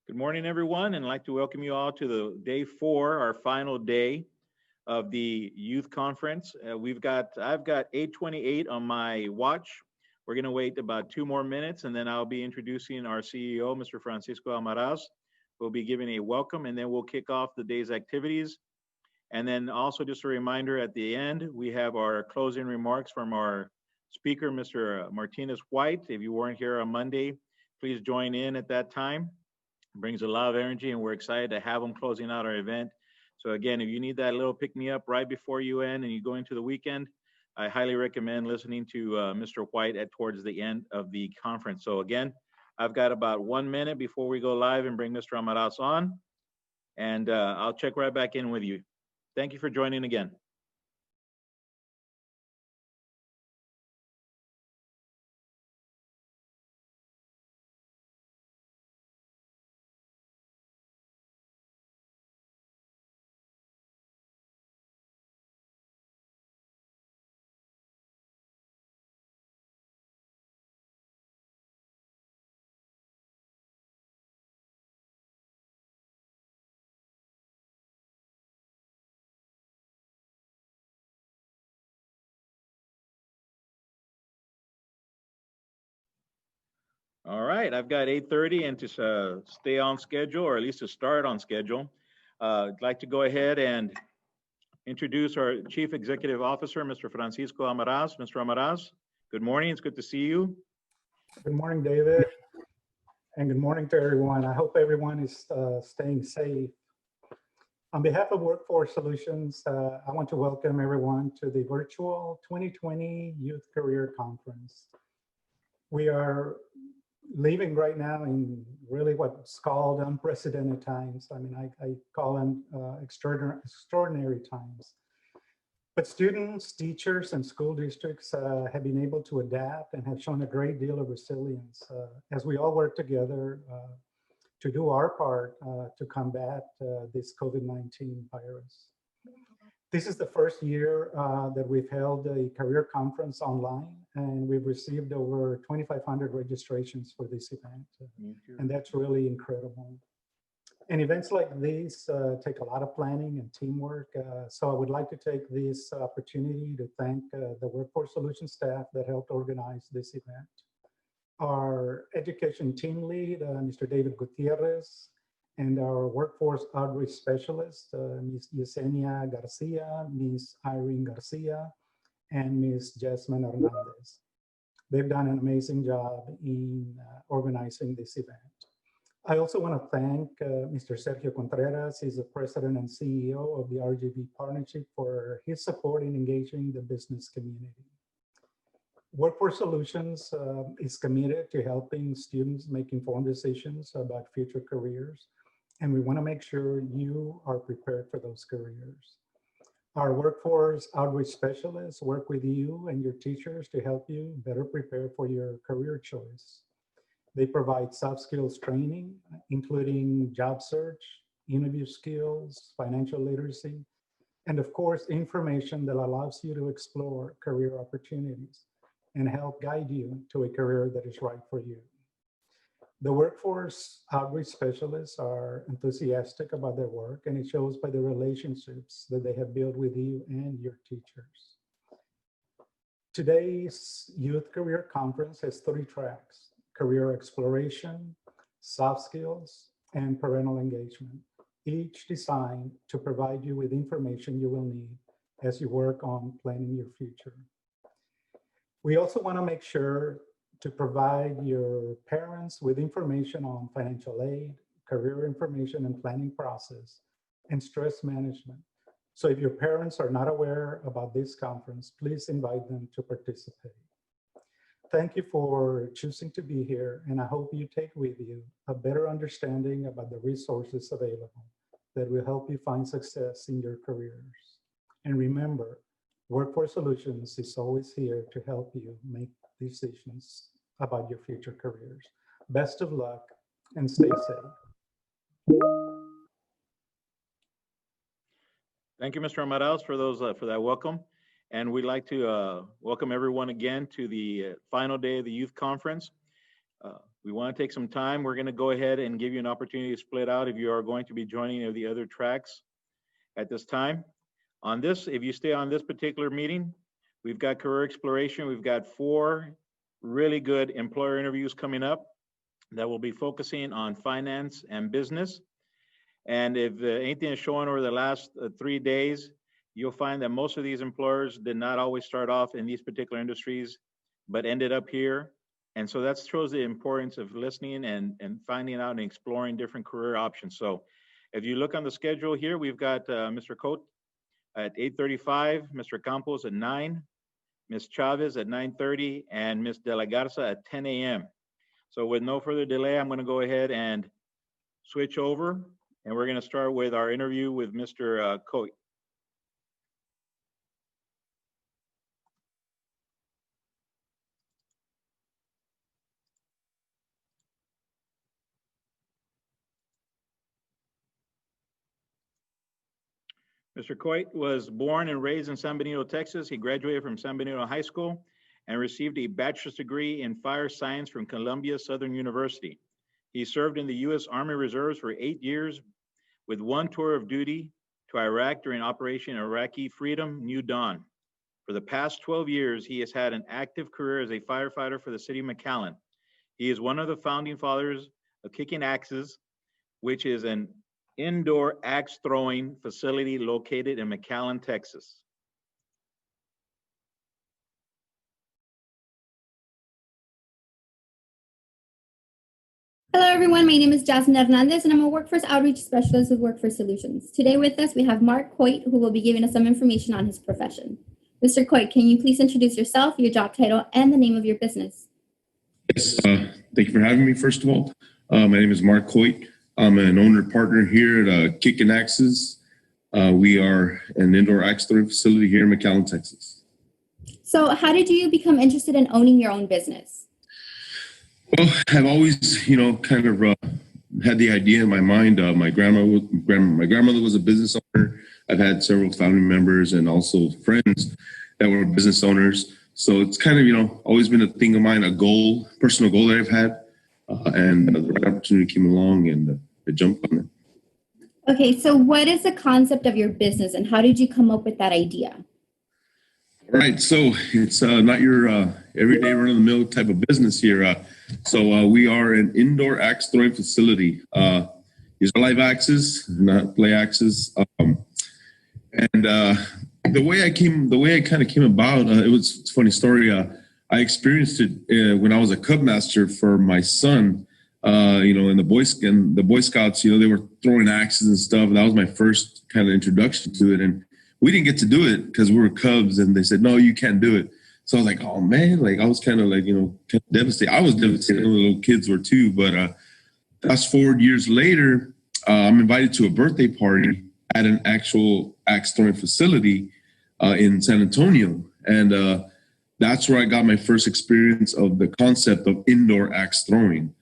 Good morning, everyone, and I'd like to welcome you all to the day 4, our final day of the youth conference. I've got 8:28 on my watch. We're going to wait about 2 more minutes, and then I'll be introducing our CEO, Mr. Francisco Almaraz. We'll be giving a welcome, and then we'll kick off the day's activities. And then also just a reminder at the end, we have our closing remarks from our speaker, Mr. Martinez White. If you weren't here on Monday, please join in at that time. Brings a lot of energy, and we're excited to have them closing out our event. So again, if you need that little pick-me-up right before you end and you go into the weekend, I highly recommend listening to Mr. White towards the end of the conference. So again, I've got about 1 minute before we go live and bring Mr. Almaraz on, and I'll check right back in with you. Thank you for joining again. All right, I've got 8:30, and to stay on schedule, or at least to start on schedule, I'd like to go ahead and introduce our Chief Executive Officer, Mr. Francisco Almaraz. Mr. Almaraz, good morning. It's good to see you. Good morning, David, and good morning to everyone. I hope everyone is staying safe. On behalf of Workforce Solutions, I want to welcome everyone to the virtual 2020 Youth Career Conference. We are living right now in really what's called unprecedented times. I mean, I call them extraordinary times. But students, teachers, and school districts have been able to adapt and have shown a great deal of resilience as we all work together to do our part to combat this COVID-19 virus. This is the first year that we've held a career conference online, and we've received over 2,500 registrations for this event. And that's really incredible. And events like these take a lot of planning and teamwork. So I would like to take this opportunity to thank the Workforce Solutions staff that helped organize this event. Our education team lead, Mr. David Gutierrez, and our workforce outreach specialist, Ms. Yesenia Garcia, Ms. Irene Garcia, and Ms. Jasmine Hernandez. They've done an amazing job in organizing this event. I also want to thank Mr. Sergio Contreras. He's the president and CEO of the RGV Partnership, for his support in engaging the business community. Workforce Solutions is committed to helping students make informed decisions about future careers, and we want to make sure you are prepared for those careers. Our workforce outreach specialists work with you and your teachers to help you better prepare for your career choice. They provide soft skills training, including job search, interview skills, financial literacy, and of course, information that allows you to explore career opportunities and help guide you to a career that is right for you. The workforce outreach specialists are enthusiastic about their work, and it shows by the relationships that they have built with you and your teachers. Today's Youth Career Conference has 3 tracks: career exploration, soft skills, and parental engagement, each designed to provide you with information you will need as you work on planning your future. We also want to make sure to provide your parents with information on financial aid, career information and planning process, and stress management. So if your parents are not aware about this conference, please invite them to participate. Thank you for choosing to be here, and I hope you take with you a better understanding about the resources available that will help you find success in your careers. And remember, Workforce Solutions is always here to help you make decisions about your future careers. Best of luck and stay safe. Thank you, Mr. Almaraz, for that welcome. And we'd like to welcome everyone again to the final day of the youth conference. We want to take some time. We're going to go ahead and give you an opportunity to split out if you are going to be joining any of the other tracks at this time. On this, if you stay on this particular meeting, we've got career exploration. We've got 4 really good employer interviews coming up that will be focusing on finance and business. And if anything is showing over the last 3 days, you'll find that most of these employers did not always start off in these particular industries, but ended up here. And so that shows the importance of listening and finding out and exploring different career options. So if you look on the schedule here, we've got Mr. Cote at 8:35, Mr. Campos at 9, Ms. Chavez at 9:30, and Ms. De La Garza at 10 a.m. So with no further delay, I'm going to go ahead and switch over, and we're going to start with our interview with Mr. Cote. Mr. Coit was born and raised in San Benito, Texas. He graduated from San Benito High School and received a bachelor's degree in fire science from Columbia Southern University. He served in the U.S. Army Reserves for 8 years with 1 tour of duty to Iraq during Operation Iraqi Freedom New Dawn. For the past 12 years, he has had an active career as a firefighter for the city of McAllen. He is one of the founding fathers of Kicking Axes, which is an indoor axe throwing facility located in McAllen, Texas. Hello everyone, my name is Jasmine Hernandez and I'm a Workforce Outreach Specialist with Workforce Solutions. Today with us we have Mark Coit, who will be giving us some information on his profession. Mr. Coit, can you please introduce yourself, your job title, and the name of your business? Yes, thank you for having me, first of all. My name is Mark Coit. I'm an owner partner here at Kicking Axes. We are an indoor axe throwing facility here in McAllen, Texas. So how did you become interested in owning your own business? Well, I've always, kind of had the idea in my mind. My grandmother was a business owner. I've had several family members and also friends that were business owners. So it's kind of, always been a thing of mine, personal goal that I've had. And the right opportunity came along and I jumped on it. Okay, so what is the concept of your business and how did you come up with that idea? All right, so it's not your everyday run-of-the-mill type of business here. So we are an indoor axe throwing facility. These are live axes, not play axes. And the way I kind of came about, it's a funny story. I experienced it when I was a Cub Master for my son. In the Boy Scouts, they were throwing axes and stuff. And that was my first kind of introduction to it. And we didn't get to do it because we were Cubs, and they said, "No, you can't do it." So I was like, "Oh man!" Like I was kind of kind of devastated. I was devastated. The little kids were too. But fast forward years later, I'm invited to a birthday party at an actual axe throwing facility in San Antonio, and that's where I got my first experience of the concept of indoor axe throwing,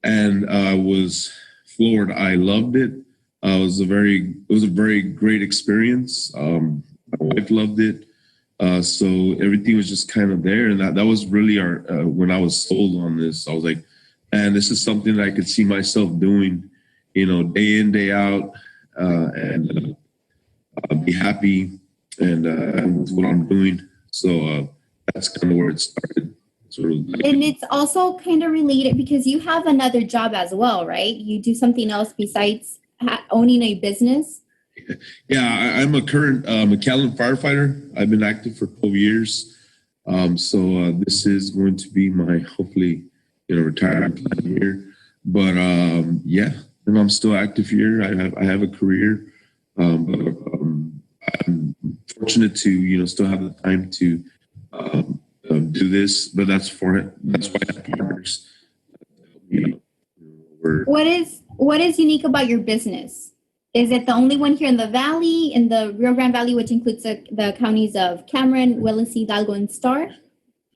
and I was floored. I loved it. It was a very great experience. My wife loved it. So everything was just kind of there. And that was really when I was sold on this, I was like, man, this is something that I could see myself doing, day in, day out, and be happy. And that's what I'm doing. So that's kind of where it started. And it's also kind of related because you have another job as well, right? You do something else besides owning a business? Yeah, I'm a current McAllen firefighter. I've been active for 12 years. So this is going to be my, hopefully, retirement plan here. But yeah, and I'm still active here. I have a career. But I'm fortunate to, still have the time to do this. But that's why I have partners. What is unique about your business? Is it the only one here in the Valley, in the Rio Grande Valley, which includes the counties of Cameron, Willacy, Hidalgo, and Starr?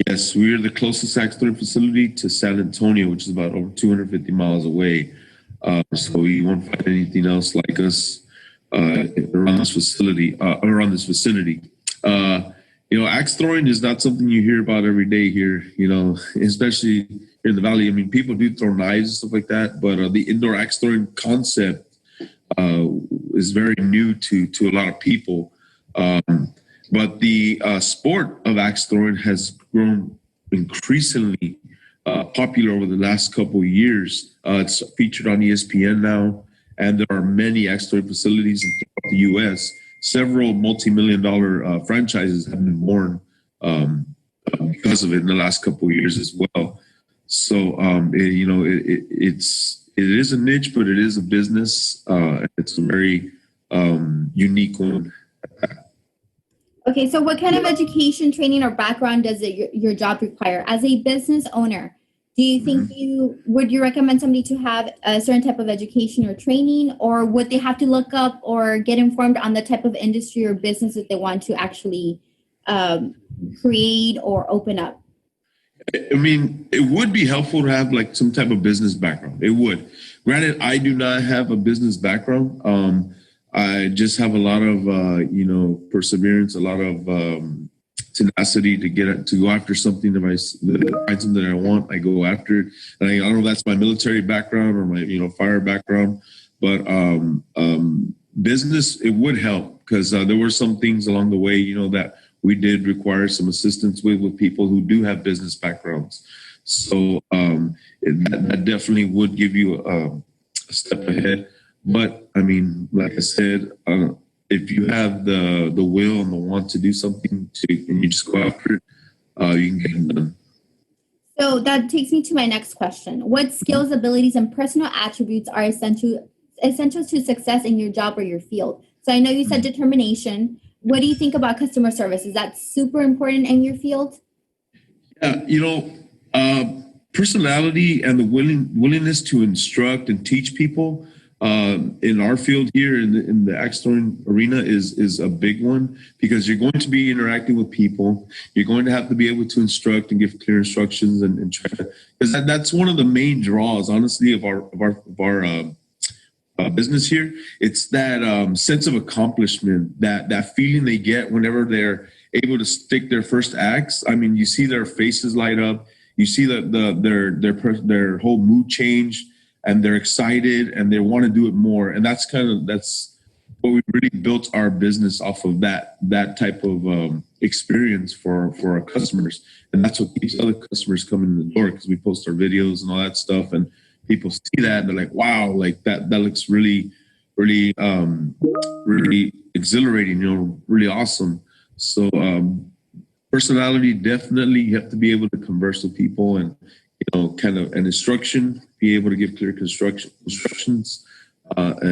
Yes, we are the closest axe throwing facility to San Antonio, which is about over 250 miles away. So you won't find anything else like us around this vicinity. axe throwing is not something you hear about every day here, especially here in the Valley. I mean, people do throw knives and stuff like that, but the indoor axe throwing concept is very new to a lot of people. But the sport of axe throwing has grown increasingly popular over the last couple of years. It's featured on ESPN now, and there are many axe throwing facilities throughout the U.S. Several multi-million-dollar franchises have been born because of it in the last couple of years as well. So, it is a niche, but it is a business. It's a very unique one. Okay, so what kind of education, training, or background does your job require? As a business owner, do you think would you recommend somebody to have a certain type of education or training, or would they have to look up or get informed on the type of industry or business that they want to actually create or open up? I mean, it would be helpful to have like some type of business background. It would. Granted, I do not have a business background. I just have a lot of, perseverance, a lot of tenacity to go after something. If I find something that I want, I go after it. And I don't know if that's my military background or my, fire background, but business, it would help because there were some things along the way, that we did require some assistance with people who do have business backgrounds. So that definitely would give you a step ahead. But I mean, like I said, if you have the will and the want to do something, and you just go after it, you can get it done. So that takes me to my next question. What skills, abilities, and personal attributes are essential to success in your job or your field? So I know you said determination. What do you think about customer service? Is that super important in your field? Yeah, personality and the willingness to instruct and teach people in our field here in the axe throwing arena is a big one, because you're going to be interacting with people. You're going to have to be able to instruct and give clear instructions and try to, because that's one of the main draws, honestly, of our business here. It's that sense of accomplishment, that feeling they get whenever they're able to stick their first axe. I mean, you see their faces light up. You see their whole mood change, and they're excited and they want to do it more. And that's what we really built our business off of, that type of experience for our customers. And that's what keeps other customers coming in the door, because we post our videos and all that stuff, and people see that and they're like, wow, like that looks really, really, really exhilarating, really awesome. So personality, definitely, you have to be able to converse with people, and kind of an instruction, be able to give clear instructions, those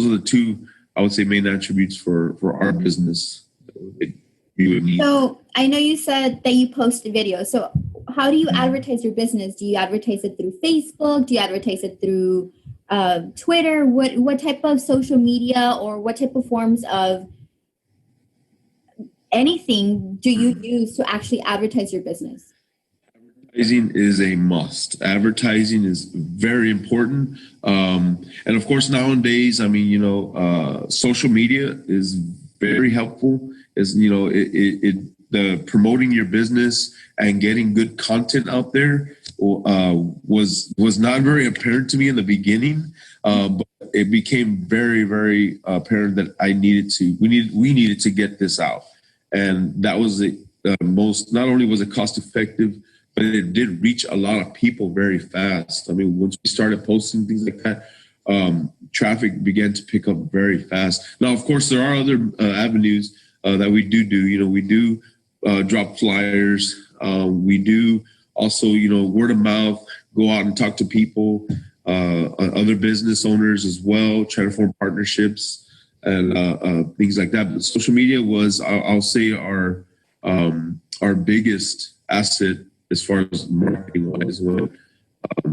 are the two, I would say, main attributes for our business that you would need. So I know you said that you post videos. So how do you advertise your business? Do you advertise it through Facebook? Do you advertise it through Twitter? What type of social media, or what type of forms of anything do you use to actually advertise your business? Advertising is a must. Advertising is very important. And of course, nowadays, I mean, social media is very helpful. The promoting your business and getting good content out there was not very apparent to me in the beginning, but it became very, very apparent that we needed to get this out. And that was the most, not only was it cost effective, but it did reach a lot of people very fast. I mean, once we started posting things like that, traffic began to pick up very fast. Now, of course, there are other avenues that we do. We do drop flyers. We do also, word of mouth, go out and talk to people, other business owners as well, try to form partnerships and things like that. But social media was, I'll say, our biggest asset as far as marketing wise. Well,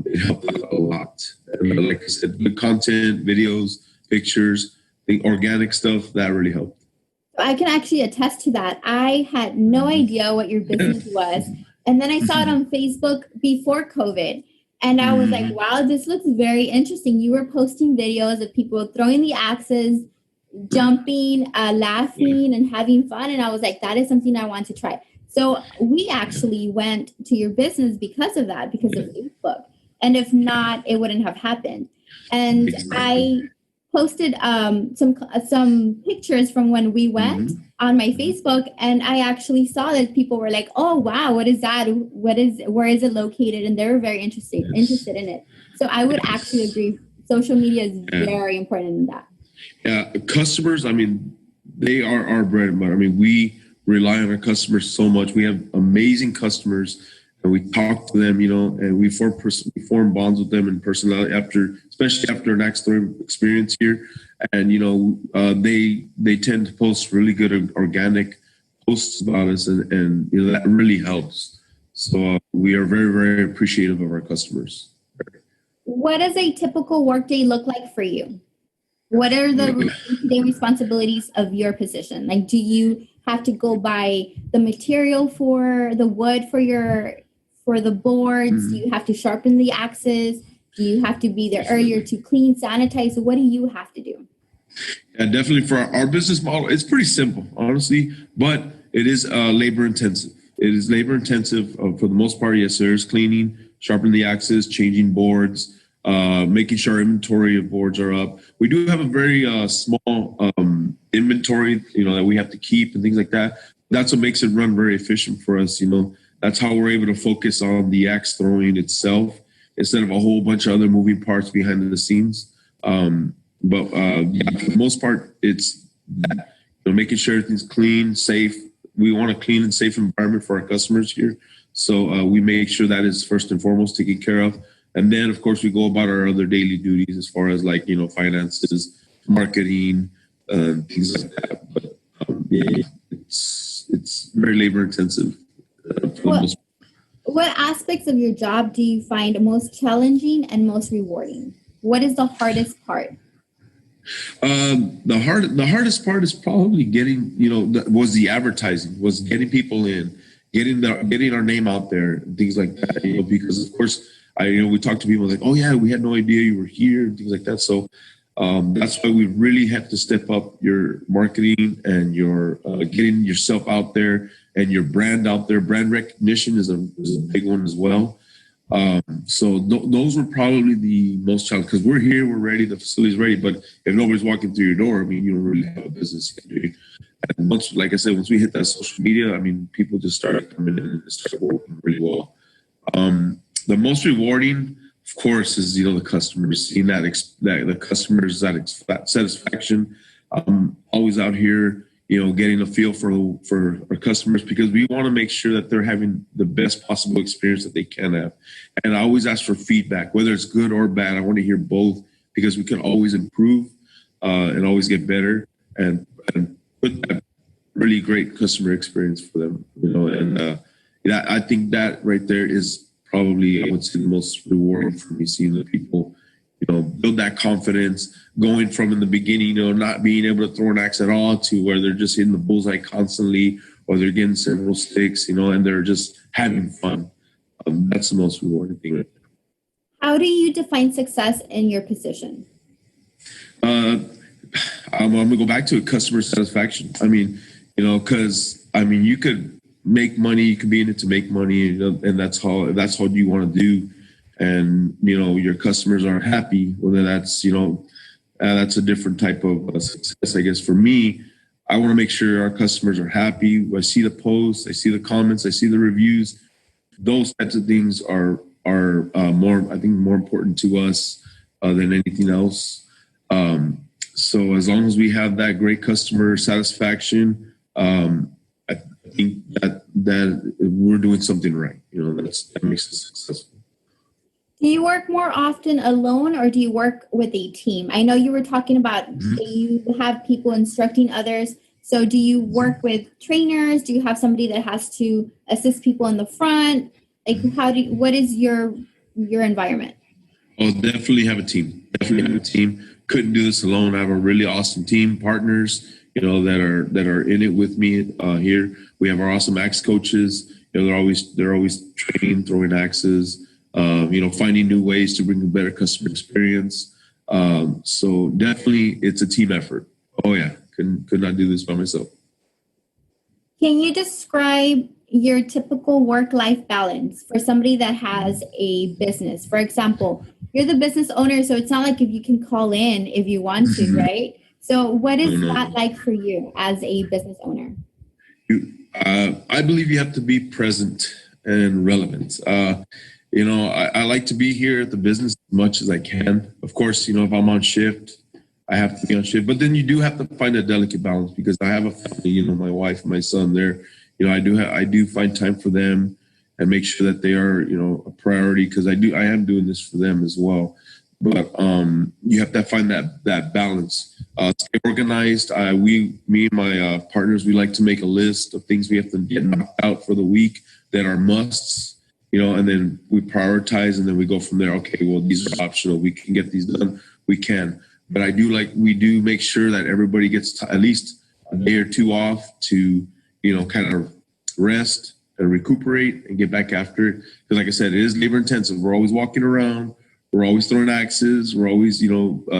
it helped out a lot. And like I said, good content, videos, pictures, the organic stuff, that really helped. I can actually attest to that. I had no idea what your business was. And then I saw it on Facebook before COVID. And I was like, wow, this looks very interesting. You were posting videos of people throwing the axes, jumping, laughing, and having fun. And I was like, that is something I want to try. So we actually went to your business because of that, because of Facebook. And if not, it wouldn't have happened. And I posted some pictures from when we went on my Facebook, and I actually saw that people were like, "Oh wow, what is that? Where is it located?" And they were very interested in it. So I would actually agree. Social media is very important in that. Yeah, customers. I mean, they are our bread and butter. I mean, we rely on our customers so much. We have amazing customers, and we talk to them, and we form bonds with them in personality especially after an Axe Throwing experience here. And they tend to post really good organic posts about us, and that really helps. So we are very, very appreciative of our customers. What does a typical workday look like for you? What are the day-to-day responsibilities of your position? Like, do you have to go buy the material for the wood for the boards? Do you have to sharpen the axes? Do you have to be there earlier to clean, sanitize? So what do you have to do? Yeah, definitely for our business model, it's pretty simple, honestly, but it is labor intensive. It is labor intensive for the most part. Yes, there's cleaning, sharpening the axes, changing boards, making sure our inventory of boards are up. We do have a very small inventory, that we have to keep and things like that. That's what makes it run very efficient for us. That's how we're able to focus on the axe throwing itself instead of a whole bunch of other moving parts behind the scenes. But for the most part, it's that, making sure everything's clean, safe. We want a clean and safe environment for our customers here. So we make sure that is first and foremost taken care of. And then, of course, we go about our other daily duties as far as finances, marketing, things like that. But it's very labor intensive. What aspects of your job do you find most challenging and most rewarding? What is the hardest part? The hardest part is probably getting, was the advertising, was getting people in, getting our name out there, things like that. Because of course, we talk to people like, oh yeah, we had no idea you were here, things like that. So that's why we really have to step up your marketing and your getting yourself out there and your brand out there. Brand recognition is a big one as well. So those were probably the most challenging, because we're here, we're ready, the facility's ready, but if nobody's walking through your door, you don't really have a business yet, do you? And once we hit that social media, people just started coming in and it started working really well. The most rewarding, of course, is the customers, seeing that the customers, that satisfaction. Always out here, getting a feel for our customers, because we want to make sure that they're having the best possible experience that they can have. And I always ask for feedback, whether it's good or bad. I want to hear both, because we can always improve and always get better and put that really great customer experience for them. I think that right there is probably, I would say, the most rewarding for me, seeing the people build that confidence, going from in the beginning, not being able to throw an axe at all to where they're just hitting the bullseye constantly, or they're getting several sticks, and they're just having fun. That's the most rewarding thing right there. How do you define success in your position? I'm going to go back to it, customer satisfaction. Because you could make money, you could be in it to make money, and that's all you want to do. And your customers are happy, whether that's that's a different type of success. I guess for me, I want to make sure our customers are happy. I see the posts, I see the comments, I see the reviews. Those types of things are more important to us than anything else. So as long as we have that great customer satisfaction, I think that we're doing something right. That makes us successful. Do you work more often alone, or do you work with a team? I know you were talking about you have people instructing others. So do you work with trainers? Do you have somebody that has to assist people in the front? Like, what is your environment? Oh, definitely have a team. Couldn't do this alone. I have a really awesome team, partners, that are in it with me here. We have our awesome axe coaches. They're always training, throwing axes. Finding new ways to bring a better customer experience. So definitely it's a team effort. Oh yeah, could not do this by myself. Can you describe your typical work-life balance for somebody that has a business? For example, you're the business owner, so it's not like if you can call in if you want to, right? So what is No. that like for you as a business owner? I believe you have to be present and relevant. I like to be here at the business as much as I can. Of course, if I'm on shift, I have to be on shift. But then you do have to find a delicate balance because I have a family. My wife, my son. I do find time for them and make sure that they are a priority because I am doing this for them as well. But you have to find that balance. Stay organized. Me and my partners, we like to make a list of things we have to get knocked out for the week that are musts. And then we prioritize, and then we go from there. Okay, well, these are optional. We can get these done. We can. But we do make sure that everybody gets at least a day or two off to, kind of rest and recuperate and get back after it. Because like I said, it is labor intensive. We're always walking around. We're always throwing axes. We're always,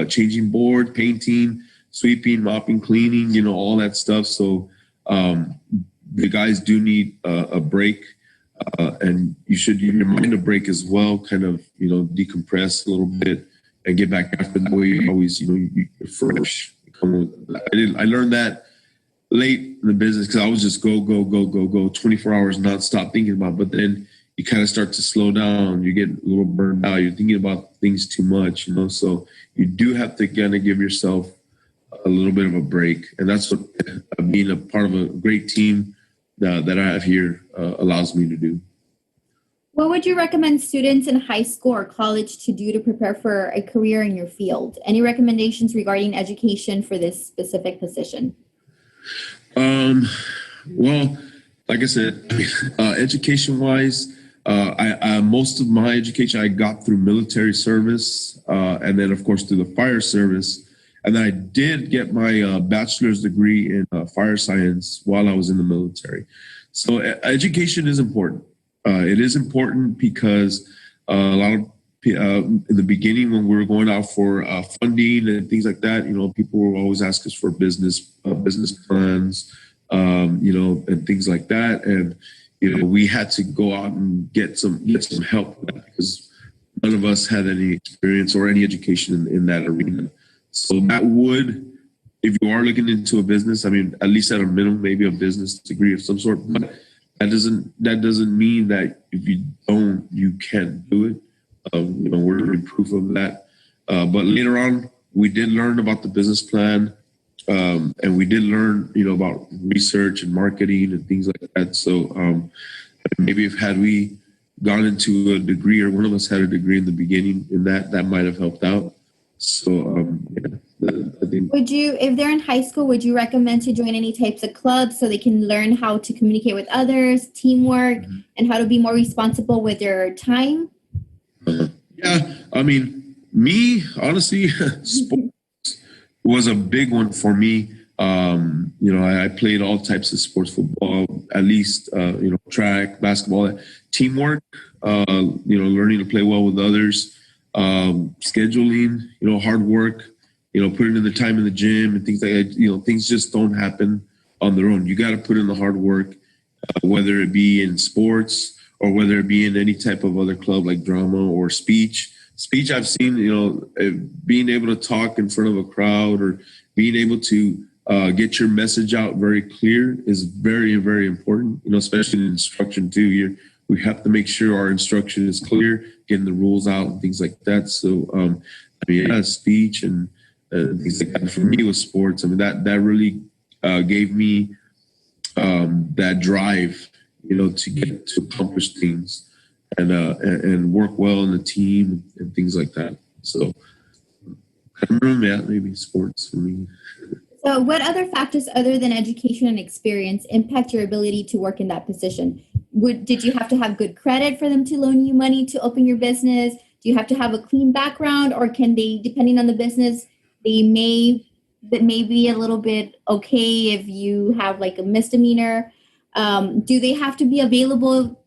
changing board, painting, sweeping, mopping, cleaning, all that stuff. So the guys do need a break. And you should give your mind a break as well, kind of, decompress a little bit and get back after that way. You always, you're fresh. I learned that late in the business because I was just go 24 hours nonstop thinking about it. But then you kind of start to slow down. You get a little burned out. You're thinking about things too much, so you do have to kind of give yourself a little bit of a break. And that's what being a part of a great team that I have here allows me to do. What would you recommend students in high school or college to do to prepare for a career in your field? Any recommendations regarding education for this specific position? Well, like I said, education-wise, I most of my education I got through military service, and then of course through the fire service. And then I did get my bachelor's degree in fire science while I was in the military. So education is important. It is important because a lot of in the beginning when we were going out for funding and things like that, people will always ask us for business plans, and things like that. And we had to go out and get some help with that because none of us had any experience or any education in that arena. So that would, if you are looking into a business, at least at a minimum, maybe a business degree of some sort. But that doesn't mean that if you don't, you can't do it. We're in proof of that. But later on, we did learn about the business plan, and we did learn, about research and marketing and things like that. So maybe had we gone into a degree, or one of us had a degree in the beginning, in that might have helped out. So I think. Would you, if they're in high school, would you recommend to join any types of clubs so they can learn how to communicate with others, teamwork, and how to be more responsible with their time? Yeah, me, honestly, sports was a big one for me. I played all types of sports, football, at least, track, basketball, teamwork, learning to play well with others, scheduling, hard work, putting in the time in the gym and things like that. Things just don't happen on their own. You got to put in the hard work, whether it be in sports or whether it be in any type of other club like drama or speech. Speech, I've seen, being able to talk in front of a crowd or being able to get your message out very clear is very, very important, especially in instruction too. We have to make sure our instruction is clear, getting the rules out and things like that. So, speech and things like that. For me, with sports, that really gave me that drive, to accomplish things and work well in the team and things like that. So, maybe sports for me. So what other factors other than education and experience impact your ability to work in that position? Did you have to have good credit for them to loan you money to open your business? Do you have to have a clean background, or can they, depending on the business, they may be a little bit okay if you have like a misdemeanor? Do they have to be available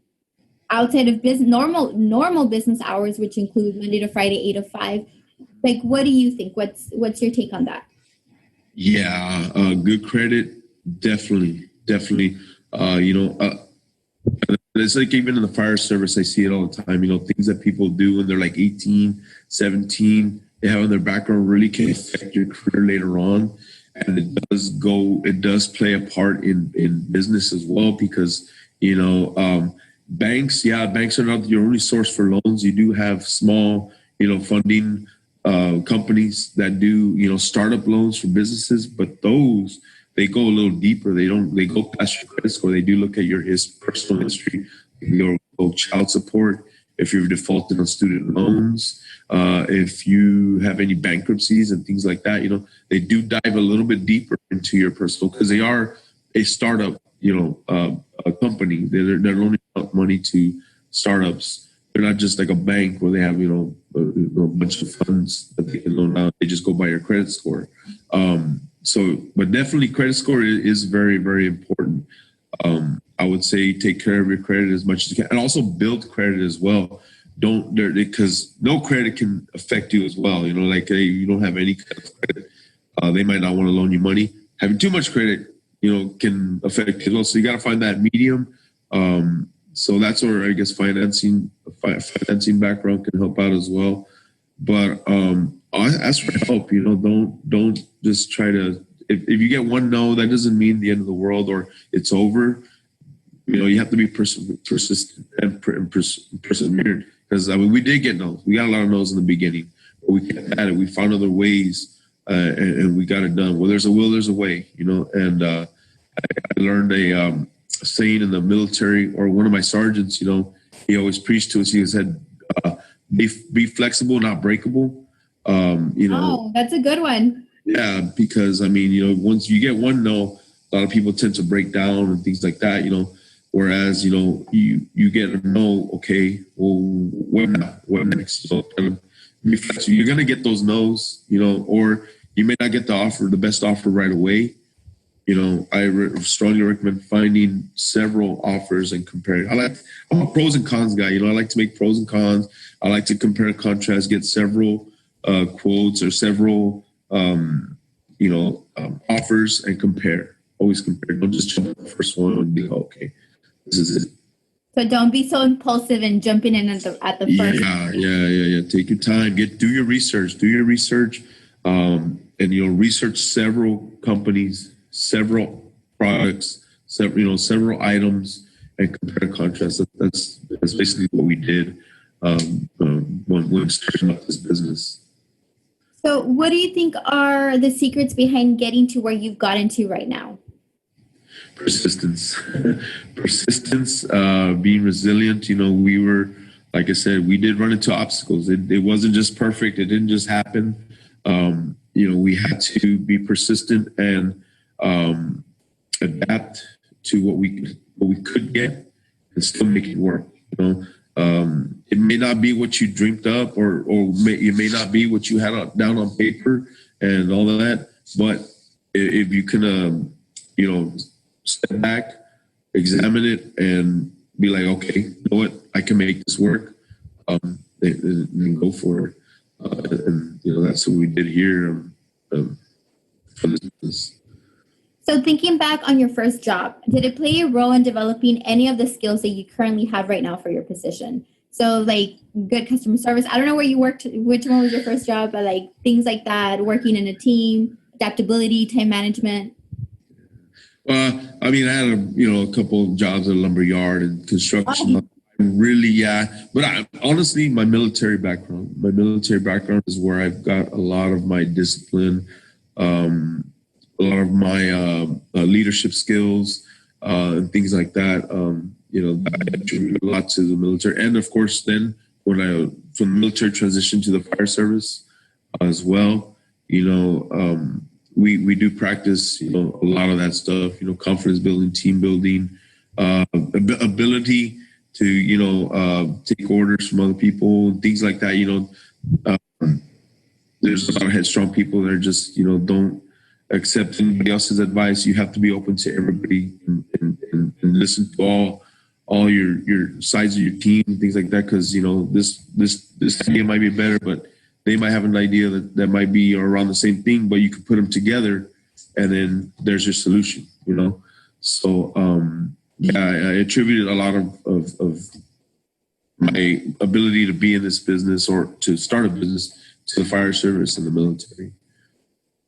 outside of business, normal business hours, which include Monday to Friday, 8 to 5? Like, what do you think? What's your take on that? Yeah, good credit, definitely. It's like even in the fire service, I see it all the time. Things that people do when they're like 18, 17, they have in their background really can affect your career later on. And it does play a part in business as well because, banks are not your only source for loans. You do have small, funding companies that do, startup loans for businesses, but they go a little deeper. They go past your credit score. They do look at your personal history, your child support, if you've defaulted on student loans, if you have any bankruptcies and things like that. They do dive a little bit deeper into your personal because they are a startup, a company. They're loaning out money to startups. They're not just like a bank where they have, a bunch of funds that they can loan out. They just go by your credit score. But definitely credit score is very, very important. I would say take care of your credit as much as you can and also build credit as well. Because no credit can affect you as well. Like you don't have any kind of credit. They might not want to loan you money. Having too much credit, can affect you as well. So you got to find that medium. So that's where I guess financing background can help out as well. But ask for help. Don't just try to. If you get one no, that doesn't mean the end of the world or it's over. You have to be persistent and perseverant. Because we did get no's. We got a lot of no's in the beginning, but we kept at it. We found other ways, and we got it done. Well, there's a will, there's a way. And I learned a saying in the military, or one of my sergeants. He always preached to us. He said, "Be flexible, not breakable." Oh, that's a good one. Yeah, because once you get one no, a lot of people tend to break down and things like that. Whereas, you get a no, okay, well, what next? You're going to get those no's, or you may not get the best offer right away. I strongly recommend finding several offers and comparing. I'm a pros and cons guy. I like to make pros and cons. I like to compare and contrast, get several quotes or several, offers and compare. Always compare. Don't just jump on the first one and be okay. This is it. So don't be so impulsive and jumping in at the first. Yeah. Take your time. Do your research. And research several companies, several products, several items, and compare and contrast. That's basically what we did when starting up this business. So, what do you think are the secrets behind getting to where you've gotten to right now? Persistence, being resilient. We were, like I said, we did run into obstacles. It wasn't just perfect. It didn't just happen. We had to be persistent and adapt to what we could get and still make it work. It may not be what you dreamed up, or it may not be what you had down on paper and all of that. But if you can, step back, examine it, and be like, okay, you know what, I can make this work, and go for it. And that's what we did here for this business. So thinking back on your first job, did it play a role in developing any of the skills that you currently have right now for your position? So like good customer service. I don't know where you worked, which one was your first job, but like things like that, working in a team, adaptability, time management. Well, I had a couple of jobs at a lumber yard and construction. Oh. Really, but honestly, my military background is where I've got a lot of my discipline, a lot of my leadership skills, and things like that. I attribute a lot to the military, and of course, then when I from the military transitioned to the fire service as well. We do practice, a lot of that stuff. Confidence building, team building, ability to take orders from other people, things like that. There's a lot of headstrong people that are just don't accept anybody else's advice. You have to be open to everybody and listen to all your sides of your team and things like that, because this idea might be better, but they might have an idea that might be around the same thing, but you can put them together and then there's your solution, you know? So, yeah, I attributed a lot of my ability to be in this business or to start a business to the fire service and the military.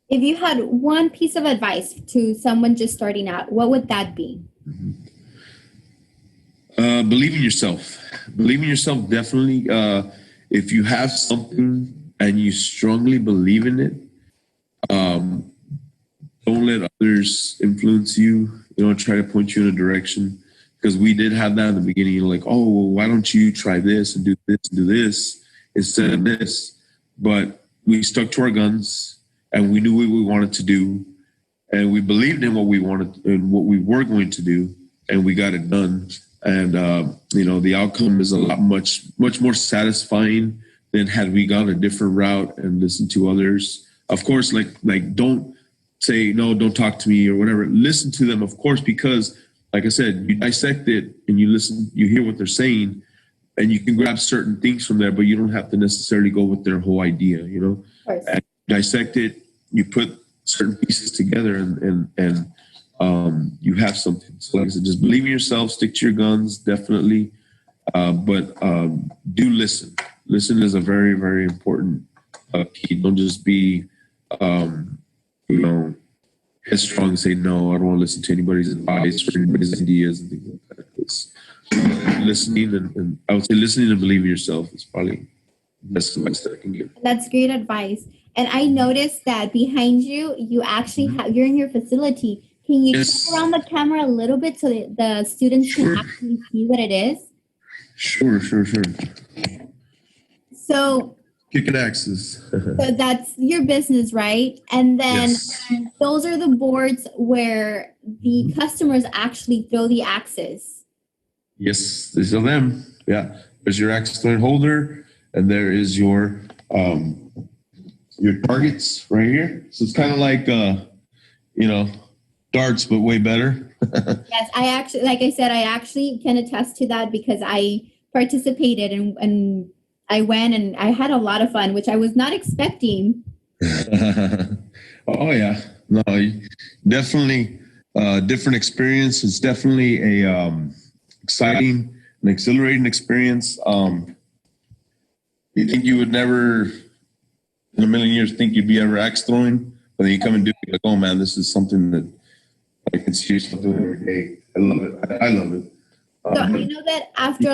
If you had one piece of advice to someone just starting out, what would that be? Believe in yourself. Believe in yourself, definitely. If you have something and you strongly believe in it, don't let others influence you. You know, try to point you in a direction. Because we did have that in the beginning. You're like, oh, well, why don't you try this and do this and do this instead of this? But we stuck to our guns and we knew what we wanted to do. And we believed in what we wanted and what we were going to do. And we got it done. And, you know, the outcome is a lot, much more satisfying than had we gone a different route and listened to others. Of course, like don't say, no, don't talk to me or whatever. Listen to them, of course, because like I said, you dissect it and you listen, you hear what they're saying, and you can grab certain things from there, but you don't have to necessarily go with their whole idea, you know? And dissect it, you put certain pieces together and you have something. So like I said, just believe in yourself, stick to your guns, definitely. But do listen. Listen is a very, very important key. Don't just be, you know, headstrong and say, no, I don't want to listen to anybody's advice or anybody's ideas and things like that. It's listening and I would say listening and believing in yourself is probably the best advice that I can give. That's great advice. And I noticed that behind you, you actually have, you're in your facility. Can you turn around the camera a little bit so that the students can actually see what it is? Sure. So Kicking axes. So that's your business, right? And then those are the boards where the customers actually throw the axes. Yes, these are them. Yeah. There's your axe throwing holder, and there is your targets right here. So it's kind of like you know, darts, but way better. Yes, I actually, like I said, I actually can attest to that because I participated and I went and I had a lot of fun, which I was not expecting. Oh yeah, no, definitely different experience. It's definitely a exciting and exhilarating experience. You think you would never in a million years think you'd be ever axe throwing, but then you come and do it, like, oh man, this is something that I can see yourself doing every day. I love it. I love it. So I know that after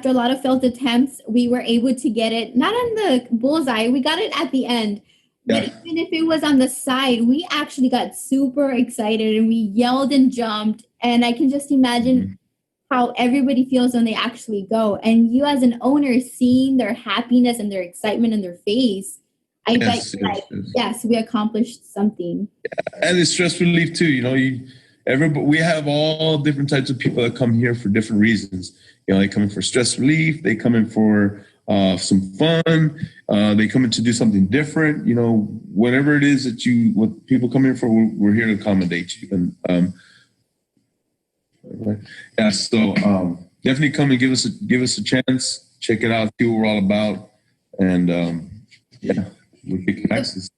a lot of failed attempts, we were able to get it, not on the bullseye, we got it at the end. But even if it was on the side, we actually got super excited and we yelled and jumped. And I can just imagine how everybody feels when they actually go. And you as an owner, seeing their happiness and their excitement in their face, I bet you're like, yes, we accomplished something. Yeah. And it's stress relief too. You know, we have all different types of people that come here for different reasons. You know, they come in for stress relief. They come in for some fun. They come in to do something different. You know, whatever it is that what people come in for, we're here to accommodate you. And yeah, so definitely come and give us a chance. Check it out. See what we're all about. And yeah, we'll get connections.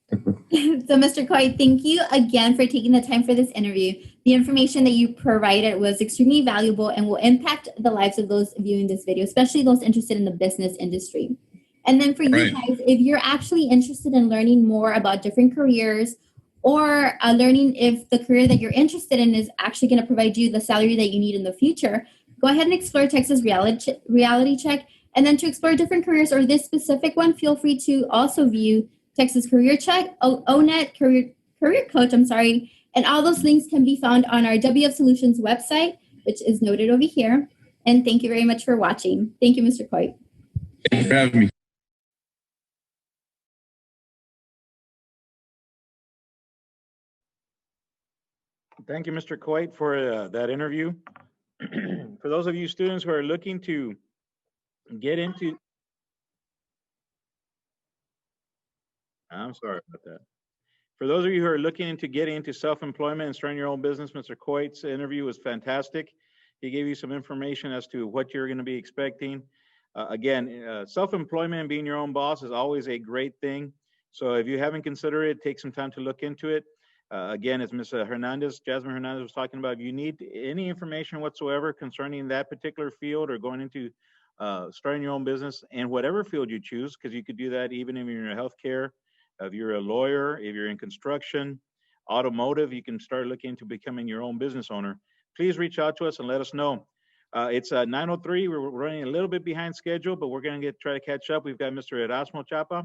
So, Mr. Coy, thank you again for taking the time for this interview. The information that you provided was extremely valuable and will impact the lives of those viewing this video, especially those interested in the business industry. And then for you guys, if you're actually interested in learning more about different careers or learning if the career that you're interested in is actually going to provide you the salary that you need in the future, go ahead and explore Texas Reality Check. And then to explore different careers or this specific one, feel free to also view Texas Career Check, ONET Career Coach, and all those links can be found on our WF Solutions website, which is noted over here. And thank you very much for watching. Thank you, Mr. Coy. Thank you for having me. Thank you, Mr. Coit, for that interview. For those of you students who are looking to get into, I'm sorry about that. For those of you who are looking into getting into self-employment and starting your own business, Mr. Coit's interview was fantastic. He gave you some information as to what you're going to be expecting. Again, self-employment and being your own boss is always a great thing, So if you haven't considered it, take some time to look into it. Again, as Ms. Hernandez, Jasmine Hernandez was talking about, if you need any information whatsoever concerning that particular field or going into starting your own business in whatever field you choose, because you could do that even if you're in healthcare, if you're a lawyer, if you're in construction, automotive, you can start looking into becoming your own business owner. Please reach out to us and let us know. It's 9:03. We're running a little bit behind schedule, but we're going to try to catch up. We've got Mr. Erasmo Chapa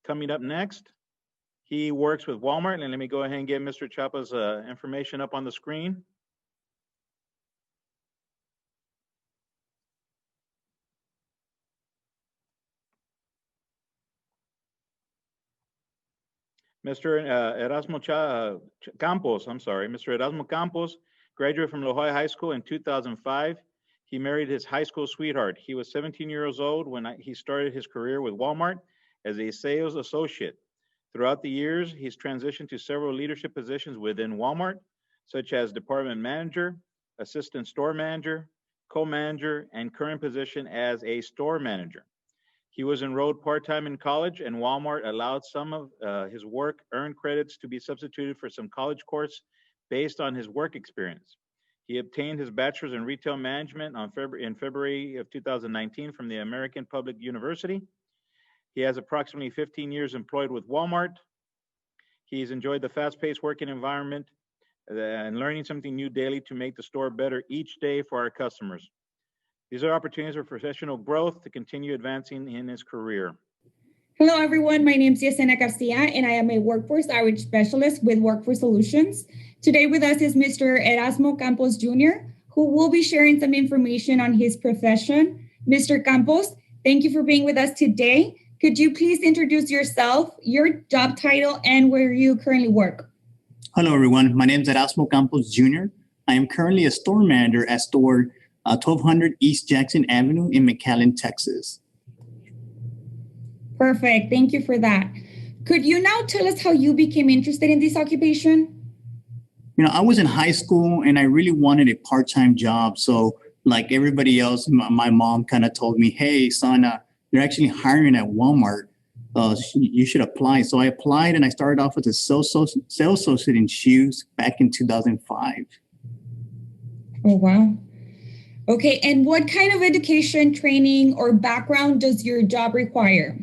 coming up next. He works with Walmart, and let me go ahead and get Mr. Chapa's information up on the screen. Mr. Campos, I'm sorry, Mr. Erasmo Campos graduated from La Jolla High School in 2005. He married his high school sweetheart. He was 17 years old when he started his career with Walmart as a sales associate. Throughout the years, he's transitioned to several leadership positions within Walmart, such as department manager, assistant store manager, co-manager, and current position as a store manager. He was enrolled part-time in college, and Walmart allowed some of his work earned credits to be substituted for some college course based on his work experience. He obtained his bachelor's in retail management in February of 2019 from the American Public University. He has approximately 15 years employed with Walmart. He's enjoyed the fast-paced working environment and learning something new daily to make the store better each day for our customers. These are opportunities for professional growth to continue advancing in his career. Hello, everyone. My name is Yesenia Garcia, and I am a workforce outreach specialist with Workforce Solutions. Today with us is Mr. Erasmo Campos Jr., who will be sharing some information on his profession. Mr. Campos, thank you for being with us today. Could you please introduce yourself, your job title, and where you currently work? Hello, everyone. My name is Erasmo Campos Jr. I am currently a store manager at store 1200 East Jackson Avenue in McAllen, Texas. Perfect. Thank you for that. Could you now tell us how you became interested in this occupation? You know, I was in high school and I really wanted a part-time job. So like everybody else, my mom kind of told me, hey, son, they're actually hiring at Walmart. You should apply. So I applied and I started off as a sales associate in shoes back in 2005. Oh, wow. Okay. And what kind of education, training, or background does your job require?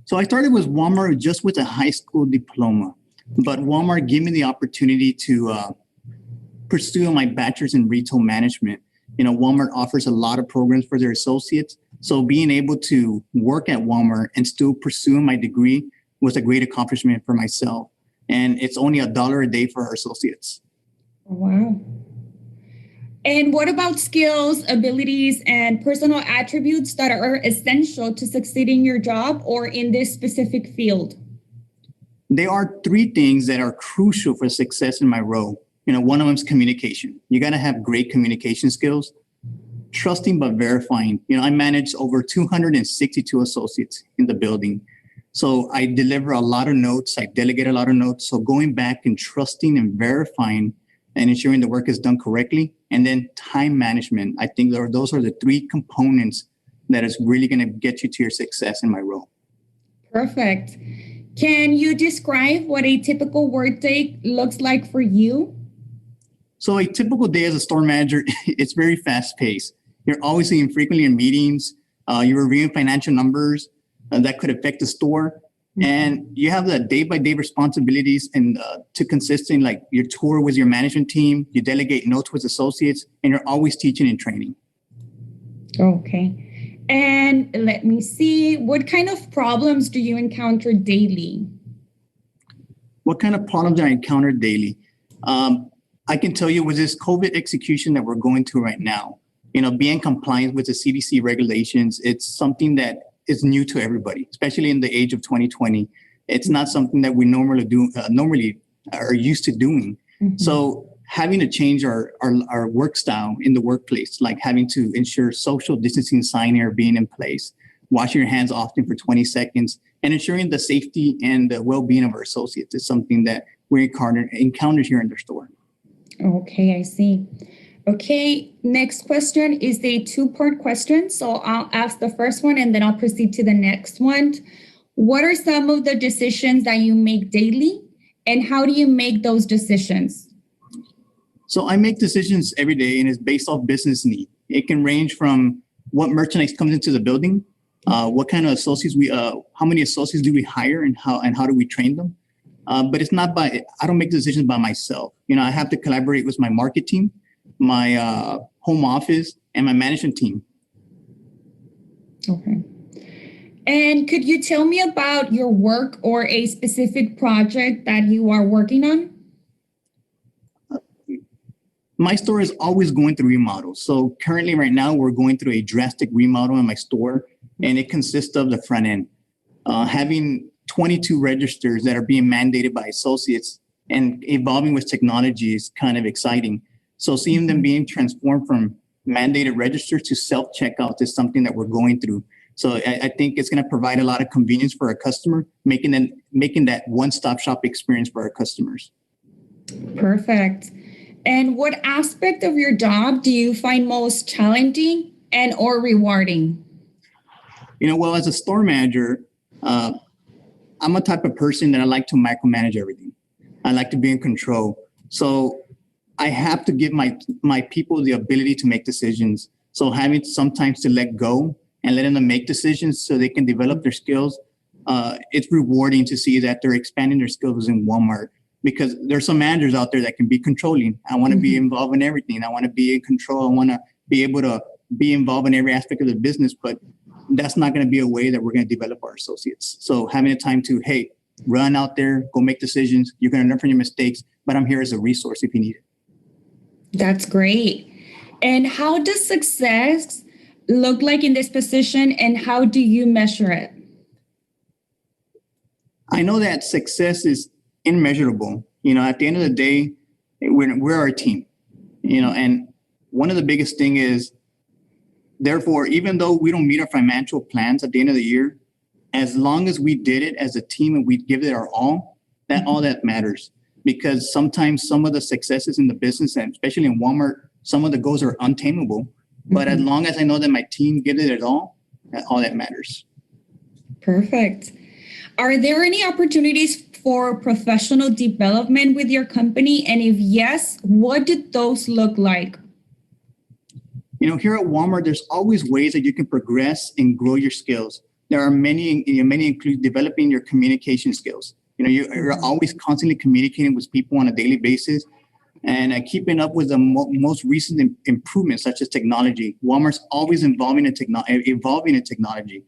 So I started with Walmart just with a high school diploma, but Walmart gave me the opportunity to pursue my bachelor's in retail management. You know, Walmart offers a lot of programs for their associates. So being able to work at Walmart and still pursue my degree was a great accomplishment for myself. And it's only $1 a day for our associates. Wow. And what about skills, abilities, and personal attributes that are essential to succeed in your job or in this specific field? There are 3 things that are crucial for success in my role. You know, one of them is communication. You got to have great communication skills. Trusting but verifying. You know, I manage over 262 associates in the building. So I deliver a lot of notes. I delegate a lot of notes. So going back and trusting and verifying and ensuring the work is done correctly. And then time management. I think those are the 3 components that is really going to get you to your success in my role. Perfect. Can you describe what a typical workday looks like for you? So a typical day as a store manager, it's very fast paced. You're always frequently in meetings. You're reviewing financial numbers that could affect the store. And you have the day-by-day responsibilities and to consistent, like your tour with your management team, you delegate notes with associates, and you're always teaching and training. Okay. And let me see, what kind of problems do you encounter daily? What kind of problems I encounter daily? I can tell you with this COVID execution that we're going through right now, you know, being compliant with the CDC regulations, it's something that is new to everybody, especially in the age of 2020. It's not something that we normally are used to doing. Mm-hmm. So having to change our work style in the workplace, like having to ensure social distancing sign here being in place, washing your hands often for 20 seconds, and ensuring the safety and the well-being of our associates is something that we encounter here in their store. Okay, I see. Okay, next question is a two-part question. So I'll ask the first one and then I'll proceed to the next one. What are some of the decisions that you make daily and how do you make those decisions? So I make decisions every day and it's based off business need. It can range from what merchandise comes into the building, what kind of associates how many associates do we hire and how do we train them? But it's not I don't make decisions by myself. I have to collaborate with my market team, my home office, and my management team. Okay. And could you tell me about your work or a specific project that you are working on? My store is always going through remodels. So currently right now, we're going through a drastic remodel in my store, and it consists of the front end. Having 22 registers that are being mandated by associates and evolving with technology is kind of exciting. So seeing them being transformed from mandated registers to self-checkout is something that we're going through. So I think it's going to provide a lot of convenience for our customer, making that one-stop shop experience for our customers. Perfect. And what aspect of your job do you find most challenging and or rewarding? Well, as a store manager, I'm a type of person that I like to micromanage everything. I like to be in control. So I have to give my people the ability to make decisions. So having sometimes to let go and letting them make decisions so they can develop their skills, it's rewarding to see that they're expanding their skills in Walmart. Because there's some managers out there that can be controlling. I want to be involved in everything. I want to be in control. I want to be able to be involved in every aspect of the business, but that's not going to be a way that we're going to develop our associates. So having a time to, hey, run out there, go make decisions. You're going to learn from your mistakes, but I'm here as a resource if you need it. That's great. And how does success look like in this position and how do you measure it? I know that success is immeasurable. At the end of the day, we're our team, and one of the biggest thing is, therefore, even though we don't meet our financial plans at the end of the year, as long as we did it as a team and we give it our all that matters. Because sometimes some of the successes in the business, and especially in Walmart, some of the goals are untamable. But as long as I know that my team gives it all that matters. Perfect. Are there any opportunities for professional development with your company? And if yes, what did those look like? Here at Walmart, there's always ways that you can progress and grow your skills. There are many include developing your communication skills. You're always constantly communicating with people on a daily basis and keeping up with the most recent improvements, such as technology. Walmart's always evolving in technology,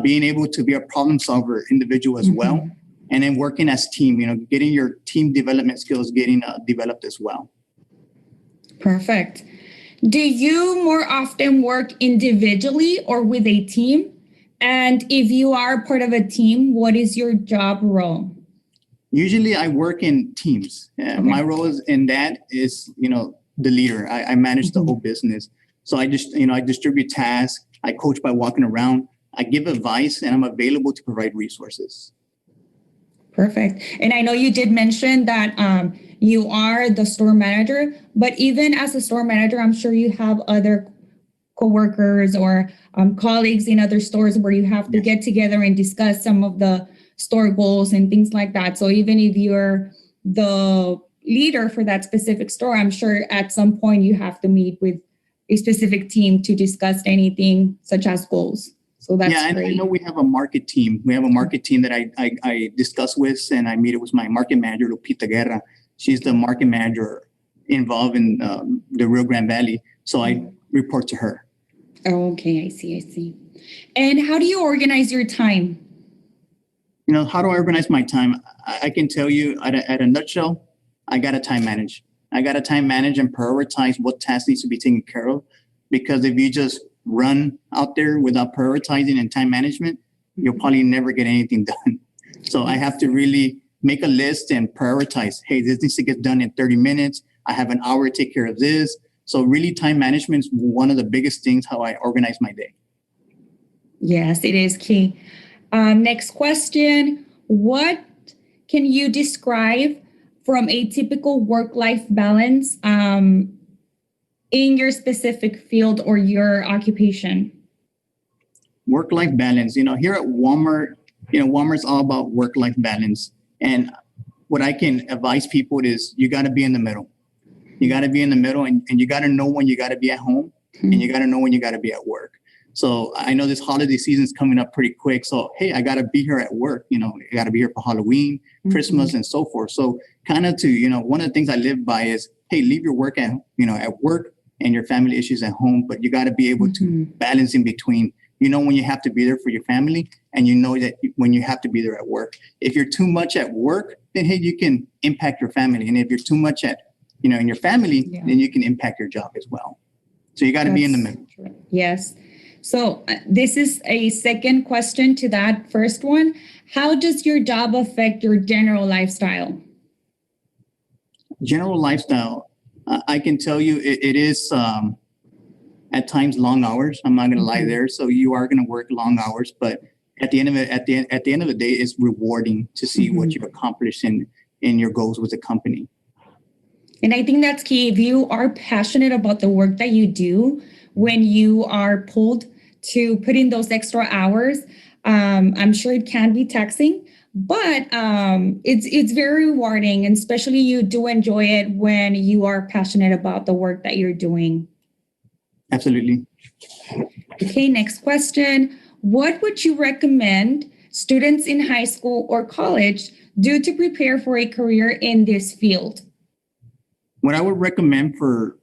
being able to be a problem solver individual as well. And then working as team, getting your team development skills getting developed as well. Perfect. Do you more often work individually or with a team? And if you are part of a team, what is your job role? Usually I work in teams. Okay. My role is the leader. I manage the whole business. So I distribute tasks. I coach by walking around. I give advice and I'm available to provide resources. Perfect. And I know you did mention that you are the store manager, but even as a store manager, I'm sure you have other coworkers or colleagues in other stores where you have to get together and discuss some of the store goals and things like that. So even if you're the leader for that specific store, I'm sure at some point you have to meet with a specific team to discuss anything such as goals. So that's great. And I know we have a market team. We have a market team that I discuss with, and I meet it with my market manager, Lupita Guerra. She's the market manager involved in the Rio Grande Valley. So I report to her. Oh, okay, I see. And how do you organize your time? How do I organize my time? I can tell you at a nutshell, I got to time manage. I got to time manage and prioritize what tasks needs to be taken care of. Because if you just run out there without prioritizing and time management, you'll probably never get anything done. So I have to really make a list and prioritize. Hey, this needs to get done in 30 minutes. I have an hour to take care of this. So really time management is one of the biggest things how I organize my day. Yes, it is key. Next question. What can you describe from a typical work-life balance in your specific field or your occupation? Work-life balance. Here at Walmart, Walmart's all about work-life balance. And what I can advise people is you got to be in the middle. You got to be in the middle, and you got to know when you got to be at home, and you got to know when you got to be at work. So I know this holiday season is coming up pretty quick. So, hey, I got to be here at work. I got to be here for Halloween, Christmas, and so forth. So kind of one of the things I live by is, hey, leave your work at work and your family issues at home, but you got to be able to balance in between. When you have to be there for your family, and that when you have to be there at work. If you're too much at work, then, hey, you can impact your family. And if you're too much in your family, then you can impact your job as well. So you got to be in the middle. Yes. So this is a second question to that first one. How does your job affect your general lifestyle? General lifestyle, I can tell you it is at times long hours. I'm not going to lie there. So you are going to work long hours, but at the end of it, at the end of the day, it's rewarding to see what you've accomplished in your goals with the company. And I think that's key. If you are passionate about the work that you do, when you are pulled to put in those extra hours, I'm sure it can be taxing, but it's very rewarding, and especially you do enjoy it when you are passionate about the work that you're doing. Absolutely. Okay, next question. What would you recommend students in high school or college do to prepare for a career in this field? What I would recommend for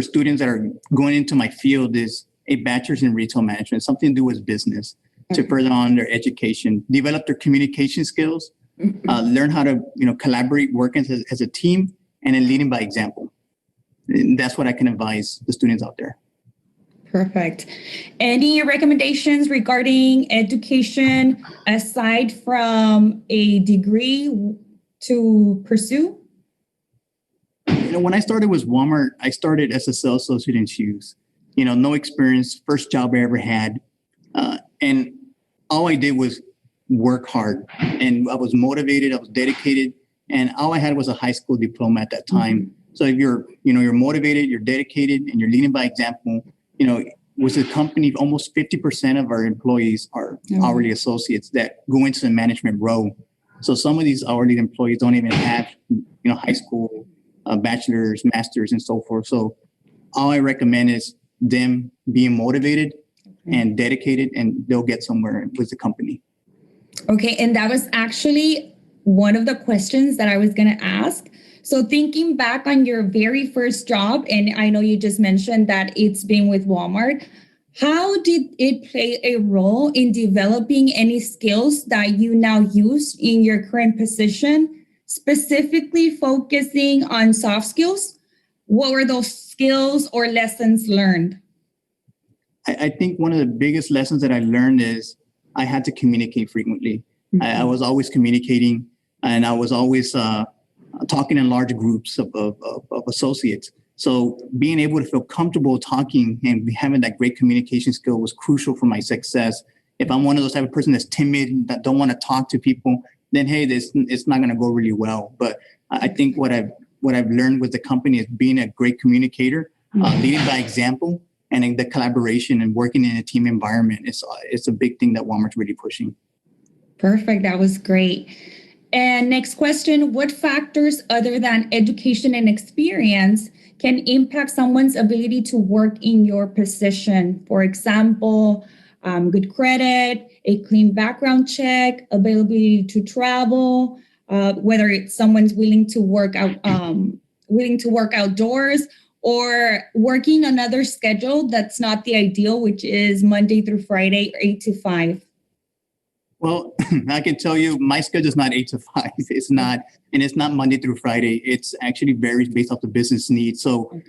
students that are going into my field is a bachelor's in retail management, something to do with business, to further on their education, develop their communication skills, learn how to collaborate, work as a team, and then leading by example. And that's what I can advise the students out there. Perfect. Any recommendations regarding education aside from a degree to pursue? When I started with Walmart, I started as a sales associate in shoes. No experience, first job I ever had. And all I did was work hard, and I was motivated, I was dedicated, and all I had was a high school diploma at that time. So if you're motivated, you're dedicated, and you're leading by example, with the company, almost 50% of our employees are hourly associates that go into the management role. So some of these hourly employees don't even have, high school, bachelor's, master's, and so forth. So all I recommend is them being motivated and dedicated, and they'll get somewhere with the company. Okay, and that was actually one of the questions that I was going to ask. So thinking back on your very first job, and I know you just mentioned that it's been with Walmart, how did it play a role in developing any skills that you now use in your current position, specifically focusing on soft skills? What were those skills or lessons learned? I think one of the biggest lessons that I learned is I had to communicate frequently. I was always communicating, and I was always talking in large groups of associates. So being able to feel comfortable talking and having that great communication skill was crucial for my success. If I'm one of those type of person that's timid, that don't want to talk to people, then hey, it's not going to go really well. But I think what I've learned with the company is being a great communicator, leading by example, and in the collaboration and working in a team environment. It's a big thing that Walmart's really pushing. Perfect. That was great. And next question, what factors other than education and experience can impact someone's ability to work in your position? For example, good credit, a clean background check, availability to travel, whether it's someone's willing to work outdoors, or working another schedule that's not the ideal, which is Monday through Friday, 8 to 5. Well, I can tell you my schedule is not 8 to 5. It's not, and it's not Monday through Friday. It's actually varies based off the business needs. So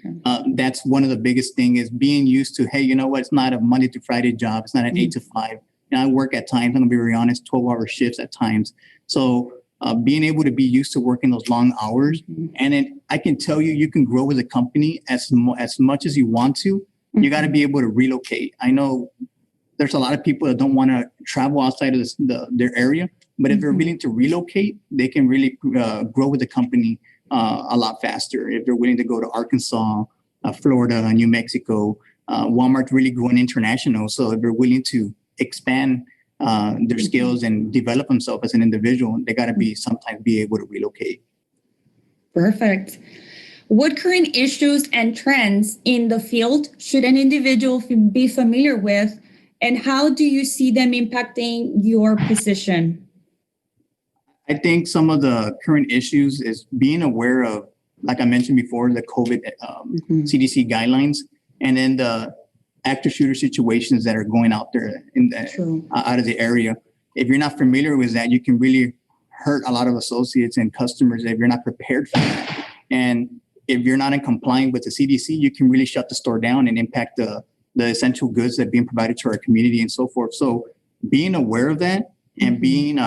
that's one of the biggest thing is being used to, hey, you know what? It's not a Monday through Friday job. It's not an 8 to 5. And I work at times, I'm gonna be very honest, 12-hour shifts at times. So being able to be used to working those long hours, and then I can tell you, you can grow with a company as much as you want to. You got to be able to relocate. I know there's a lot of people that don't want to travel outside of their area, but if they're willing to relocate, they can really grow with the company a lot faster. If they're willing to go to Arkansas, Florida, New Mexico. Walmart's really growing international. So if they're willing to expand their skills and develop themselves as an individual, they got to be sometimes be able to relocate. Perfect. What current issues and trends in the field should an individual be familiar with, and how do you see them impacting your position? I think some of the current issues is being aware of, like I mentioned before, the COVID CDC guidelines, and then the active shooter situations that are going out there in the, out of the area. If you're not familiar with that, you can really hurt a lot of associates and customers if you're not prepared for that. And if you're not in compliance with the CDC, you can really shut the store down and impact the essential goods that are being provided to our community and so forth. So being aware of that and being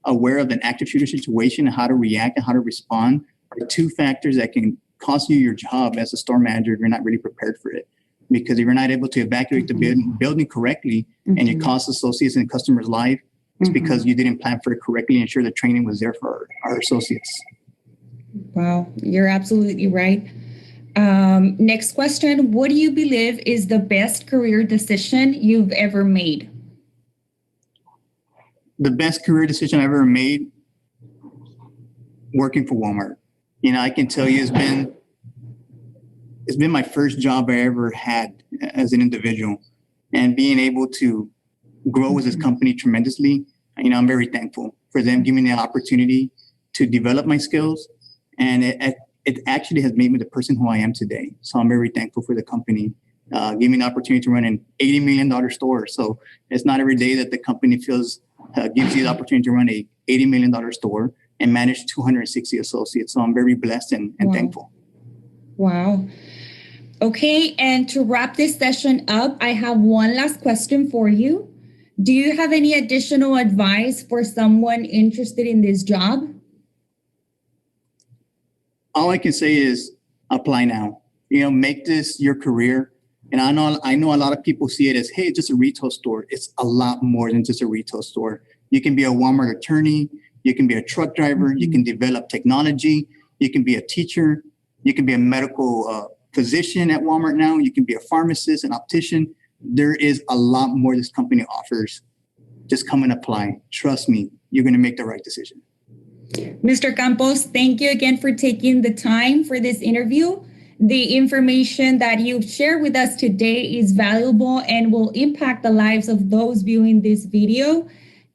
aware of an active shooter situation and how to react and how to respond are two factors that can cost you your job as a store manager if you're not really prepared for it. Because if you're not able to evacuate the building correctly and you cost associates and customers' life, it's because you didn't plan for it correctly and ensure the training was there for our associates. Wow, you're absolutely right. Next question. What do you believe is the best career decision you've ever made? The best career decision I've ever made, working for Walmart. You know, I can tell you it's been my first job I ever had as an individual, and being able to grow with this company tremendously. You know, I'm very thankful for them giving me the opportunity to develop my skills, and it actually has made me the person who I am today. So I'm very thankful for the company giving me the opportunity to run an $80 million store. So it's not every day that the company gives you the opportunity to run a $80 million store and manage 260 associates. So I'm very blessed and thankful. Wow. Okay, and to wrap this session up, I have one last question for you. Do you have any additional advice for someone interested in this job? All I can say is apply now. You know, make this your career. And I know a lot of people see it as, hey, it's just a retail store. It's a lot more than just a retail store. You can be a Walmart attorney. You can be a truck driver. You can develop technology. You can be a teacher. You can be a medical physician at Walmart now. You can be a pharmacist, an optician. There is a lot more this company offers. Just come and apply. Trust me, you're going to make the right decision. Mr. Campos, thank you again for taking the time for this interview. The information that you've shared with us today is valuable and will impact the lives of those viewing this video.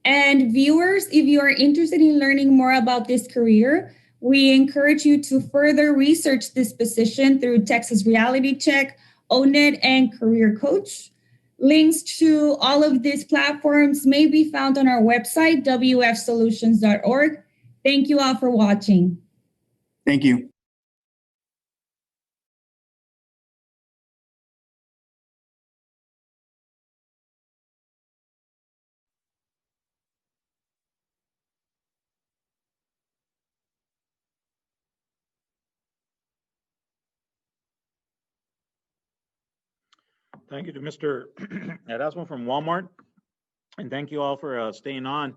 And viewers, if you are interested in learning more about this career, we encourage you to further research this position through Texas Reality Check, ONET, and Career Coach. Links to all of these platforms may be found on our website, wfsolutions.org. Thank you all for watching. Thank you. Thank you to Mr. Erasmo from Walmart. And thank you all for staying on,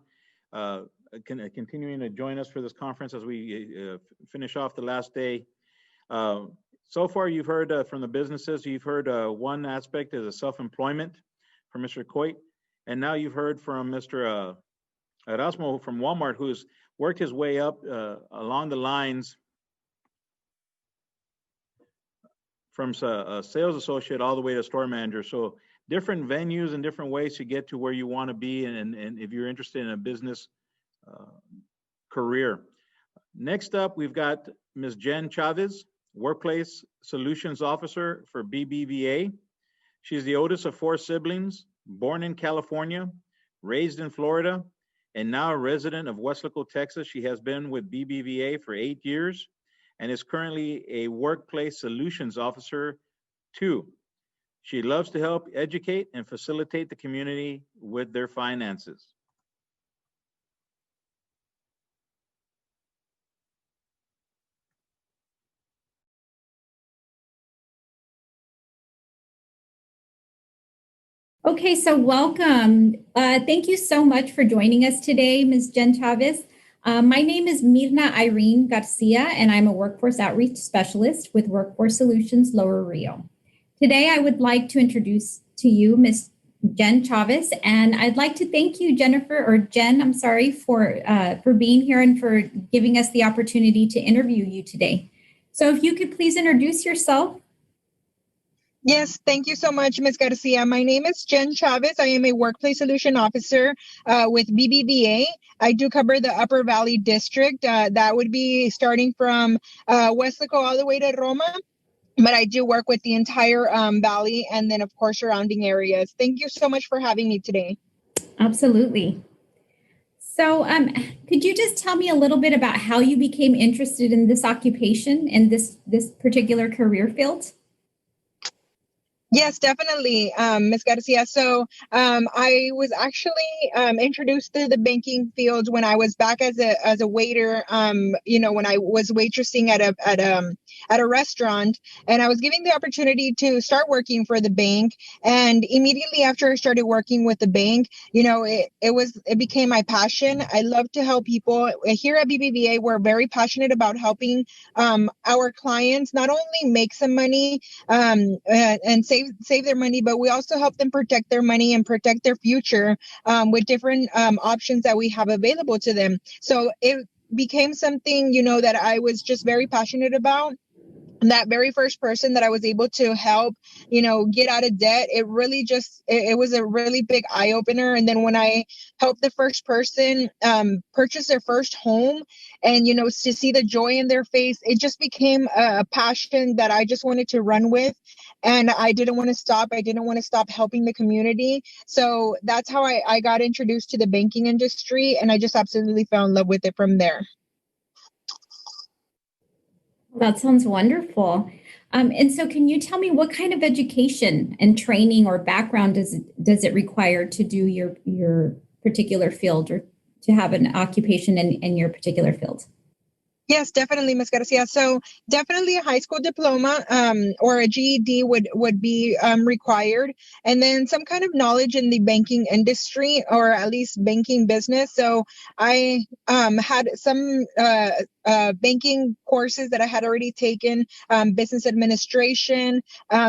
continuing to join us for this conference as we finish off the last day. So far, you've heard from the businesses, you've heard one aspect is a self-employment from Mr. Coit. And now you've heard from Mr. Erasmo from Walmart, who's worked his way up along the lines from a sales associate all the way to store manager. So different venues and different ways to get to where you want to be, and if you're interested in a business career. Next up, we've got Ms. Jen Chavez, Workplace Solutions Officer for BBVA. She's the oldest of 4 siblings, born in California, raised in Florida, and now a resident of Weslaco, Texas. She has been with BBVA for 8 years and is currently a Workplace Solutions Officer 2. She loves to help educate and facilitate the community with their finances. Okay, so welcome. Thank you so much for joining us today, Ms. Jen Chavez. My name is Mirna Irene Garcia, and I'm a workforce outreach specialist with Workforce Solutions Lower Rio. Today, I would like to introduce to you Ms. Jen Chavez, and I'd like to thank you, Jen, I'm sorry, for being here and for giving us the opportunity to interview you today. So if you could please introduce yourself. Yes, thank you so much, Ms. Garcia. My name is Jen Chavez. I am a Workplace Solution Officer with BBVA. I do cover the Upper Valley District. That would be starting from Weslaco all the way to Roma. But I do work with the entire valley and then, of course, surrounding areas. Thank you so much for having me today. Absolutely. So could you just tell me a little bit about how you became interested in this occupation and this particular career field? Yes, definitely, Ms. Garcia. So I was actually introduced to the banking field when I was back as a waiter. When I was waitressing at a restaurant, and I was given the opportunity to start working for the bank. And immediately after I started working with the bank, it became my passion. I love to help people. Here at BBVA, we're very passionate about helping our clients not only make some money and save their money, but we also help them protect their money and protect their future with different options that we have available to them. So it became something, that I was just very passionate about. That very first person that I was able to help, get out of debt, it really it was a really big eye opener. And then when I helped the first person purchase their first home and, to see the joy in their face, it just became a passion that I just wanted to run with. And I didn't want to stop. I didn't want to stop helping the community. So that's how I got introduced to the banking industry. And I just absolutely fell in love with it from there. That sounds wonderful. And so can you tell me what kind of education and training or background does it require to do your particular field or to have an occupation in your particular field? Yes, definitely, Ms. Garcia. So definitely a high school diploma or a GED would be required. And then some kind of knowledge in the banking industry or at least banking business. So I had some banking courses that I had already taken, business administration.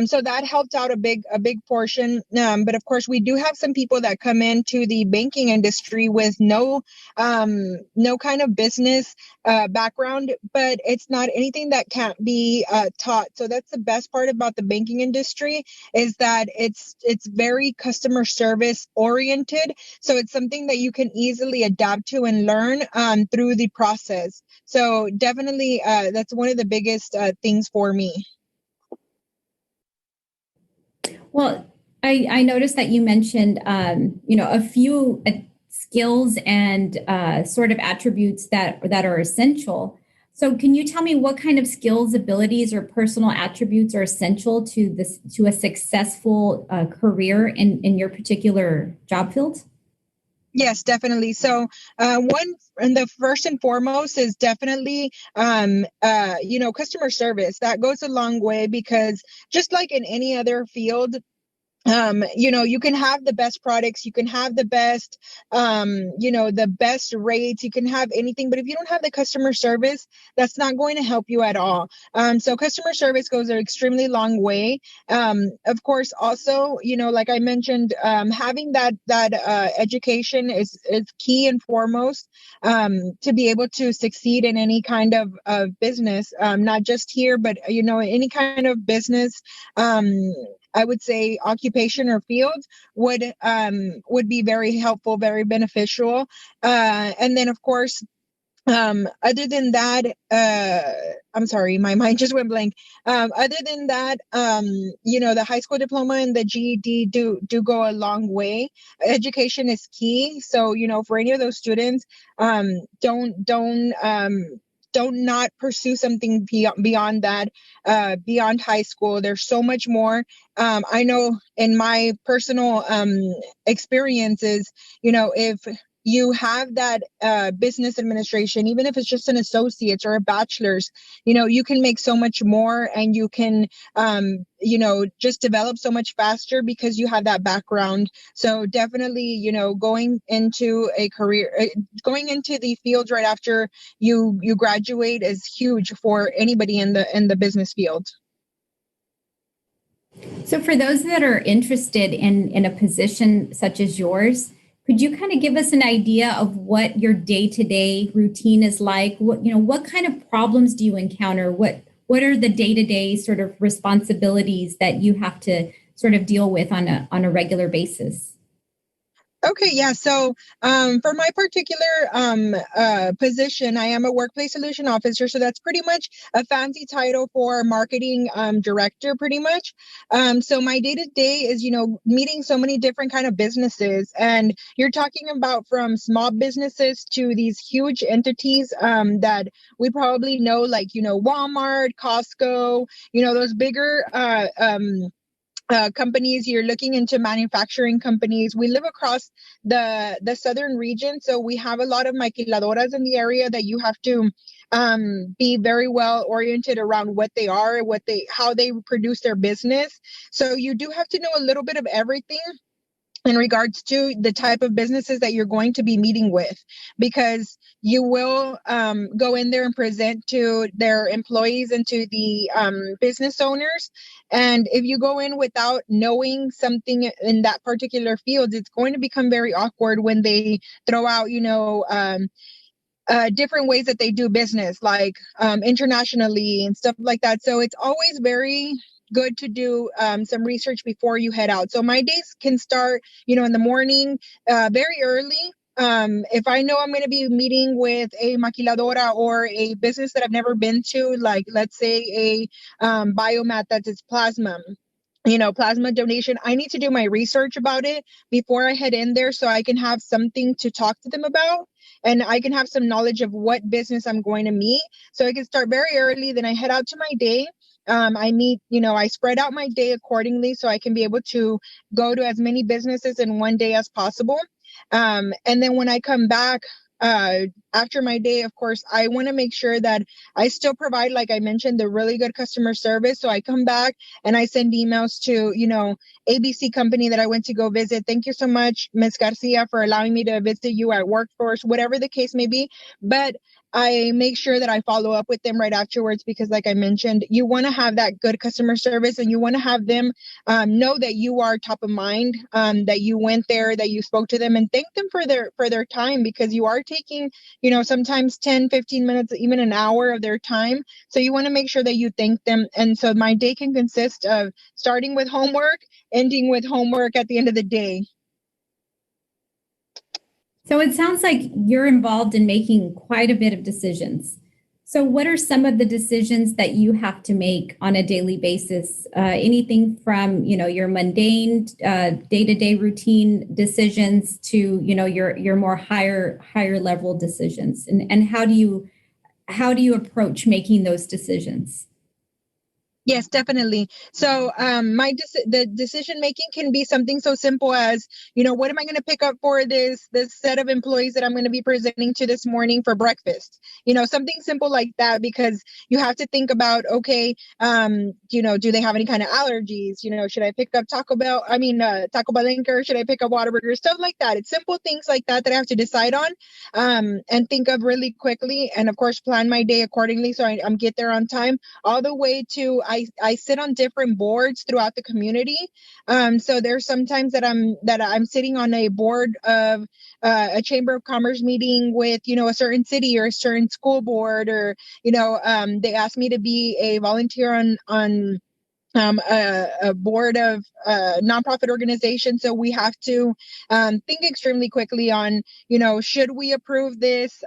So that helped out a big portion. But of course, we do have some people that come into the banking industry with no kind of business background, but it's not anything that can't be taught. So that's the best part about the banking industry is that it's very customer service oriented. So it's something that you can easily adapt to and learn through the process. So definitely that's one of the biggest things for me. Well, I noticed that you mentioned, a few skills and sort of attributes that are essential. So can you tell me what kind of skills, abilities, or personal attributes are essential to a successful career in your particular job field? Yes, definitely. So one and the first and foremost is definitely, customer service. That goes a long way because just like in any other field, you can have the best products, you can have the best, the best rates, you can have anything, but if you don't have the customer service, that's not going to help you at all. So customer service goes an extremely long way. Of course, also, like I mentioned, having that education is key and foremost to be able to succeed in any kind of business, not just here, but, any kind of business. I would say occupation or field would be very helpful, very beneficial. And then, of course, other than that, I'm sorry, my mind just went blank. Other than that, the high school diploma and the GED do go a long way. Education is key. So, for any of those students, don't not pursue something beyond that, beyond high school. There's so much more. I know in my personal experiences, if you have that business administration, even if it's just an associate's or a bachelor's, you can make so much more, and you can, just develop so much faster because you have that background. So definitely, going into a career, going into the field right after you graduate is huge for anybody in the business field. So for those that are interested in a position such as yours, could you kind of give us an idea of what your day-to-day routine is like? What kind of problems do you encounter? What are the day-to-day sort of responsibilities that you have to sort of deal with on a regular basis? Okay, yeah. So for my particular position, I am a workplace solution officer. So that's pretty much a fancy title for marketing director, pretty much. So my day-to-day is, meeting so many different kind of businesses. And you're talking about from small businesses to these huge entities that we probably know, like, Walmart, Costco, those bigger companies. You're looking into manufacturing companies. We live across the southern region, so we have a lot of maquiladoras in the area that you have to be very well oriented around what they are, how they produce their business. So you do have to know a little bit of everything in regards to the type of businesses that you're going to be meeting with, because you will go in there and present to their employees and to the business owners. And if you go in without knowing something in that particular field, it's going to become very awkward when they throw out, different ways that they do business, like internationally and stuff like that. So it's always very good to do some research before you head out. So my days can start, in the morning, very early. If I know I'm going to be meeting with a maquiladora or a business that I've never been to, like, let's say a biomat that's its plasma, plasma donation, I need to do my research about it before I head in there so I can have something to talk to them about. And I can have some knowledge of what business I'm going to meet. So I can start very early. Then I head out to my day. I meet, I spread out my day accordingly so I can be able to go to as many businesses in one day as possible. And then when I come back, after my day, of course, I want to make sure that I still provide, like I mentioned, the really good customer service. So I come back and I send emails to, ABC company that I went to go visit. Thank you so much, Ms. Garcia, for allowing me to visit you at Workforce, whatever the case may be. But I make sure that I follow up with them right afterwards, because like I mentioned, you want to have that good customer service and you want to have them know that you are top of mind, that you went there, that you spoke to them, and thank them for their time, because you are taking, sometimes 10, 15 minutes, even an hour of their time. So you want to make sure that you thank them. And so my day can consist of starting with homework, ending with homework at the end of the day. So it sounds like you're involved in making quite a bit of decisions. So what are some of the decisions that you have to make on a daily basis? Anything from, your mundane day-to-day routine decisions to, your more higher level decisions, and how do you approach making those decisions? Yes, definitely. So the decision making can be something so simple as, what am I going to pick up for this set of employees that I'm going to be presenting to this morning for breakfast? Something simple like that, because you have to think about, okay, do they have any kind of allergies? Should I pick up Taco Bell? Taco Bell, should I pick up Whataburger? Stuff like that. It's simple things like that I have to decide on and think of really quickly, and of course plan my day accordingly so I'm get there on time, all the way to I sit on different boards throughout the community. So there's sometimes that I'm sitting on a board of a Chamber of Commerce meeting with, a certain city or a certain school board, or, they asked me to be a volunteer on a board of nonprofit organization. So we have to think extremely quickly on, should we approve this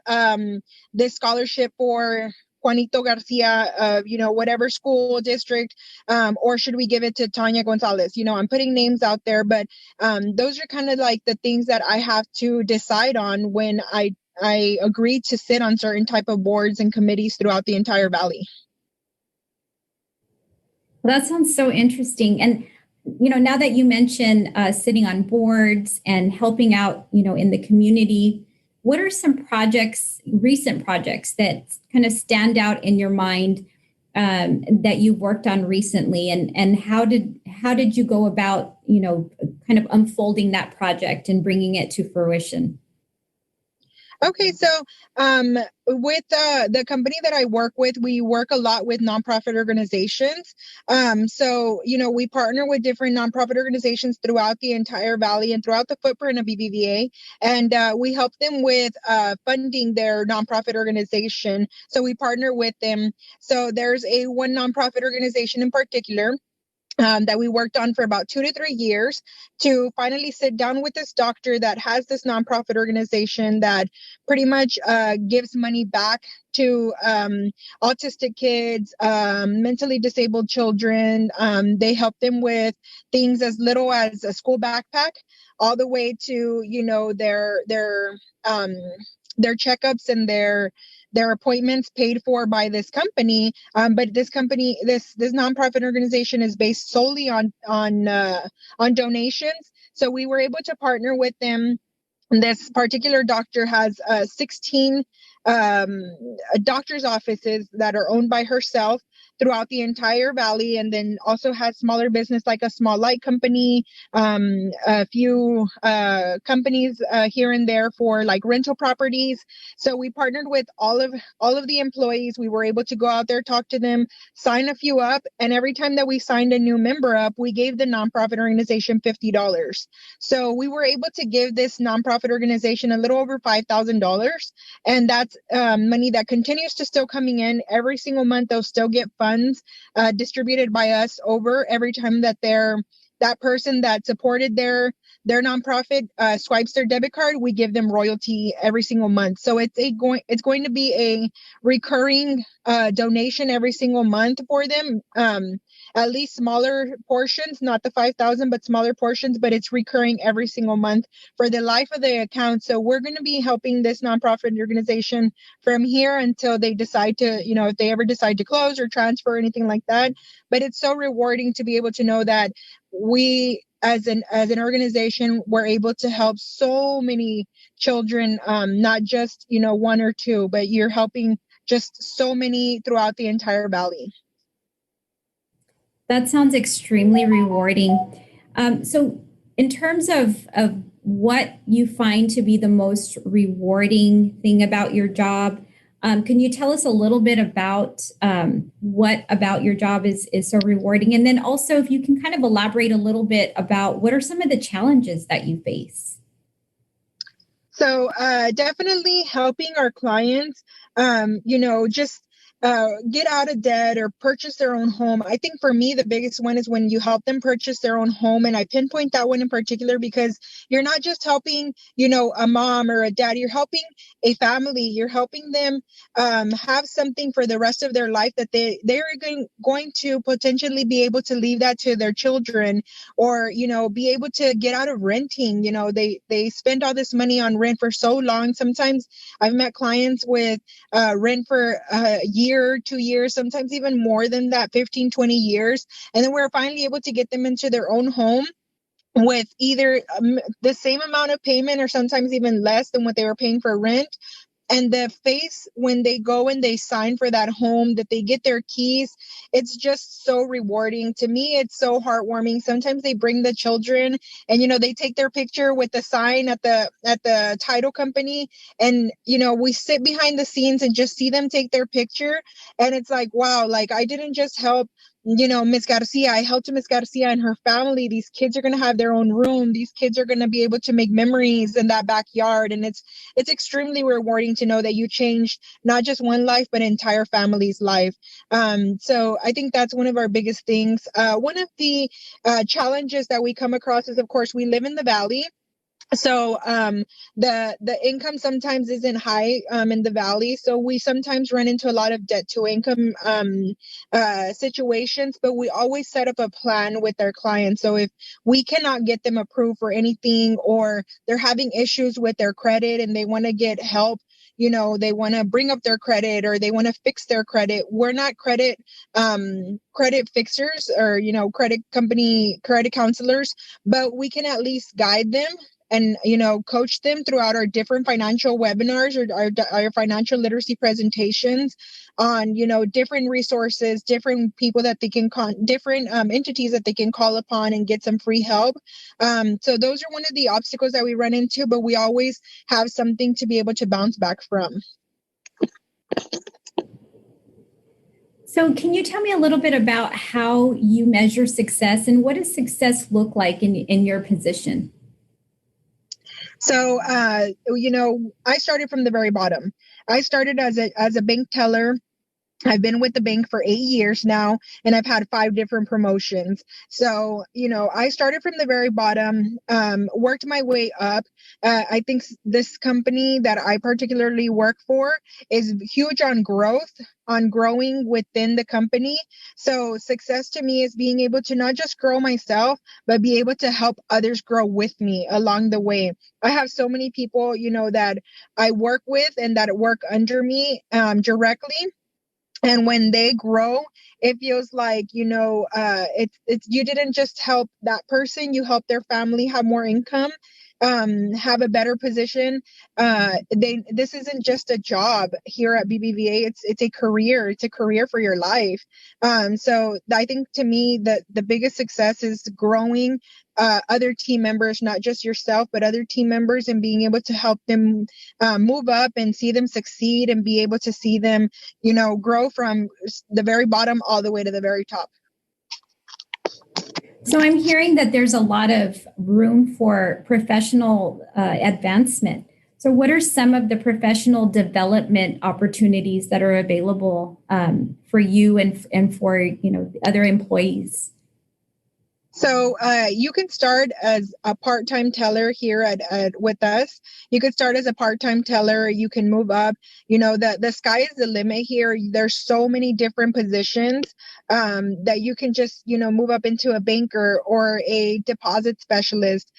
scholarship for Juanito Garcia of, whatever school district, or should we give it to Tanya Gonzalez? I'm putting names out there, but those are kind of like the things that I have to decide on when I agree to sit on certain type of boards and committees throughout the entire valley. Well, that sounds so interesting. And now that you mention sitting on boards and helping out, in the community, what are some recent projects that kind of stand out in your mind that you worked on recently, and how did you go about, kind of unfolding that project and bringing it to fruition? Okay, so with the company that I work with, we work a lot with nonprofit organizations. So, we partner with different nonprofit organizations throughout the entire valley and throughout the footprint of BBVA, and we help them with funding their nonprofit organization. So we partner with them. So there's one nonprofit organization in particular that we worked on for about 2 to 3 years to finally sit down with this doctor that has this nonprofit organization that pretty much gives money back to autistic kids, mentally disabled children. They help them with things as little as a school backpack, all the way to their checkups and their appointments paid for by this company. But this company, this nonprofit organization, is based solely on donations. So we were able to partner with them. This particular doctor has 16 doctor's offices that are owned by herself throughout the entire valley, and then also has smaller business like a small light company, a few companies here and there for like rental properties. So we partnered with all of the employees. We were able to go out there, talk to them, sign a few up, and every time that we signed a new member up, we gave the nonprofit organization $50. So we were able to give this nonprofit organization a little over $5,000, and that's money that continues to still coming in every single month. They'll still get funds distributed by us over every time that that person that supported their nonprofit swipes their debit card. We give them royalty every single month. So it's going to be a recurring donation every single month for them. At least smaller portions, not the 5,000, but smaller portions, but it's recurring every single month for the life of the account. So we're going to be helping this nonprofit organization from here until they decide to, if they ever decide to close or transfer or anything like that. But it's so rewarding to be able to know that we, as an organization, we're able to help so many children, not just, one or two, but you're helping just so many throughout the entire valley. That sounds extremely rewarding. So in terms of what you find to be the most rewarding thing about your job, can you tell us a little bit about what about your job is so rewarding? And then also, if you can kind of elaborate a little bit about what are some of the challenges that you face? So definitely helping our clients, just get out of debt or purchase their own home. I think for me, the biggest one is when you help them purchase their own home. And I pinpoint that one in particular because you're not just helping, a mom or a dad, you're helping a family. You're helping them have something for the rest of their life that they're going to potentially be able to leave that to their children, or, be able to get out of renting. They spend all this money on rent for so long. Sometimes I've met clients with rent for a year, 2 years, sometimes even more than that, 15, 20 years. And then we're finally able to get them into their own home with either the same amount of payment or sometimes even less than what they were paying for rent. And the face when they go and they sign for that home, that they get their keys, it's just so rewarding. To me, it's so heartwarming. Sometimes they bring the children and, they take their picture with the sign at the title company. And, we sit behind the scenes and just see them take their picture. And it's like, wow, like I didn't just help Miss Garcia. I helped Miss Garcia and her family. These kids are going to have their own room. These kids are going to be able to make memories in that backyard. And it's extremely rewarding to know that you changed not just one life, but an entire family's life. So I think that's one of our biggest things. One of the challenges that we come across is, of course, we live in the valley. So the income sometimes isn't high in the valley. So we sometimes run into a lot of debt to income situations, but we always set up a plan with our clients. So if we cannot get them approved for anything, or they're having issues with their credit and they want to get help, they want to bring up their credit or they want to fix their credit. We're not credit fixers or, credit counselors, but we can at least guide them and, coach them throughout our different financial webinars or our financial literacy presentations on, different resources, different people that they can different entities that they can call upon and get some free help. So those are one of the obstacles that we run into, but we always have something to be able to bounce back from. So can you tell me a little bit about how you measure success and what does success look like in your position? So, I started from the very bottom. I started as a bank teller. I've been with the bank for 8 years now, and I've had 5 different promotions. So, I started from the very bottom, worked my way up. I think this company that I particularly work for is huge on growth, on growing within the company. So success to me is being able to not just grow myself, but be able to help others grow with me along the way. I have so many people, that I work with and that work under me directly. And when they grow, it feels like, it's you didn't just help that person, you help their family have more income, have a better position. This isn't just a job here at BBVA. It's a career. It's a career for your life. So I think to me that the biggest success is growing other team members, not just yourself, but other team members, and being able to help them move up and see them succeed and be able to see them, grow from the very bottom all the way to the very top. So I'm hearing that there's a lot of room for professional advancement. So what are some of the professional development opportunities that are available for you and for other employees? So you can start as a part-time teller here with us. You could start as a part-time teller. You can move up. The sky is the limit here. There's so many different positions that you can just, move up into a banker or a deposit specialist.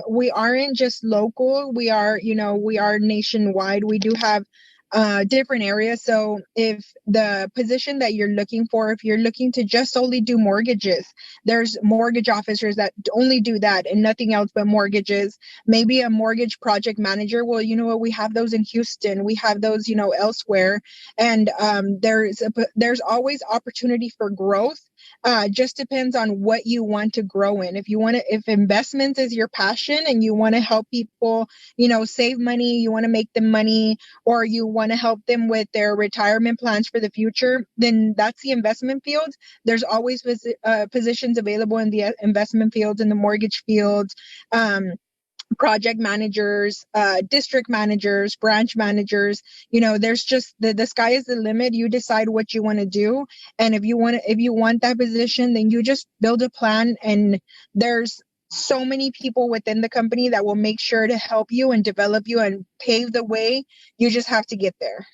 We aren't just local. We are nationwide. We do have different areas. So if the position that you're looking for, if you're looking to just solely do mortgages, there's mortgage officers that only do that and nothing else but mortgages. Maybe a mortgage project manager. Well, we have those in Houston. We have those, elsewhere. And there's always opportunity for growth. Just depends on what you want to grow in. If investments is your passion and you want to help people, save money, you want to make them money, or you want to help them with their retirement plans for the future, then that's the investment field. There's always positions available in the investment fields, in the mortgage fields, project managers, district managers, branch managers. There's just the sky is the limit. You decide what you want to do. And if you want that position, then you just build a plan, and there's so many people within the company that will make sure to help you and develop you and pave the way. You just have to get there.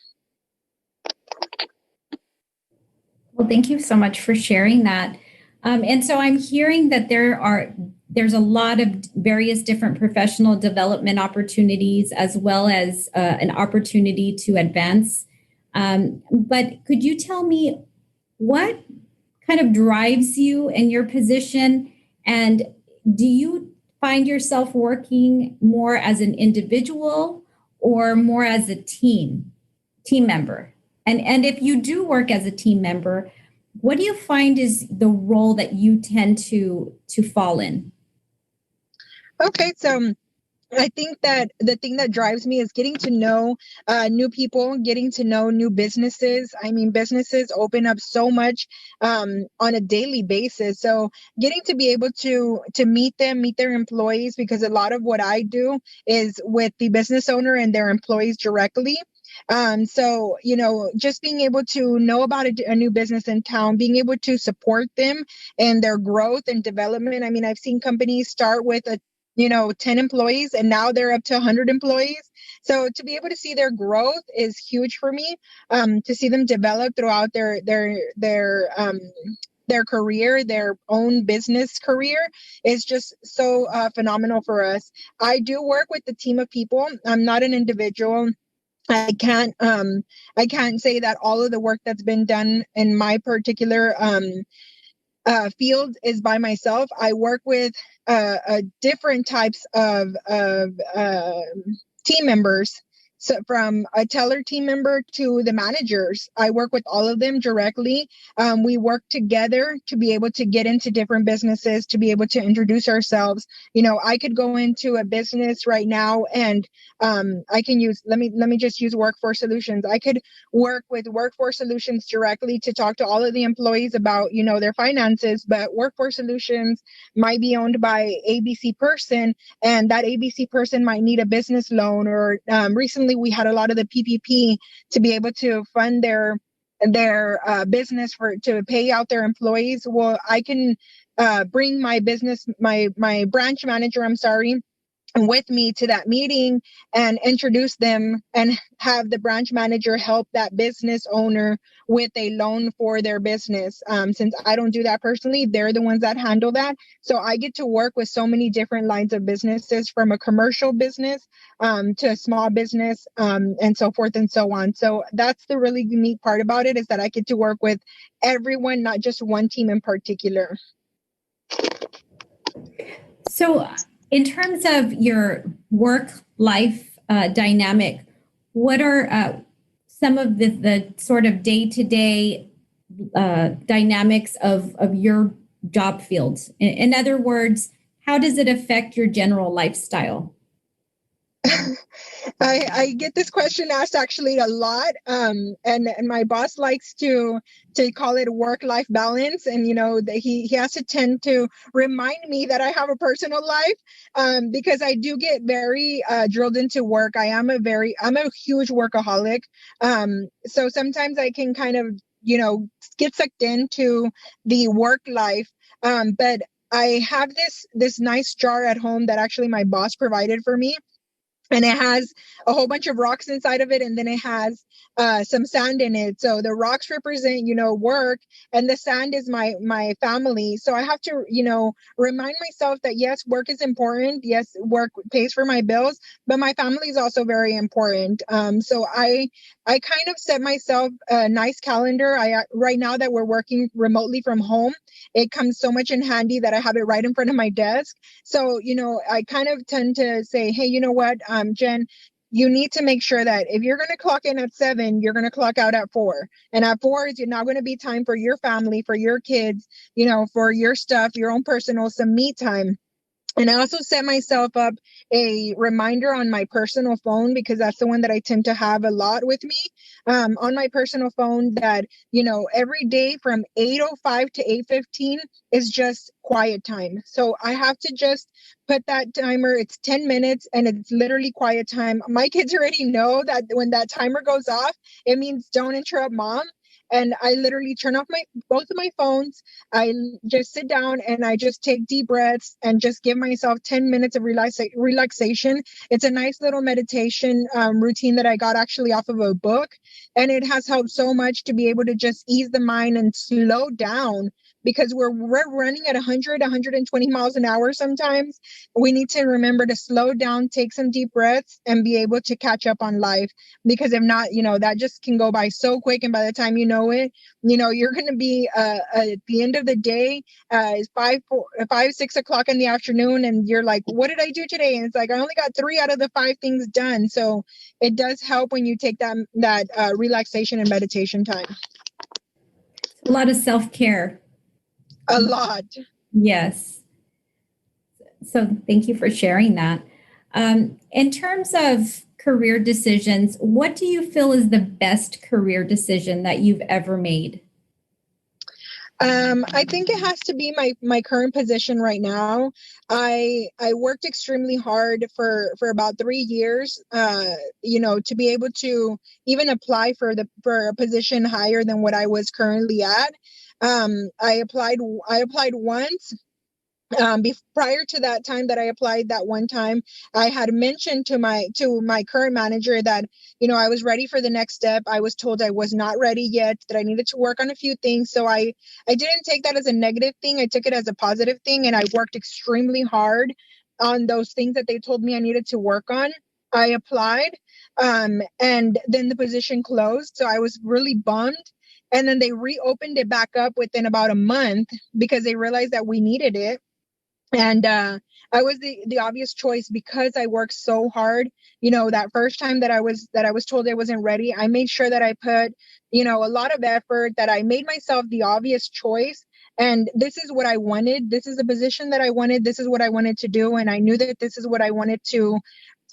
Well, thank you so much for sharing that. And so I'm hearing that there's a lot of various different professional development opportunities, as well as an opportunity to advance. But could you tell me what kind of drives you in your position? And do you find yourself working more as an individual or more as a team member? And if you do work as a team member, what do you find is the role that you tend to fall in? Okay, so I think that the thing that drives me is getting to know new people, getting to know new businesses. I mean, businesses open up so much on a daily basis. So getting to be able to meet them, meet their employees, because a lot of what I do is with the business owner and their employees directly. So, just being able to know about a new business in town, being able to support them and their growth and development. I mean, I've seen companies start with 10 employees and now they're up to 100 employees. So to be able to see their growth is huge for me, to see them develop throughout their career, their own business career is just so phenomenal for us. I do work with a team of people. I'm not an individual. I can't say that all of the work that's been done in my particular field is by myself. I work with different types of team members. So from a teller team member to the managers, I work with all of them directly. We work together to be able to get into different businesses, to be able to introduce ourselves. You know, I could go into a business right now and I can use, let me just use Workforce Solutions. I could work with Workforce Solutions directly to talk to all of the employees about, you know, their finances, but Workforce Solutions might be owned by ABC person, and that ABC person might need a business loan, or recently we had a lot of the PPP to be able to fund their business to pay out their employees. Well, I can bring my branch manager, with me to that meeting and introduce them and have the branch manager help that business owner with a loan for their business. Since I don't do that personally, they're the ones that handle that. So I get to work with so many different lines of businesses, from a commercial business to a small business, and so forth and so on. So that's the really unique part about it, is that I get to work with everyone, not just one team in particular. So, in terms of your work-life dynamic, what are some of the sort of day-to-day dynamics of your job fields? In other words, how does it affect your general lifestyle? I get this question asked actually a lot, and my boss likes to call it work-life balance, and you know that he has to tend to remind me that I have a personal life, because I do get very drilled into work. I'm a huge workaholic, so sometimes I can kind of, you know, get sucked into the work life, but I have this nice jar at home that actually my boss provided for me. And it has a whole bunch of rocks inside of it, and then it has some sand in it. So the rocks represent, you know, work, and the sand is my family. So I have to, you know, remind myself that yes, work is important. Yes, work pays for my bills, but my family is also very important. So I kind of set myself a nice calendar. Right now that we're working remotely from home, it comes so much in handy that I have it right in front of my desk. So, you know, I kind of tend to say, hey, you know what, Jen, you need to make sure that if you're going to clock in at 7, you're going to clock out at 4. And at 4 is you're not going to be time for your family, for your kids, you know, for your stuff, your own personal, some me time. And I also set myself up a reminder on my personal phone, because that's the one that I tend to have a lot with me, on my personal phone, that, you know, every day from 8:05 to 8:15 is just quiet time. So I have to just put that timer. It's 10 minutes and it's literally quiet time. My kids already know that when that timer goes off, it means don't interrupt mom. And I literally turn off both of my phones. I just sit down and I just take deep breaths and just give myself 10 minutes of relaxation. It's a nice little meditation routine that I got actually off of a book. And it has helped so much to be able to just ease the mind and slow down, because we're running at 100, 120 miles an hour sometimes. We need to remember to slow down, take some deep breaths, and be able to catch up on life. Because if not, you know, that just can go by so quick. And by the time you know it, you know, you're going to be at the end of the day, it's 6 o'clock in the afternoon, and you're like, what did I do today? And it's like, I only got 3 out of the 5 things done. So it does help when you take that relaxation and meditation time. A lot of self-care. A lot. Yes. So thank you for sharing that. In terms of career decisions, what do you feel is the best career decision that you've ever made? I think it has to be my current position right now. I worked extremely hard for about 3 years, you know, to be able to even apply for a position higher than what I was currently at. I applied once. Prior to that time that I applied that one time, I had mentioned to my current manager that, you know, I was ready for the next step. I was told I was not ready yet, that I needed to work on a few things. So I didn't take that as a negative thing. I took it as a positive thing, and I worked extremely hard on those things that they told me I needed to work on. I applied, and then the position closed. So I was really bummed. And then they reopened it back up within about a month because they realized that we needed it. And I was the obvious choice because I worked so hard. You know, that first time that I was told I wasn't ready, I made sure that I put, you know, a lot of effort, that I made myself the obvious choice. And this is what I wanted. This is the position that I wanted. This is what I wanted to do. And I knew that this is what I wanted to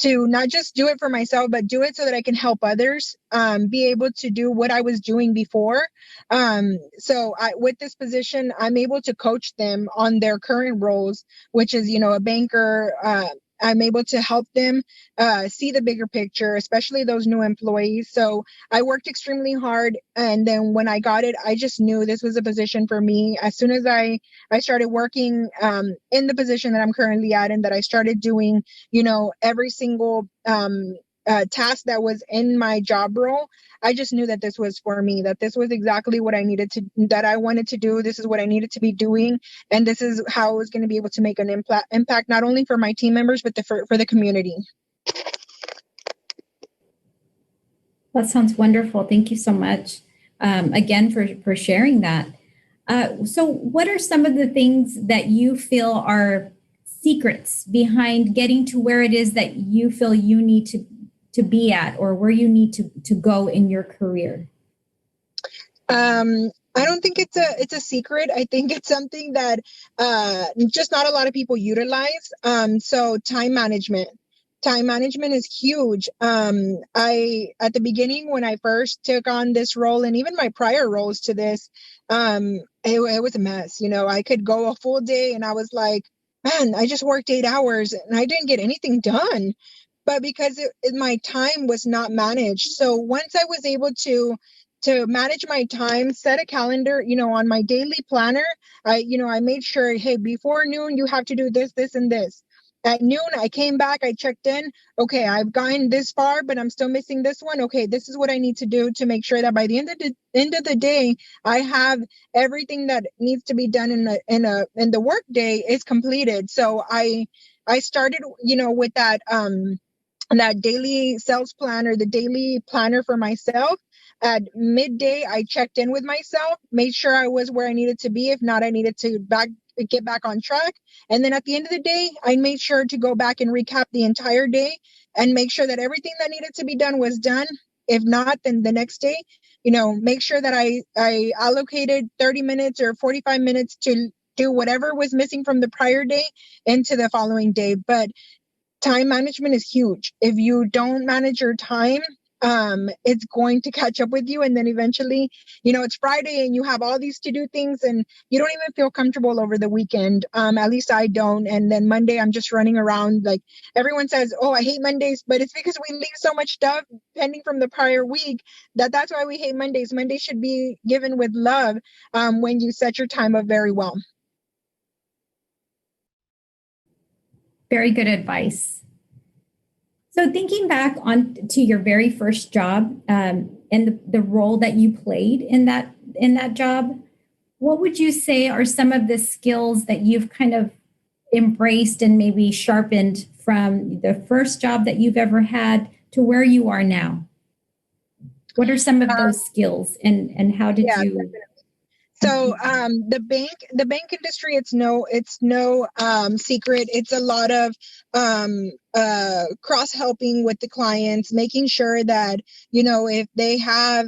not just do it for myself, but do it so that I can help others be able to do what I was doing before. With this position, I'm able to coach them on their current roles, which is, you know, a banker. I'm able to help them see the bigger picture, especially those new employees. So I worked extremely hard. And then when I got it, I just knew this was a position for me. As soon as I started working in the position that I'm currently at, and that I started doing, you know, every single task that was in my job role, I just knew that this was for me, that this was exactly what I wanted to do. This is what I needed to be doing. And this is how I was going to be able to make an impact, not only for my team members, but for the community. That sounds wonderful. Thank you so much again for sharing that. So what are some of the things that you feel are secrets behind getting to where it is that you feel you need to be at, or where you need to go in your career? I don't think it's a secret. I think it's something that just not a lot of people utilize. So time management. Time management is huge. At the beginning, when I first took on this role, and even my prior roles to this, it was a mess. You know, I could go a full day and I was like, man, I just worked 8 hours and I didn't get anything done. But because my time was not managed. So once I was able to manage my time, set a calendar, you know, on my daily planner, I made sure, hey, before noon, you have to do this, this, and this. At noon, I came back, I checked in. Okay, I've gotten this far, but I'm still missing this one. Okay, this is what I need to do to make sure that by the end of the day, I have everything that needs to be done in the work day is completed. So I started, you know, with that daily sales plan, or the daily planner for myself. At midday, I checked in with myself, made sure I was where I needed to be. If not, I needed to get back on track. And then at the end of the day, I made sure to go back and recap the entire day and make sure that everything that needed to be done was done. If not, then the next day, you know, make sure that I allocated 30 minutes or 45 minutes to do whatever was missing from the prior day into the following day. But time management is huge. If you don't manage your time, it's going to catch up with you. And then eventually, you know, it's Friday and you have all these to do things and you don't even feel comfortable over the weekend. At least I don't. And then Monday, I'm just running around. Like everyone says, oh, I hate Mondays, but it's because we leave so much stuff pending from the prior week that's why we hate Mondays. Mondays should be given with love when you set your time up very well. Very good advice. So thinking back on to your very first job and the role that you played in that job, what would you say are some of the skills that you've kind of embraced and maybe sharpened from the first job that you've ever had to where you are now? What are some of those skills, and how did you? Definitely. So the bank industry, it's no secret. It's a lot of cross helping with the clients, making sure that, you know, if they have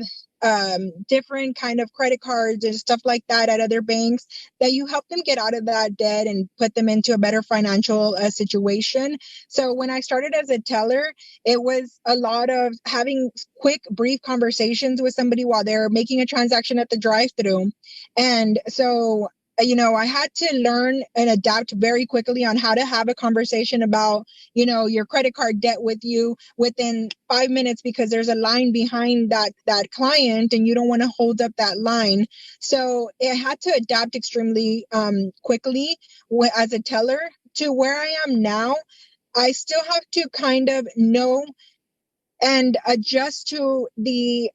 different kind of credit cards and stuff like that at other banks, that you help them get out of that debt and put them into a better financial situation. So when I started as a teller, it was a lot of having quick, brief conversations with somebody while they're making a transaction at the drive-thru. And so, you know, I had to learn and adapt very quickly on how to have a conversation about, you know, your credit card debt with you within 5 minutes, because there's a line behind that client and you don't want to hold up that line. So I had to adapt extremely quickly as a teller to where I am now. I still have to kind of know and adjust to the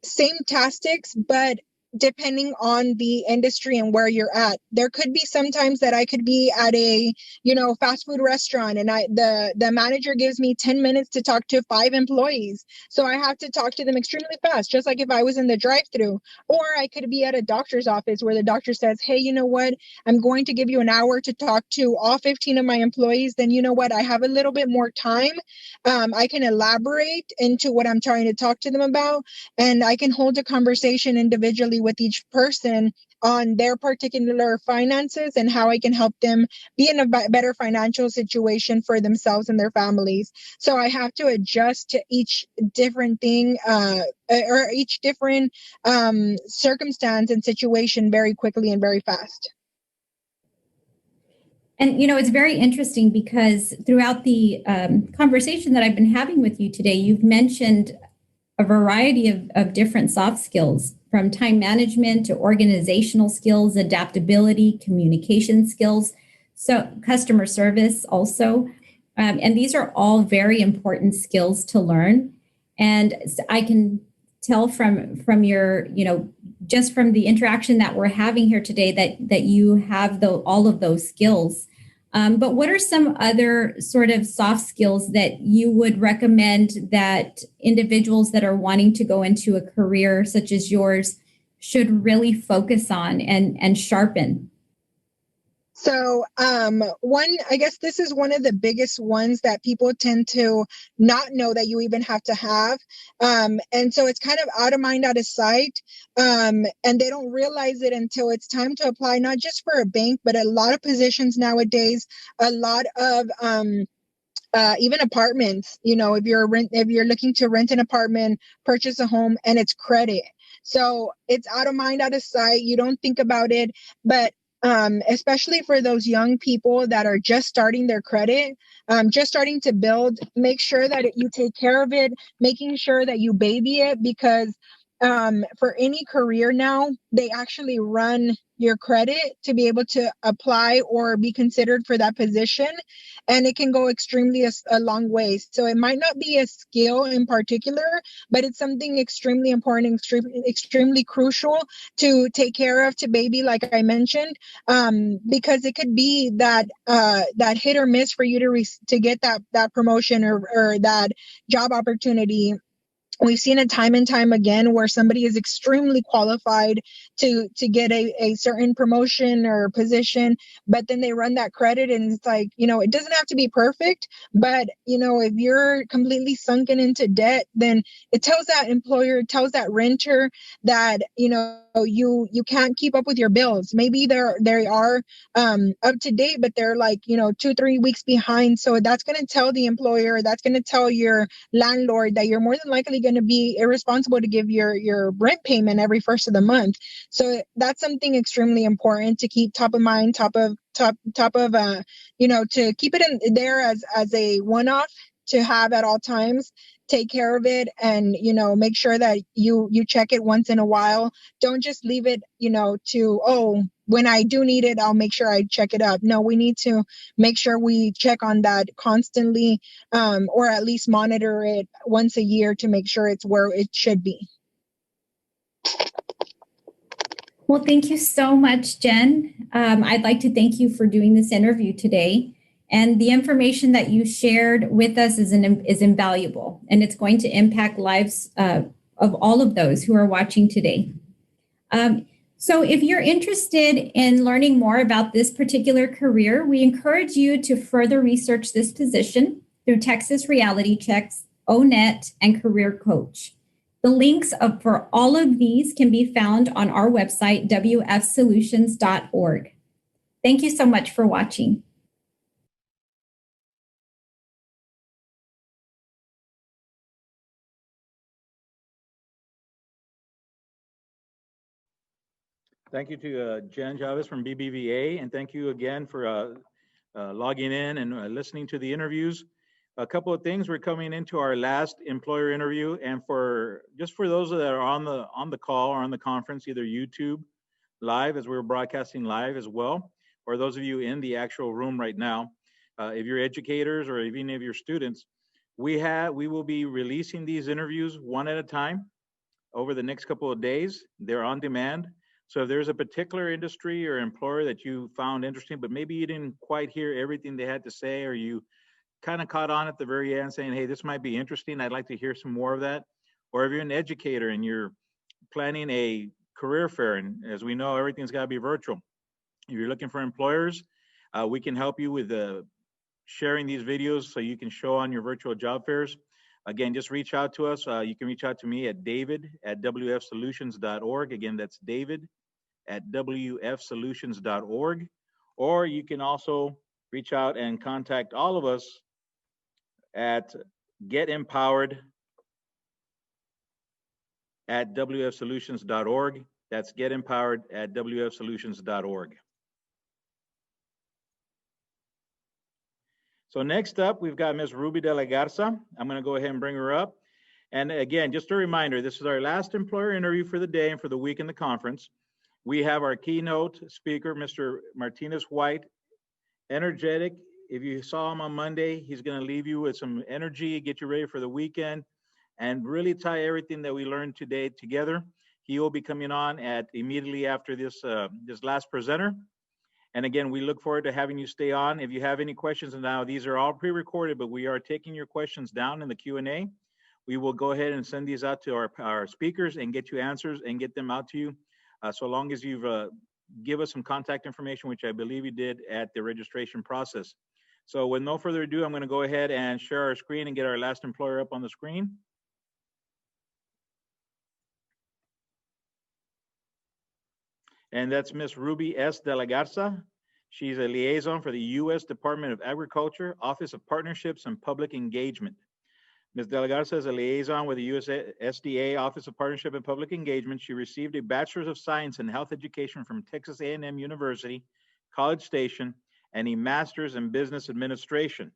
same tactics, but depending on the industry and where you're at. There could be sometimes that I could be at a, fast food restaurant, and the manager gives me 10 minutes to talk to 5 employees. So I have to talk to them extremely fast, just like if I was in the drive-through. Or I could be at a doctor's office where the doctor says, hey, you know what? I'm going to give you an hour to talk to all 15 of my employees. Then you know what? I have a little bit more time. I can elaborate into what I'm trying to talk to them about, and I can hold a conversation individually with each person on their particular finances and how I can help them be in a better financial situation for themselves and their families. So I have to adjust to each different thing or each different circumstance and situation very quickly and very fast. And, it's very interesting because throughout the conversation that I've been having with you today, you've mentioned a variety of different soft skills, from time management to organizational skills, adaptability, communication skills, so customer service also. And these are all very important skills to learn. And I can tell from your, just from the interaction that we're having here today that you have all of those skills. But what are some other sort of soft skills that you would recommend that individuals that are wanting to go into a career such as yours should really focus on and sharpen? So I guess this is one of the biggest ones that people tend to not know that you even have to have. And so it's kind of out of mind, out of sight. And they don't realize it until it's time to apply, not just for a bank, but a lot of positions nowadays, a lot of even apartments, if you're looking to rent an apartment, purchase a home, and it's credit. So it's out of mind, out of sight. You don't think about it, but especially for those young people that are just starting their credit, just starting to build, make sure that you take care of it, making sure that you baby it, because for any career now, they actually run your credit to be able to apply or be considered for that position. And it can go extremely a long way. So it might not be a skill in particular, but it's something extremely important, extremely crucial to take care of, to baby, like I mentioned, because it could be that that hit or miss for you to get that promotion or that job opportunity. We've seen it time and time again where somebody is extremely qualified to get a certain promotion or position, but then they run that credit and it's like, it doesn't have to be perfect, but if you're completely sunken into debt, then it tells that employer, it tells that renter that, you can't keep up with your bills. Maybe they are up to date, but they're like, 2-3 weeks behind. So that's going to tell the employer, that's going to tell your landlord that you're more than likely going to be irresponsible to give your rent payment every first of the month. So that's something extremely important to keep top of mind, top of to keep it in there as a one-off to have at all times. Take care of it and, make sure that you check it once in a while. Don't just leave it, to, when I do need it, I'll make sure I check it up. No, we need to make sure we check on that constantly, or at least monitor it once a year to make sure it's where it should be. Well, thank you so much, Jen. I'd like to thank you for doing this interview today. And the information that you shared with us is invaluable, and it's going to impact lives of all of those who are watching today. So if you're interested in learning more about this particular career, we encourage you to further research this position through Texas Reality Checks, ONET, and Career Coach. The links for all of these can be found on our website, wfsolutions.org. Thank you so much for watching. Thank you to Jen Chavez from BBVA, and thank you again for logging in and listening to the interviews. A couple of things, we're coming into our last employer interview, and for those that are on the call or on the conference, either YouTube live as we're broadcasting live as well, or those of you in the actual room right now, if you're educators or even if you're students, we will be releasing these interviews one at a time. over the next couple of days. They're on demand. So if there's a particular industry or employer that you found interesting, but maybe you didn't quite hear everything they had to say, or you kind of caught on at the very end saying, hey, this might be interesting, I'd like to hear some more of that. Or if you're an educator and you're planning a career fair, and as we know, everything's got to be virtual. If you're looking for employers, we can help you with sharing these videos so you can show on your virtual job fairs. Again, just reach out to us. You can reach out to me at david@wfsolutions.org. Again, that's david@wfsolutions.org. Or you can also reach out and contact all of us at getempowered@wfsolutions.org. That's getempowered@wfsolutions.org. So next up, we've got Ms. Ruby de la Garza. I'm going to go ahead and bring her up. And again, just a reminder, this is our last employer interview for the day and for the week in the conference. We have our keynote speaker, Mr. Martinez White, energetic. If you saw him on Monday, he's going to leave you with some energy, get you ready for the weekend, and really tie everything that we learned today together. He will be coming on immediately after this last presenter. And again, we look forward to having you stay on. If you have any questions, and now these are all pre-recorded, but we are taking your questions down in the Q&A. We will go ahead and send these out to our speakers and get you answers and get them out to you. So long as you've give us some contact information, which I believe you did at the registration process. So with no further ado, I'm going to go ahead and share our screen and get our last employer up on the screen. And that's Miss Ruby S. de la Garza. She's a liaison for the U.S. Department of Agriculture, Office of Partnerships and Public Engagement. Ms. de la Garza is a liaison with the USDA Office of Partnership and Public Engagement. She received a Bachelor's of Science in Health Education from Texas A&M University, College Station, and a Master's in Business Administration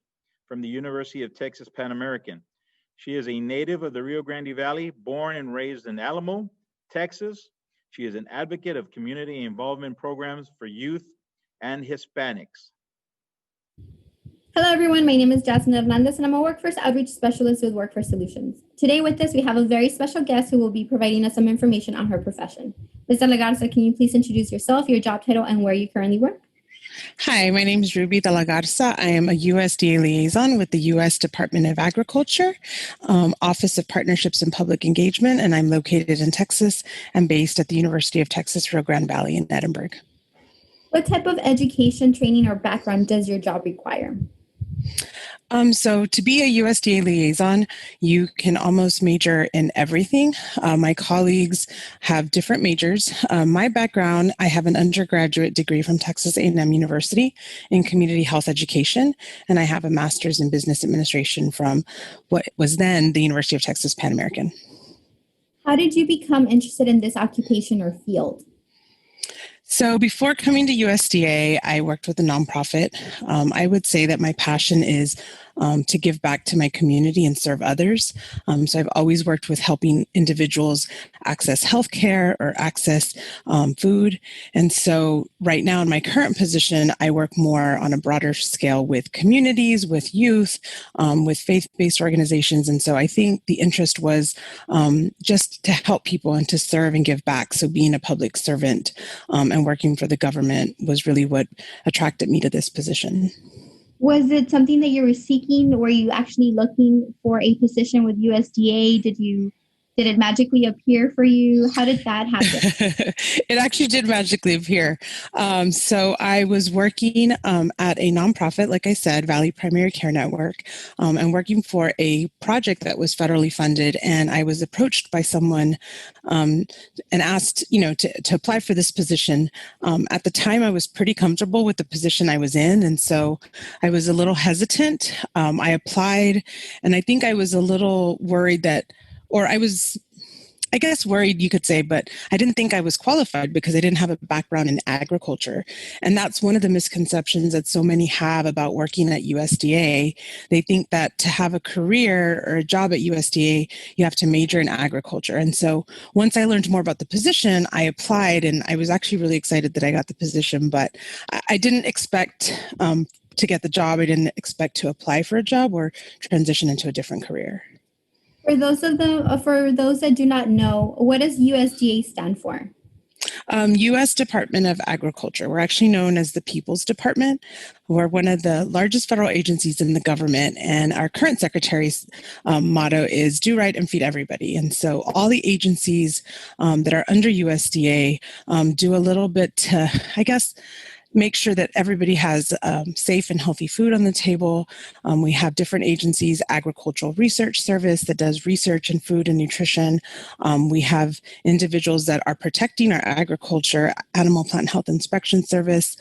from the University of Texas Pan American. She is a native of the Rio Grande Valley, born and raised in Alamo, Texas. She is an advocate of community involvement programs for youth and Hispanics. Hello, everyone. My name is Jasmine Hernandez, and I'm a Workforce Outreach Specialist with Workforce Solutions. Today with us, we have a very special guest who will be providing us some information on her profession. Ms. de la Garza, can you please introduce yourself, your job title, and where you currently work? Hi, my name is Ruby de la Garza. I am a USDA liaison with the U.S. Department of Agriculture, Office of Partnerships and Public Engagement, and I'm located in Texas and based at the University of Texas, Rio Grande Valley in Edinburgh. What type of education, training, or background does your job require? So to be a USDA liaison, you can almost major in everything. My colleagues have different majors. My background, I have an undergraduate degree from Texas A&M University in community health education, and I have a master's in business administration from what was then the University of Texas Pan American. How did you become interested in this occupation or field? So before coming to USDA, I worked with a nonprofit. I would say that my passion is to give back to my community and serve others. So I've always worked with helping individuals access healthcare or access food. And so right now in my current position, I work more on a broader scale with communities, with youth, with faith-based organizations. And so I think the interest was just to help people and to serve and give back. So being a public servant and working for the government was really what attracted me to this position. Was it something that you were seeking? Were you actually looking for a position with USDA? Did it magically appear for you? How did that happen? It actually did magically appear. So I was working at a nonprofit, like I said, Valley Primary Care Network, and working for a project that was federally funded. And I was approached by someone and asked, to apply for this position. At the time, I was pretty comfortable with the position I was in. And so I was a little hesitant. I applied, and I think I was a little worried worried, you could say, but I didn't think I was qualified because I didn't have a background in agriculture. And that's one of the misconceptions that so many have about working at USDA. They think that to have a career or a job at USDA, you have to major in agriculture. And so once I learned more about the position, I applied, and I was actually really excited that I got the position, but I didn't expect to get the job. I didn't expect to apply for a job or transition into a different career. For those that do not know, what does USDA stand for? U.S. Department of Agriculture. We're actually known as the People's Department. We're one of the largest federal agencies in the government, and our current secretary's motto is "Do right and feed everybody." And so, all the agencies that are under USDA do a little bit to, I guess, make sure that everybody has safe and healthy food on the table. We have different agencies, Agricultural Research Service that does research in food and nutrition. We have individuals that are protecting our agriculture, Animal Plant Health Inspection Service.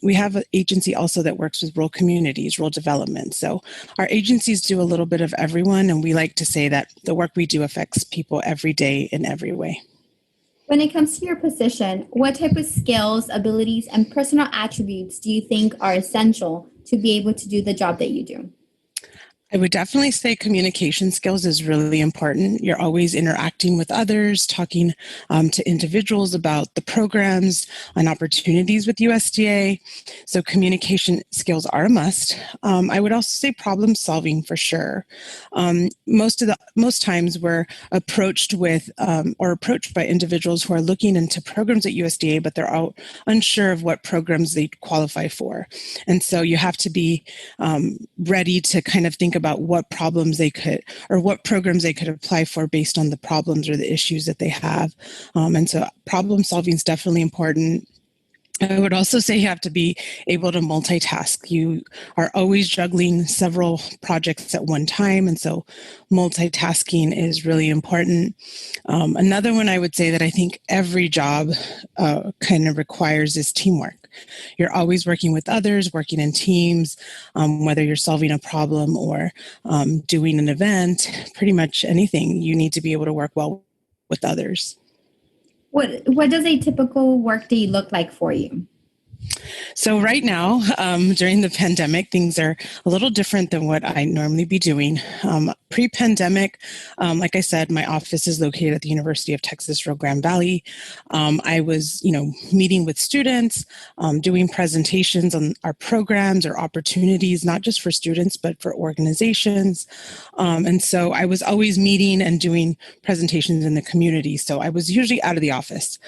We have an agency also that works with rural communities, rural development. So our agencies do a little bit of everyone, and we like to say that the work we do affects people every day in every way. When it comes to your position, what type of skills, abilities, and personal attributes do you think are essential to be able to do the job that you do? I would definitely say communication skills is really important. You're always interacting with others, talking to individuals about the programs and opportunities with USDA. So communication skills are a must. I would also say problem solving for sure. Most times we're approached with or approached by individuals who are looking into programs at USDA, but they're all unsure of what programs they qualify for. And so you have to be ready to kind of think about what problems they could or what programs they could apply for based on the problems or the issues that they have. And so problem solving is definitely important. I would also say you have to be able to multitask. You are always juggling several projects at one time, and so multitasking is really important. Another one I would say that I think every job kind of requires is teamwork. You're always working with others, working in teams, whether you're solving a problem or doing an event, pretty much anything, you need to be able to work well with others. What does a typical workday look like for you? So right now, during the pandemic, things are a little different than what I normally be doing. Pre-pandemic, like I said, my office is located at the University of Texas, Rio Grande Valley. I was, meeting with students, doing presentations on our programs or opportunities, not just for students, but for organizations. And so I was always meeting and doing presentations in the community. So I was usually out of the office.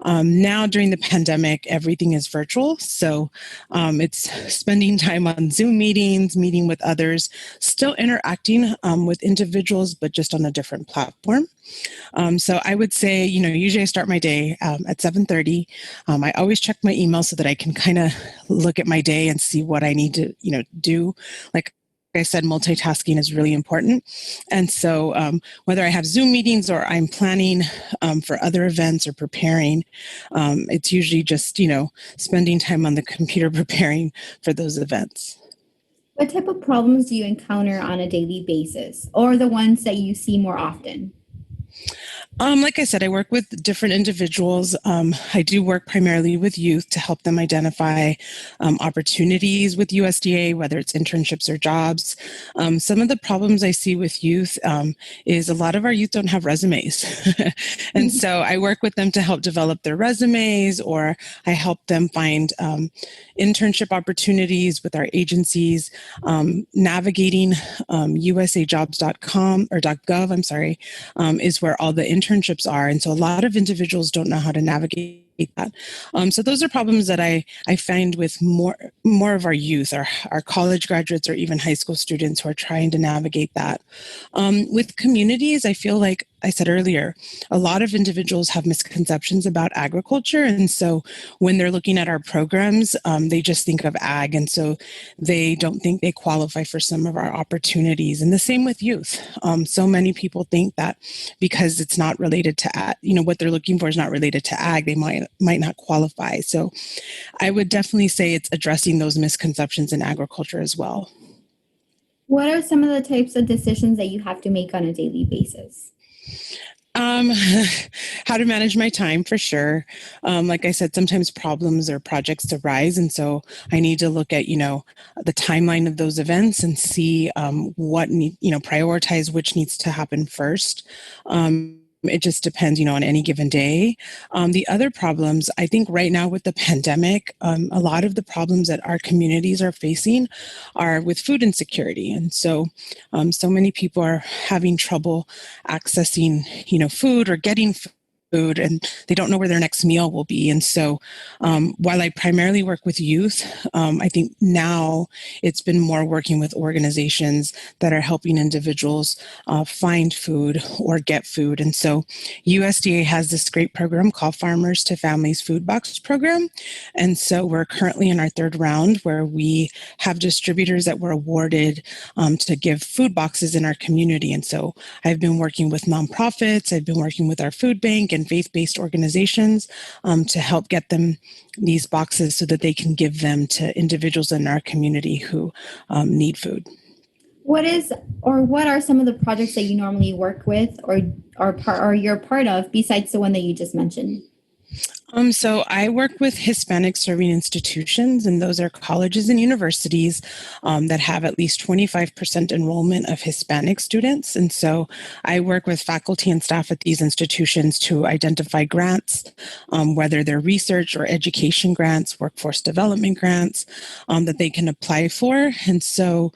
Now during the pandemic, everything is virtual. So it's spending time on Zoom meetings, meeting with others, still interacting with individuals, but just on a different platform. So I would say, usually I start my day at 7:30. I always check my email so that I can kind of look at my day and see what I need to, do. Like I said, multitasking is really important. And so whether I have Zoom meetings or I'm planning for other events or preparing, it's usually just, spending time on the computer preparing for those events. What type of problems do you encounter on a daily basis, or the ones that you see more often? Like I said, I work with different individuals. I do work primarily with youth to help them identify opportunities with USDA, whether it's internships or jobs. Some of the problems I see with youth is a lot of our youth don't have resumes. And so I work with them to help develop their resumes, or I help them find internship opportunities with our agencies. Navigating usajobs.com or .gov, is where all the internships are. And so a lot of individuals don't know how to navigate that. So those are problems that I find with more of our youth, our college graduates, or even high school students who are trying to navigate that. With communities, I feel like I said earlier, a lot of individuals have misconceptions about agriculture. And so when they're looking at our programs, they just think of ag. And so they don't think they qualify for some of our opportunities. And the same with youth. So many people think that because it's not related to ag, what they're looking for is not related to ag, they might not qualify. So I would definitely say it's addressing those misconceptions in agriculture as well. What are some of the types of decisions that you have to make on a daily basis? How to manage my time, for sure. Like I said, sometimes problems or projects arise. And so I need to look at, the timeline of those events and see prioritize which needs to happen first. It just depends, on any given day. The other problems, I think right now with the pandemic, a lot of the problems that our communities are facing are with food insecurity. And so, so many people are having trouble accessing, food or getting food, and they don't know where their next meal will be. And so while I primarily work with youth, I think now it's been more working with organizations that are helping individuals find food or get food. And so USDA has this great program called Farmers to Families Food Box Program. And so we're currently in our third round where we have distributors that were awarded to give food boxes in our community. And so I've been working with nonprofits, I've been working with our food bank and faith-based organizations to help get them these boxes so that they can give them to individuals in our community who need food. What are some of the projects that you normally work with or you're part of besides the one that you just mentioned? So I work with Hispanic serving institutions, and those are colleges and universities that have at least 25% enrollment of Hispanic students. And so I work with faculty and staff at these institutions to identify grants, whether they're research or education grants, workforce development grants that they can apply for. And so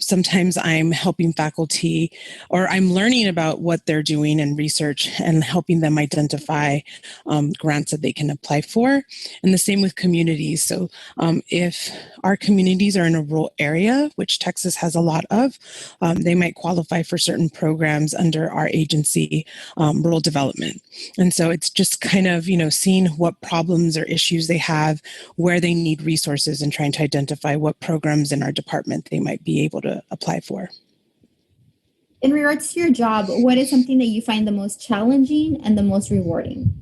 sometimes I'm helping faculty, or I'm learning about what they're doing in research and helping them identify grants that they can apply for. And the same with communities. So if our communities are in a rural area, which Texas has a lot of, they might qualify for certain programs under our agency, rural development. And so it's just kind of, seeing what problems or issues they have, where they need resources, and trying to identify what programs in our department they might be able to apply for. In regards to your job, what is something that you find the most challenging and the most rewarding?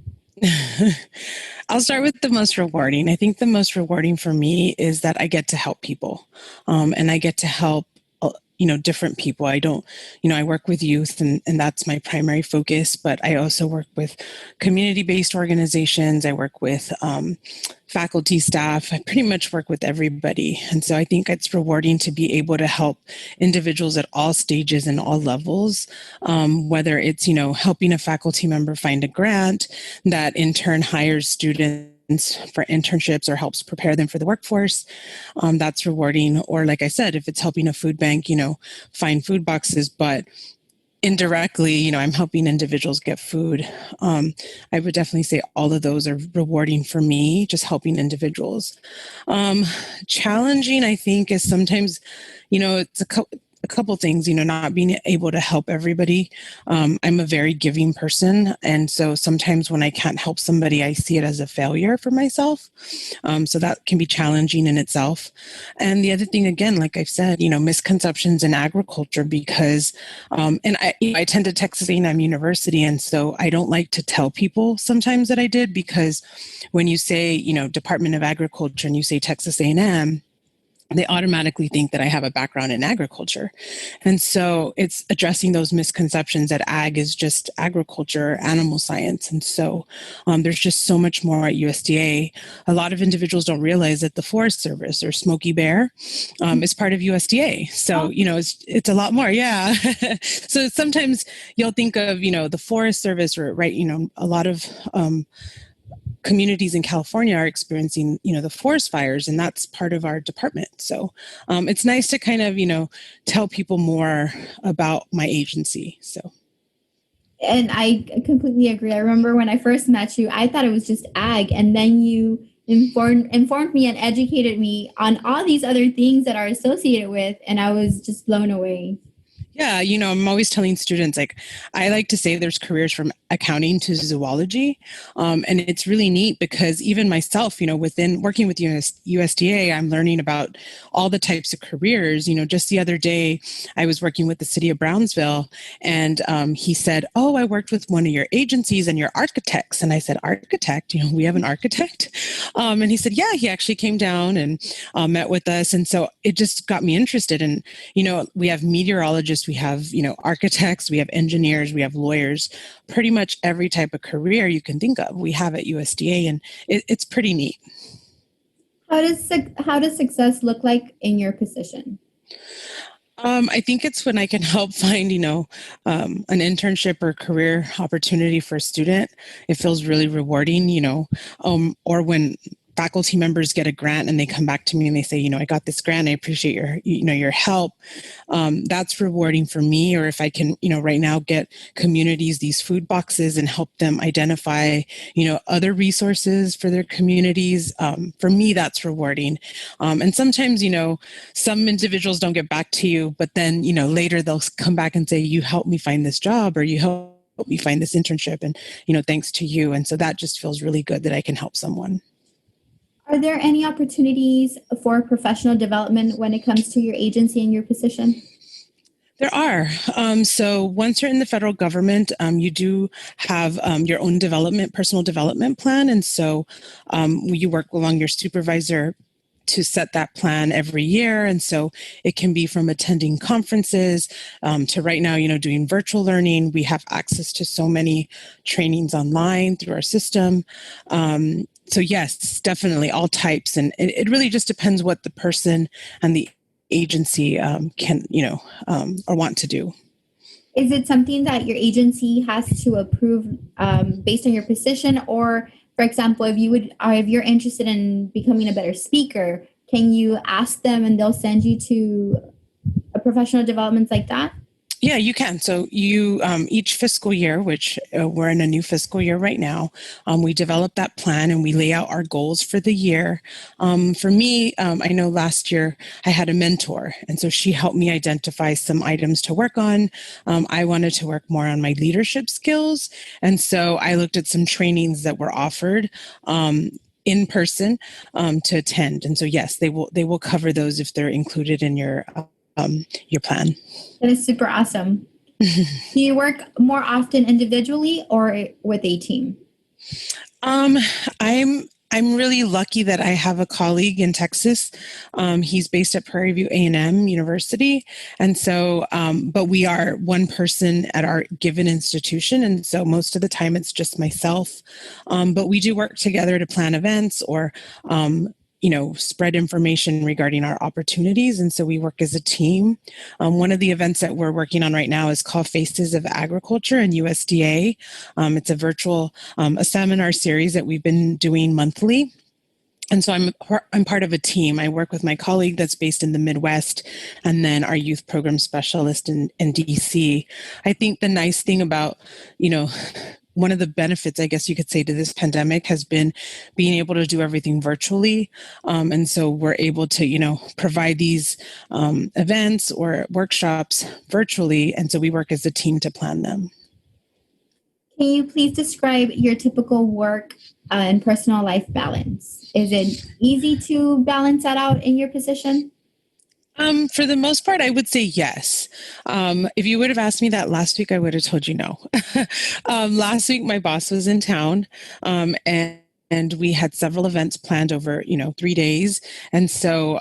I'll start with the most rewarding. I think the most rewarding for me is that I get to help people, and I get to help different people. I don't, I work with youth and that's my primary focus, but I also work with community-based organizations. I work with faculty, staff. I pretty much work with everybody. And so I think it's rewarding to be able to help individuals at all stages and all levels, whether it's, helping a faculty member find a grant that in turn hires students for internships or helps prepare them for the workforce. That's rewarding. Or like I said, if it's helping a food bank, find food boxes, but indirectly, I'm helping individuals get food. I would definitely say all of those are rewarding for me, just helping individuals. Challenging, I think, is sometimes, it's a couple things, not being able to help everybody. I'm a very giving person. And so sometimes when I can't help somebody, I see it as a failure for myself. So that can be challenging in itself. And the other thing, again, like I've said, misconceptions in agriculture because, and I attended Texas A&M University. And so I don't like to tell people sometimes that I did because when you say, Department of Agriculture and you say Texas A&M, they automatically think that I have a background in agriculture. And so it's addressing those misconceptions that ag is just agriculture, animal science. And so there's just so much more at USDA. A lot of individuals don't realize that the Forest Service or Smokey Bear is part of USDA. So, it's a lot more. Yeah. So sometimes you'll think of, the Forest Service or, right, a lot of communities in California are experiencing, the forest fires, and that's part of our department. So it's nice to kind of, tell people more about my agency. So. And I completely agree. I remember when I first met you, I thought it was just ag, and then you informed me and educated me on all these other things that are associated with, and I was just blown away. Yeah, I'm always telling students, I like to say there's careers from accounting to zoology. And it's really neat because even myself, within working with USDA, I'm learning about all the types of careers. Just the other day, I was working with the city of Brownsville, and he said, "Oh, I worked with one of your agencies and your architects." And I said, "Architect? We have an architect?" And he said, "Yeah, he actually came down and met with us." And so it just got me interested. And, we have meteorologists, we have, architects, we have engineers, we have lawyers, pretty much every type of career you can think of we have at USDA, and it's pretty neat. How does success look like in your position? I think it's when I can help find, an internship or career opportunity for a student. It feels really rewarding, or when faculty members get a grant and they come back to me and they say, I got this grant. I appreciate your help. That's rewarding for me. Or if I can, right now get communities these food boxes and help them identify, other resources for their communities. For me, that's rewarding. And sometimes, some individuals don't get back to you, but then, later they'll come back and say, you helped me find this job, or you helped me find this internship, and, thanks to you. And so that just feels really good that I can help someone. Are there any opportunities for professional development when it comes to your agency and your position? There are. So once you're in the federal government, you do have your own personal development plan. And so you work along your supervisor to set that plan every year. And so it can be from attending conferences to right now, doing virtual learning. We have access to so many trainings online through our system. So yes, definitely all types. And it really just depends what the person and the agency can, or want to do. Is it something that your agency has to approve based on your position? Or, for example, if you're interested in becoming a better speaker, can you ask them and they'll send you to a professional development like that? Yeah, you can. So you, each fiscal year, which we're in a new fiscal year right now, we develop that plan and we lay out our goals for the year. For me, I know last year I had a mentor, and so she helped me identify some items to work on. I wanted to work more on my leadership skills. And so I looked at some trainings that were offered in person to attend. And so, yes, they will cover those if they're included in your plan. That is super awesome. Do you work more often individually or with a team? I'm really lucky that I have a colleague in Texas. He's based at Prairie View A&M University. And so, but we are one person at our given institution. And so most of the time it's just myself. But we do work together to plan events or, spread information regarding our opportunities. And so we work as a team. One of the events that we're working on right now is called Faces of Agriculture and USDA. It's a virtual, a seminar series that we've been doing monthly. And so I'm part of a team. I work with my colleague that's based in the Midwest and then our youth program specialist in DC. I think the nice thing about, one of the benefits, I guess you could say, to this pandemic has been being able to do everything virtually. And so we're able to, provide these events or workshops virtually. And so we work as a team to plan them. Can you please describe your typical work and personal life balance? Is it easy to balance that out in your position? For the most part, I would say yes. If you would have asked me that last week, I would have told you no. Last week, my boss was in town, and we had several events planned over, 3 days. And so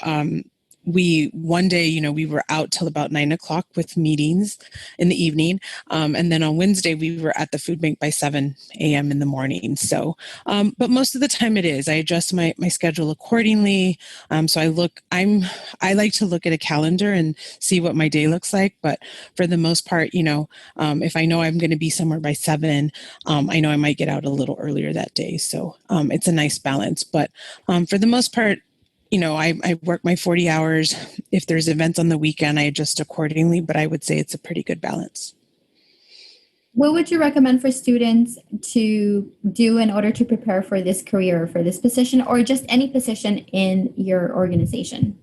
one day, we were out till about 9 o'clock with meetings in the evening. And then on Wednesday, we were at the food bank by 7 a.m. in the morning. So, but most of the time it is. I adjust my schedule accordingly. So I like to look at a calendar and see what my day looks like. But for the most part, if I know I'm going to be somewhere by 7, I know I might get out a little earlier that day. So it's a nice balance. But for the most part, I work my 40 hours. If there's events on the weekend, I adjust accordingly, but I would say it's a pretty good balance. What would you recommend for students to do in order to prepare for this career, for this position, or just any position in your organization?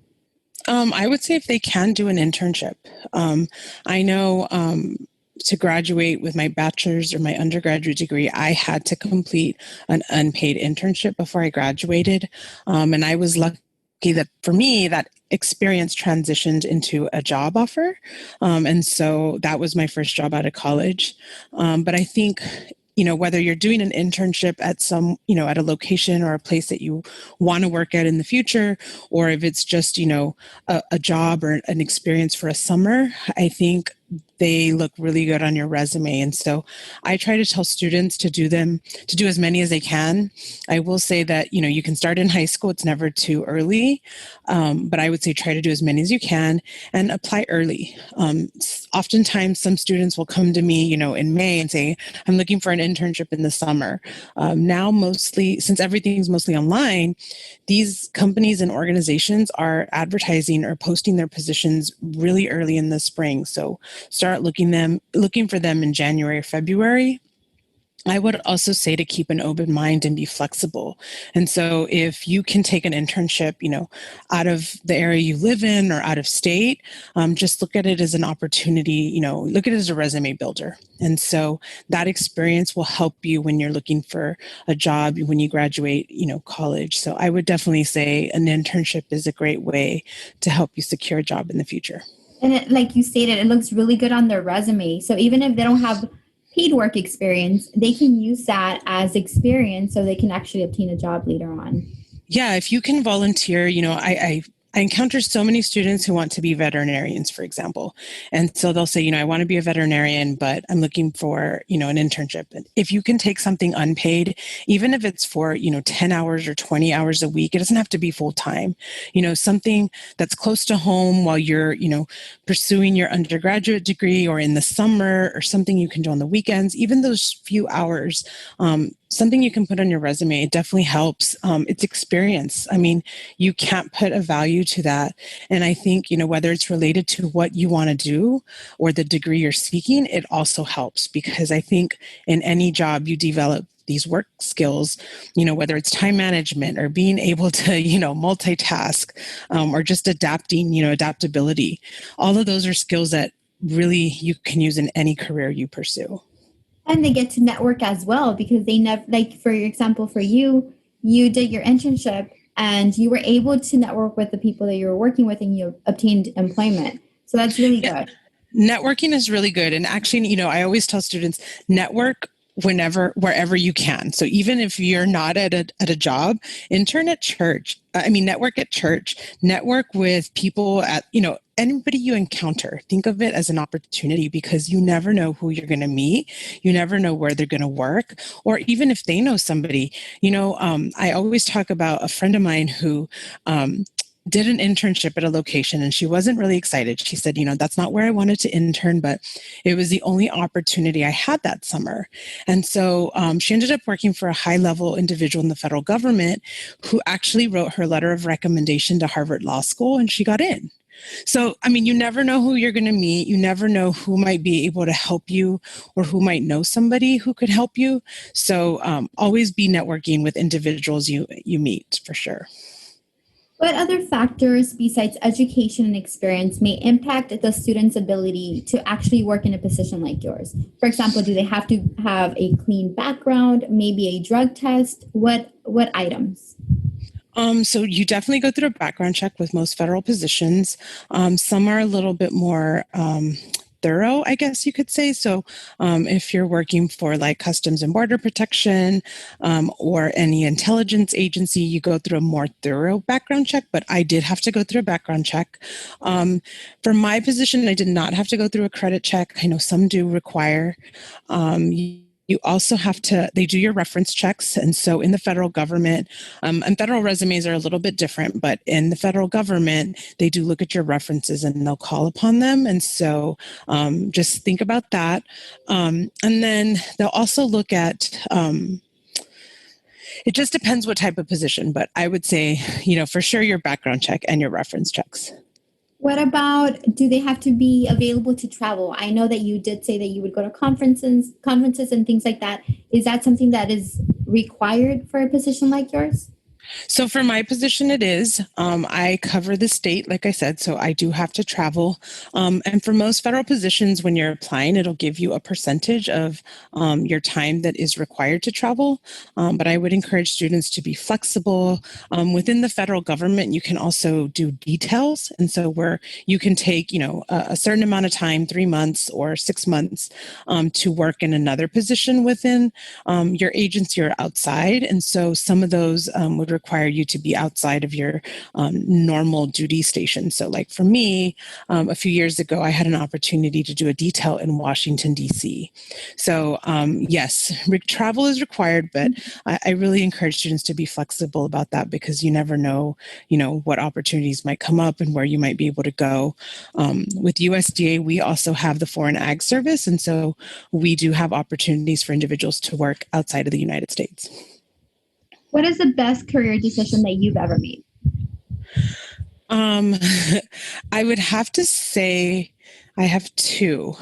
I would say if they can do an internship. I know to graduate with my bachelor's or my undergraduate degree, I had to complete an unpaid internship before I graduated. And I was lucky that for me, that experience transitioned into a job offer. And so that was my first job out of college. But I think, whether you're doing an internship at at a location or a place that you want to work at in the future, or if it's just, a job or an experience for a summer, I think they look really good on your resume. And so I try to tell students to do as many as they can. I will say that, you can start in high school. It's never too early. But I would say try to do as many as you can and apply early. Oftentimes some students will come to me, in May and say, I'm looking for an internship in the summer. Now, mostly, since everything's mostly online, these companies and organizations are advertising or posting their positions really early in the spring. So start looking for them in January or February. I would also say to keep an open mind and be flexible. And so if you can take an internship, out of the area you live in or out of state, just look at it as an opportunity, look at it as a resume builder. And so that experience will help you when you're looking for a job when you graduate, college. So I would definitely say an internship is a great way to help you secure a job in the future. And like you stated, it looks really good on their resume. So even if they don't have paid work experience, they can use that as experience so they can actually obtain a job later on. Yeah, if you can volunteer, I encounter so many students who want to be veterinarians, for example. And so they'll say, I want to be a veterinarian, but I'm looking for, an internship. And if you can take something unpaid, even if it's for, 10 hours or 20 hours a week, it doesn't have to be full time, something that's close to home while you're, pursuing your undergraduate degree or in the summer or something you can do on the weekends, even those few hours, something you can put on your resume. It definitely helps. It's experience. I mean, you can't put a value to that. And I think, whether it's related to what you want to do or the degree you're seeking, it also helps because I think in any job you develop these work skills, whether it's time management or being able to, multitask or just adaptability. All of those are skills that really you can use in any career you pursue. And they get to network as well because they never, like for example, for you did your internship and you were able to network with the people that you were working with and you obtained employment. So that's really good. Networking is really good. And actually, I always tell students, network wherever you can. So even if you're not at a job, intern at church, network at church, network with people at, anybody you encounter. Think of it as an opportunity because you never know who you're going to meet. You never know where they're going to work, or even if they know somebody. I always talk about a friend of mine who did an internship at a location and she wasn't really excited. She said, that's not where I wanted to intern, but it was the only opportunity I had that summer. And so she ended up working for a high-level individual in the federal government who actually wrote her letter of recommendation to Harvard Law School and she got in. So, you never know who you're going to meet. You never know who might be able to help you or who might know somebody who could help you. So always be networking with individuals you meet for sure. What other factors besides education and experience may impact the student's ability to actually work in a position like yours? For example, do they have to have a clean background, maybe a drug test? What items? So you definitely go through a background check with most federal positions. Some are a little bit more thorough, I guess you could say. So if you're working for like Customs and Border Protection or any intelligence agency, you go through a more thorough background check, but I did have to go through a background check. For my position, I did not have to go through a credit check. I know some do require. You also have to, they do your reference checks. And so in the federal government, and federal resumes are a little bit different, but in the federal government, they do look at your references and they'll call upon them. And so just think about that. And then they'll also look at, it just depends what type of position, but I would say, for sure your background check and your reference checks. What about, do they have to be available to travel? I know that you did say that you would go to conferences and things like that. Is that something that is required for a position like yours? So for my position, it is. I cover the state, like I said, so I do have to travel. And for most federal positions, when you're applying, it'll give you a percentage of your time that is required to travel. But I would encourage students to be flexible. Within the federal government, you can also do details. And so where you can take, a certain amount of time, 3 months or 6 months, to work in another position within your agency or outside. And so some of those would require you to be outside of your normal duty station. So like for me, a few years ago, I had an opportunity to do a detail in Washington, D.C. So yes, travel is required, but I really encourage students to be flexible about that because you never know, what opportunities might come up and where you might be able to go. With USDA, we also have the Foreign Ag Service, and so we do have opportunities for individuals to work outside of the United States. What is the best career decision that you've ever made? I would have to say I have two.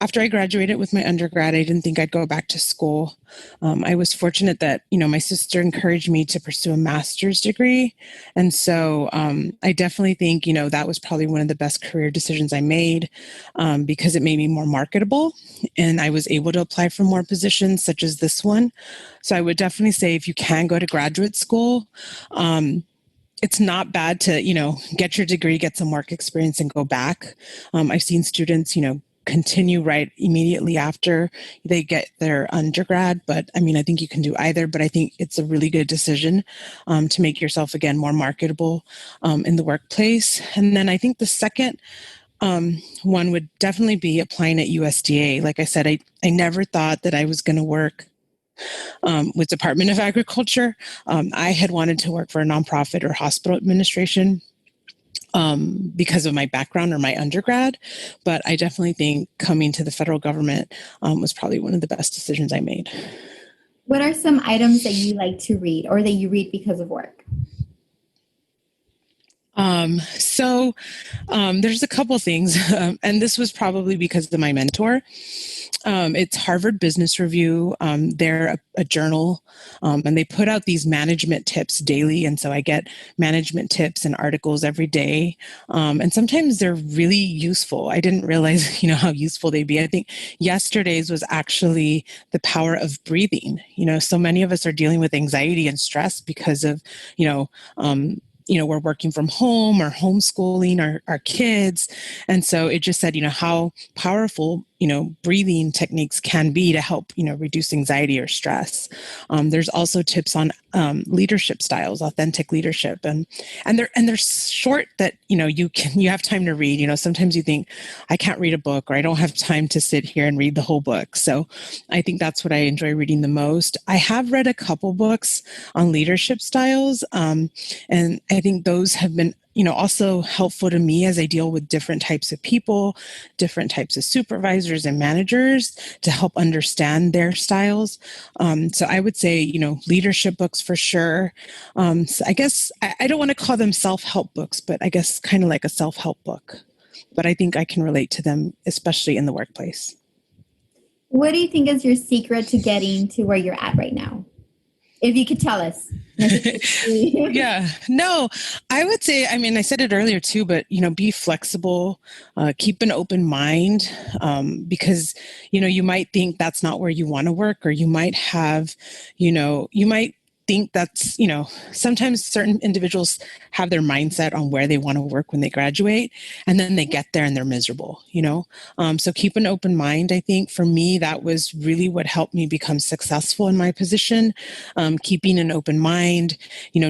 After I graduated with my undergrad, I didn't think I'd go back to school. I was fortunate that, my sister encouraged me to pursue a master's degree. And so I definitely think, that was probably one of the best career decisions I made because it made me more marketable and I was able to apply for more positions such as this one. So I would definitely say if you can go to graduate school, it's not bad to, get your degree, get some work experience and go back. I've seen students, continue right immediately after they get their undergrad. But I think you can do either, but I think it's a really good decision to make yourself, again, more marketable in the workplace. And then I think the second one would definitely be applying at USDA. Like I said, I never thought that I was going to work with Department of Agriculture. I had wanted to work for a nonprofit or hospital administration because of my background or my undergrad. But I definitely think coming to the federal government was probably one of the best decisions I made. What are some items that you like to read or that you read because of work? So there's a couple things, and this was probably because of my mentor. It's Harvard Business Review. They're a journal, and they put out these management tips daily. And so I get management tips and articles every day. And sometimes they're really useful. I didn't realize, how useful they'd be. I think yesterday's was actually the power of breathing. So many of us are dealing with anxiety and stress because of, we're working from home or homeschooling our kids. And so it just said, how powerful, breathing techniques can be to help, reduce anxiety or stress. There's also tips on leadership styles, authentic leadership. And they're short that, you have time to read. Sometimes you think I can't read a book or I don't have time to sit here and read the whole book. So I think that's what I enjoy reading the most. I have read a couple books on leadership styles. And I think those have been also helpful to me as I deal with different types of people, different types of supervisors and managers to help understand their styles. So I would say, leadership books for sure. So I guess I don't want to call them self-help books, but I guess kind of like a self-help book. But I think I can relate to them, especially in the workplace. What do you think is your secret to getting to where you're at right now? If you could tell us. Yeah, no, I would say, I said it earlier too, but, be flexible, keep an open mind, because, you might think that's not where you want to work, or you might have, you might think that's, sometimes certain individuals have their mindset on where they want to work when they graduate, and then they get there and they're miserable, so keep an open mind. I think for me, that was really what helped me become successful in my position. Keeping an open mind,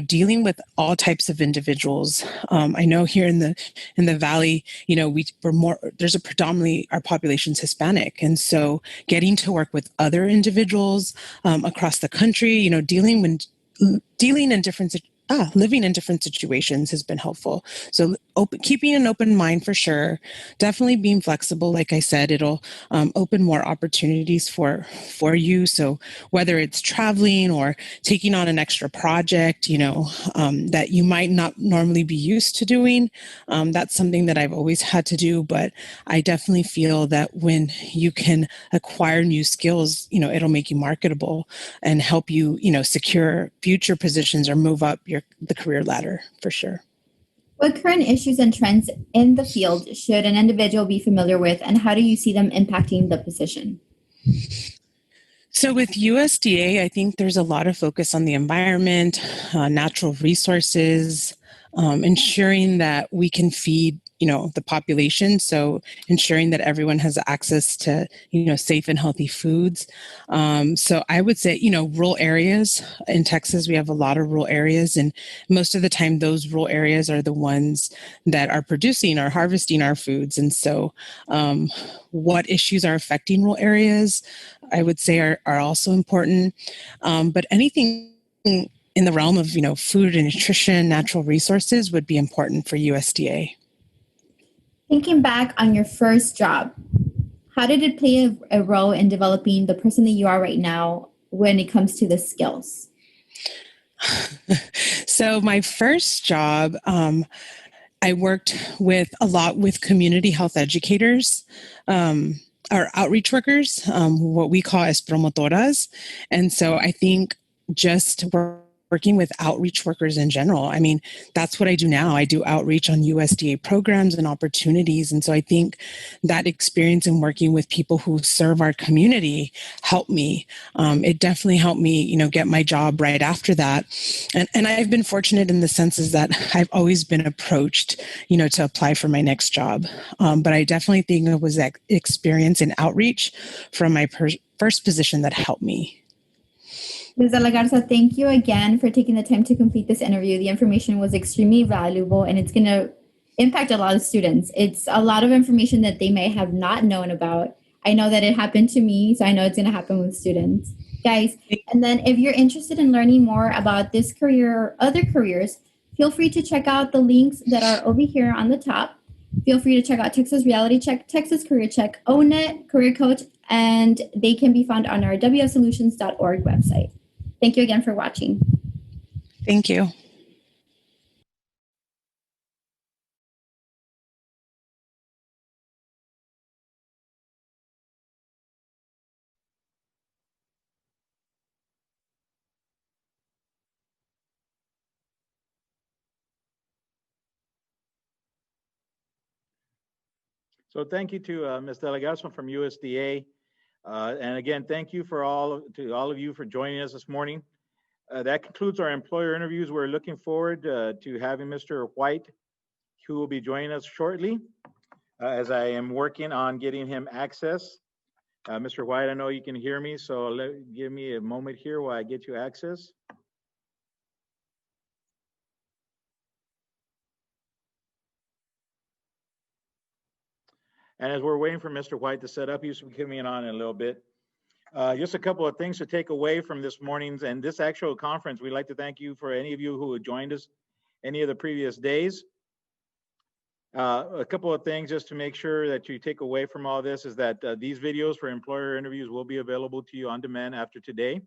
dealing with all types of individuals. I know here in the Valley, there's a predominantly, our population's Hispanic. And so getting to work with other individuals across the country, dealing in different living in different situations has been helpful. So keeping an open mind for sure, definitely being flexible. Like I said, it'll open more opportunities for you. So whether it's traveling or taking on an extra project, that you might not normally be used to doing, that's something that I've always had to do. But I definitely feel that when you can acquire new skills, it'll make you marketable and help you, secure future positions or move up the career ladder for sure. What current issues and trends in the field should an individual be familiar with, and how do you see them impacting the position? So with USDA, I think there's a lot of focus on the environment, natural resources, ensuring that we can feed the population. So ensuring that everyone has access to, safe and healthy foods. So I would say, rural areas in Texas, we have a lot of rural areas, and most of the time those rural areas are the ones that are producing or harvesting our foods. And so what issues are affecting rural areas, I would say are also important. But anything in the realm of, food and nutrition, natural resources would be important for USDA. Thinking back on your first job, how did it play a role in developing the person that you are right now when it comes to the skills? So my first job, I worked a lot with community health educators, or outreach workers, what we call as promotoras. And so I think just working with outreach workers in general, I mean, that's what I do now. I do outreach on USDA programs and opportunities. And so I think that experience in working with people who serve our community helped me. It definitely helped me, get my job right after that. And I've been fortunate in the senses that I've always been approached, to apply for my next job. But I definitely think it was that experience in outreach from my first position that helped me. Ms. De La Garza, thank you again for taking the time to complete this interview. The information was extremely valuable, and it's going to impact a lot of students. It's a lot of information that they may have not known about. I know that it happened to me, so I know it's going to happen with students. Guys, and then if you're interested in learning more about this career or other careers, feel free to check out the links that are over here on the top. Feel free to check out Texas Reality Check, Texas Career Check, ONET, Career Coach, and they can be found on our wfsolutions.org website. Thank you again for watching. Thank you. So thank you to Ms. De La Garza from USDA. And again, thank you to all of you for joining us this morning. That concludes our employer interviews. We're looking forward to having Mr. White, who will be joining us shortly, as I am working on getting him access. Mr. White, I know you can hear me, so give me a moment here while I get you access. And as we're waiting for Mr. White to set up, he's coming on in a little bit. Just a couple of things to take away from this morning's and this actual conference. We'd like to thank you for any of you who have joined us any of the previous days. A couple of things just to make sure that you take away from all this is that these videos for employer interviews will be available to you on demand after today.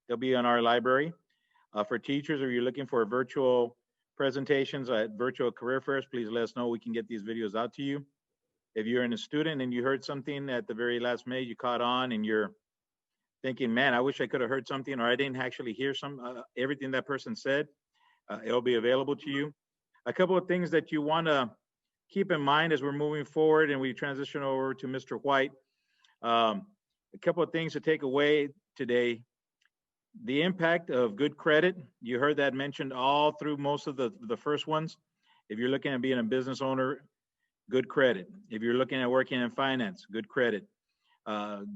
They'll be on our library. For teachers, if you're looking for virtual presentations at virtual career fairs, please let us know. We can get these videos out to you. If you're a student and you heard something at the very last minute, you caught on and you're thinking, man, I wish I could have heard something, or I didn't actually hear everything that person said, it'll be available to you. A couple of things that you want to keep in mind as we're moving forward and we transition over to Mr. White. A couple of things to take away today. The impact of good credit. You heard that mentioned all through most of the first ones. If you're looking at being a business owner, good credit. If you're looking at working in finance, good credit.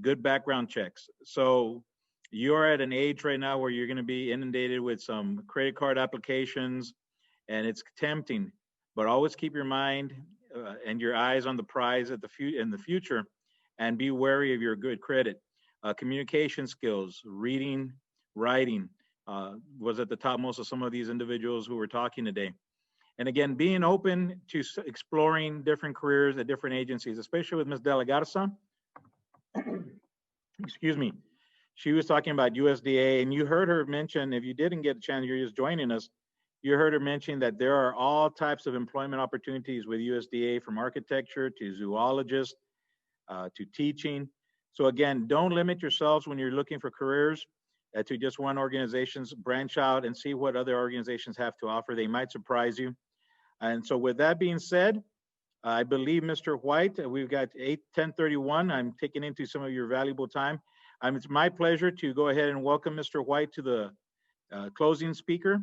Good background checks. So you're at an age right now where you're going to be inundated with some credit card applications, and it's tempting, but always keep your mind and your eyes on the prize in the future, and be wary of your good credit. Communication skills, reading, writing was at the topmost of some of these individuals who were talking today. And again, being open to exploring different careers at different agencies, especially with Ms. De La Garza. Excuse me. She was talking about USDA, and you heard her mention, if you didn't get a chance, you're just joining us, you heard her mention that there are all types of employment opportunities with USDA, from architecture to zoologist to teaching. So again, don't limit yourselves when you're looking for careers to just one organization's. Branch out and see what other organizations have to offer. They might surprise you. And so with that being said, I believe Mr. White, we've got 10:31. I'm taking into some of your valuable time. It's my pleasure to go ahead and welcome Mr. White to the closing speaker.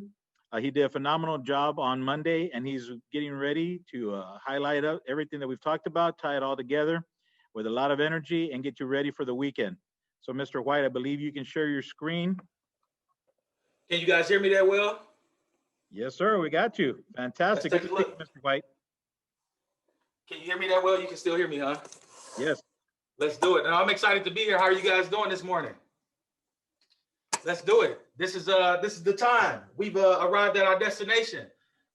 He did a phenomenal job on Monday, and he's getting ready to highlight everything that we've talked about, tie it all together with a lot of energy, and get you ready for the weekend. So, Mr. White, I believe you can share your screen. Can you guys hear me that well? Yes, sir. We got you. Fantastic. Let's take a Good to see look. you, Mr. White. Can you hear me that well? You can still hear me, huh? Yes. Let's do it. Now, I'm excited to be here. How are you guys doing this morning? Let's do it. This is the time. We've arrived at our destination.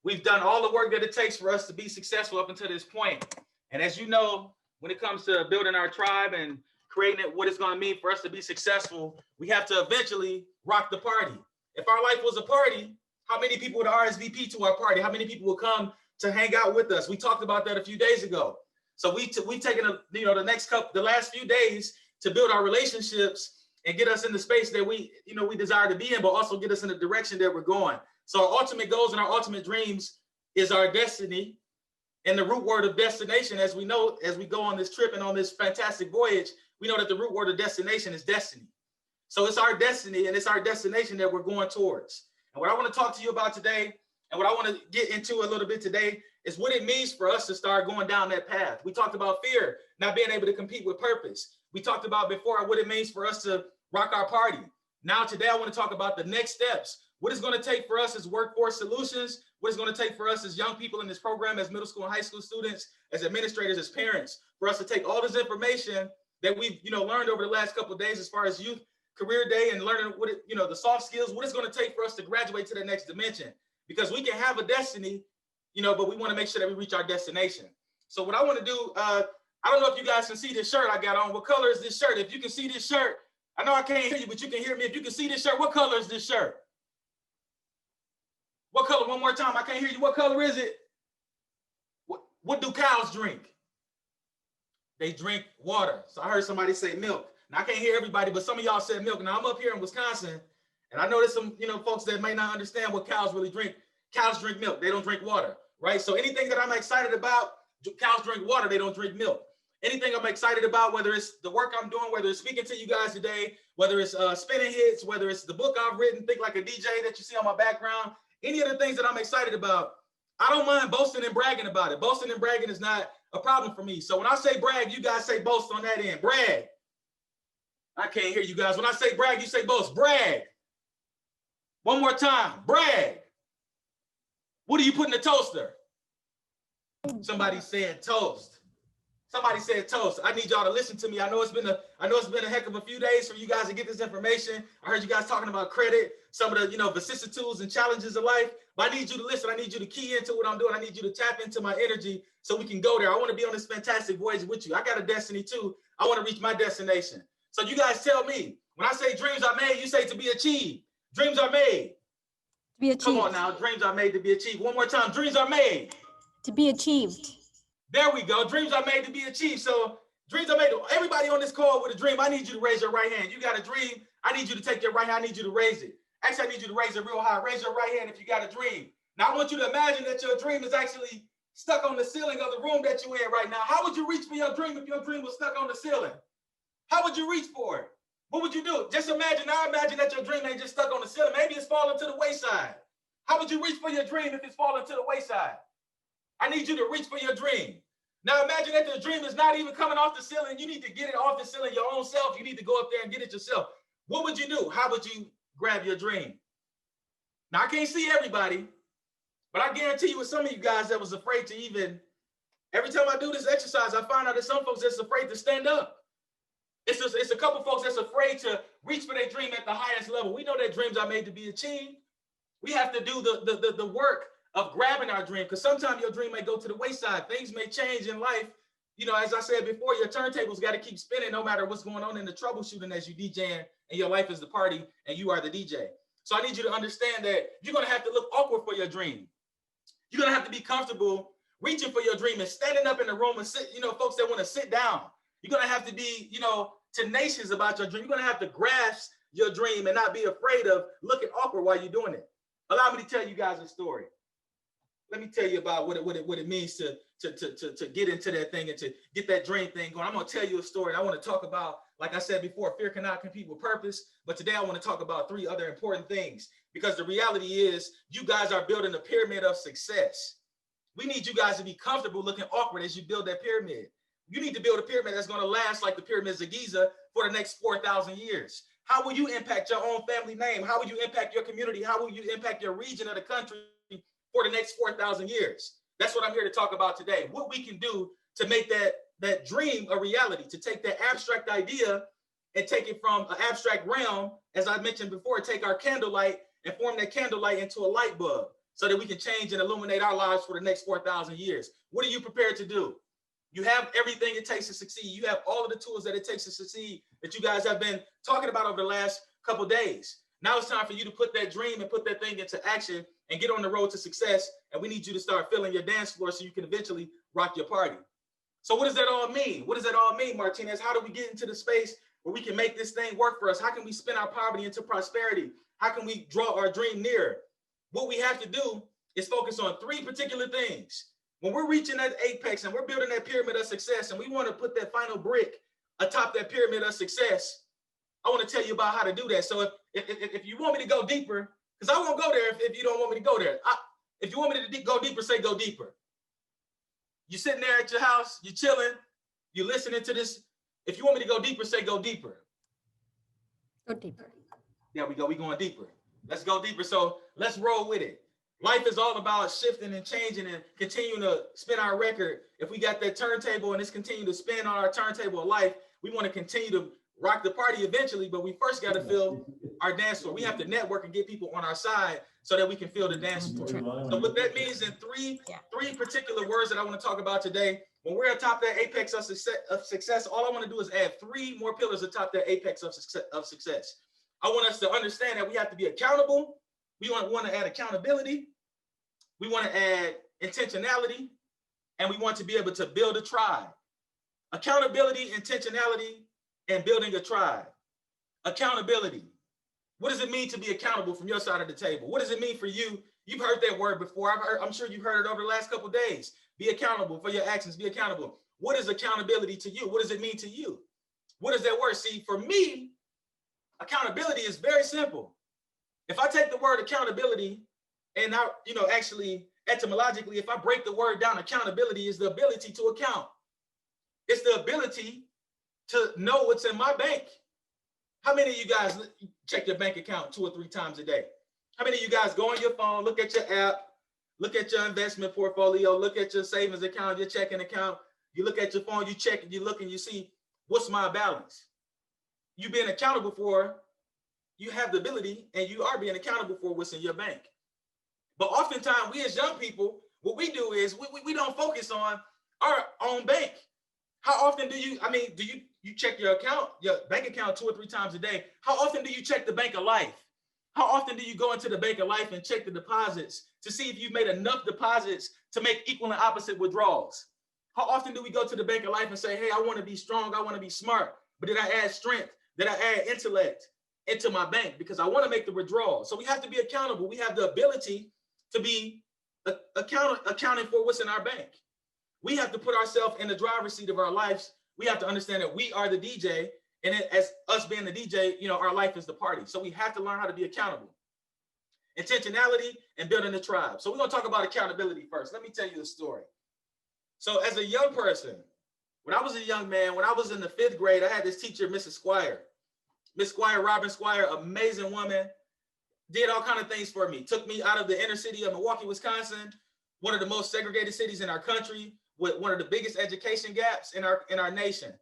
We've done all the work that it takes for us to be successful up until this point. And as you know, when it comes to building our tribe and creating it, what it's going to mean for us to be successful, we have to eventually rock the party. If our life was a party, how many people would RSVP to our party? How many people would come to hang out with us? We talked about that a few days ago. So we've taken the last few days to build our relationships and get us in the space that we desire to be in, but also get us in the direction that we're going. So our ultimate goals and our ultimate dreams is our destiny. And the root word of destination, as we know, as we go on this trip and on this fantastic voyage, we know that the root word of destination is destiny. So it's our destiny and it's our destination that we're going towards. And what I want to talk to you about today, and what I want to get into a little bit today, is what it means for us to start going down that path. We talked about fear, not being able to compete with purpose. We talked about before what it means for us to rock our party. Now today I want to talk about the next steps. What it's going to take for us as Workforce Solutions, what it's going to take for us as young people in this program, as middle school and high school students, as administrators, as parents, for us to take all this information that we've learned over the last couple of days as far as youth career day and learning what the soft skills, what it's going to take for us to graduate to the next dimension. Because we can have a destiny, but we want to make sure that we reach our destination. So what I want to do, I don't know if you guys can see this shirt I got on. What color is this shirt? If you can see this shirt, I know I can't hear you, but you can hear me. If you can see this shirt, what color is this shirt? What color? One more time. I can't hear you. What color is it? What do cows drink? They drink water. So I heard somebody say milk. Now I can't hear everybody, but some of y'all said milk. Now I'm up here in Wisconsin, and I know there's some folks that may not understand what cows really drink. Cows drink milk. They don't drink water, right? So anything that I'm excited about, cows drink water. They don't drink milk. Anything I'm excited about, whether it's the work I'm doing, whether it's speaking to you guys today, whether it's spinning hits, whether it's the book I've written, Think Like a DJ that you see on my background, any of the things that I'm excited about, I don't mind boasting and bragging about it. Boasting and bragging is not a problem for me. So when I say brag, you guys say boast on that end. Brag. I can't hear you guys. When I say brag, you say boast. Brag. One more time. Brag. What do you put in the toaster? Somebody said toast. Somebody said toast. I need y'all to listen to me. I know it's been a heck of a few days for you guys to get this information. I heard you guys talking about credit, some of the vicissitudes and challenges of life. But I need you to listen. I need you to key into what I'm doing. I need you to tap into my energy so we can go there. I want to be on this fantastic voyage with you. I got a destiny too. I want to reach my destination. So you guys tell me, when I say dreams are made, you say to be achieved. Dreams are made. To be achieved. Come on now, dreams are made to be achieved. One more time, dreams are made. To be achieved. There we go. Dreams are made to be achieved. So dreams are made. Everybody on this call with a dream, I need you to raise your right hand. You got a dream. I need you to take your right hand. I need you to raise it. Actually, I need you to raise it real high. Raise your right hand if you got a dream. Now, I want you to imagine that your dream is actually stuck on the ceiling of the room that you're in right now. How would you reach for your dream if your dream was stuck on the ceiling? How would you reach for it? What would you do? Just imagine that your dream ain't just stuck on the ceiling. Maybe it's falling to the wayside. How would you reach for your dream if it's falling to the wayside? I need you to reach for your dream. Now imagine that the dream is not even coming off the ceiling. You need to get it off the ceiling your own self. You need to go up there and get it yourself. What would you do? How would you grab your dream? Now I can't see everybody, but I guarantee you with some of you guys that was afraid to even, every time I do this exercise, I find out that some folks that's afraid to stand up. It's a couple folks that's afraid to reach for their dream at the highest level. We know that dreams are made to be achieved. We have to do the work of grabbing our dream, because sometimes your dream may go to the wayside. Things may change in life. As I said before, your turntables got to keep spinning no matter what's going on in the troubleshooting as you DJing, and your life is the party and you are the DJ. So I need you to understand that you're going to have to look awkward for your dream. You're going to have to be comfortable reaching for your dream and standing up in the room and sit, folks that want to sit down. You're going to have to be, tenacious about your dream. You're going to have to grasp your dream and not be afraid of looking awkward while you're doing it. Allow me to tell you guys a story. Let me tell you about what it means to get into that thing and to get that dream thing going. I'm going to tell you a story. I want to talk about Like I said before, fear cannot compete with purpose. But today I want to talk about 3 other important things, because the reality is you guys are building a pyramid of success. We need you guys to be comfortable looking awkward as you build that pyramid. You need to build a pyramid that's going to last like the pyramids of Giza for the next 4,000 years. How will you impact your own family name? How will you impact your community? How will you impact your region of the country for the next 4,000 years? That's what I'm here to talk about today. What we can do to make that dream a reality, to take that abstract idea and take it from an abstract realm, as I mentioned before, take our candlelight and form that candlelight into a light bulb so that we can change and illuminate our lives for the next 4,000 years. What are you prepared to do? You have everything it takes to succeed. You have all of the tools that it takes to succeed that you guys have been talking about over the last couple of days. Now it's time for you to put that dream and put that thing into action and get on the road to success. And we need you to start filling your dance floor so you can eventually rock your party. So what does that all mean? What does that all mean, Martinez? How do we get into the space where we can make this thing work for us? How can we spin our poverty into prosperity? How can we draw our dream nearer? What we have to do is focus on 3 particular things. When we're reaching that apex and we're building that pyramid of success and we want to put that final brick atop that pyramid of success, I want to tell you about how to do that. So if you want me to go deeper, because I won't go there if you don't want me to go there. If you want me to go deeper, say go deeper. You're sitting there at your house, you're chilling, you're listening to this. If you want me to go deeper, say go deeper. Go deeper. There we go. We're going deeper. Let's go deeper. So let's roll with it. Life is all about shifting and changing and continuing to spin our record. If we got that turntable and it's continuing to spin on our turntable of life, we want to continue to rock the party eventually, but we first got to fill our dance floor. We have to network and get people on our side so that we can fill the dance floor. So what that means in three particular words that I want to talk about today, when we're atop that apex of success, all I want to do is add 3 more pillars atop that apex of success. I want us to understand that we have to be accountable. We want to add accountability. We want to add intentionality, and we want to be able to build a tribe. Accountability, intentionality, and building a tribe. Accountability. What does it mean to be accountable from your side of the table? What does it mean for you? You've heard that word before. I'm sure you've heard it over the last couple of days. Be accountable for your actions. Be accountable. What is accountability to you? What does it mean to you? What is that word? See, for me, accountability is very simple. If I take the word accountability and actually etymologically, if I break the word down, accountability is the ability to account. It's the ability to know what's in my bank. How many of you guys check your bank account 2 or 3 times a day? How many of you guys go on your phone, look at your app, look at your investment portfolio, look at your savings account, your checking account, you look at your phone, you check and you look and you see, what's my balance? You being accountable for, you have the ability and you are being accountable for what's in your bank. But oftentimes we as young people, what we do is we don't focus on our own bank. How often do you check your bank account 2 or 3 times a day? How often do you check the bank of life? How often do you go into the bank of life and check the deposits to see if you've made enough deposits to make equal and opposite withdrawals? How often do we go to the bank of life and say, hey, I want to be strong, I want to be smart, but did I add strength? Did I add intellect into my bank because I want to make the withdrawal? So we have to be accountable. We have the ability to be accounting for what's in our bank. We have to put ourselves in the driver's seat of our lives. We have to understand that we are the DJ, and as us being the DJ, our life is the party. So we have to learn how to be accountable. Intentionality and building a tribe. So we're going to talk about accountability first. Let me tell you a story. So as a young person, when I was a young man, when I was in the 5th grade, I had this teacher, Mrs. Squire. Miss Squire, Robin Squire, amazing woman, did all kinds of things for me. Took me out of the inner city of Milwaukee, Wisconsin, one of the most segregated cities in our country, with one of the biggest education gaps in our nation.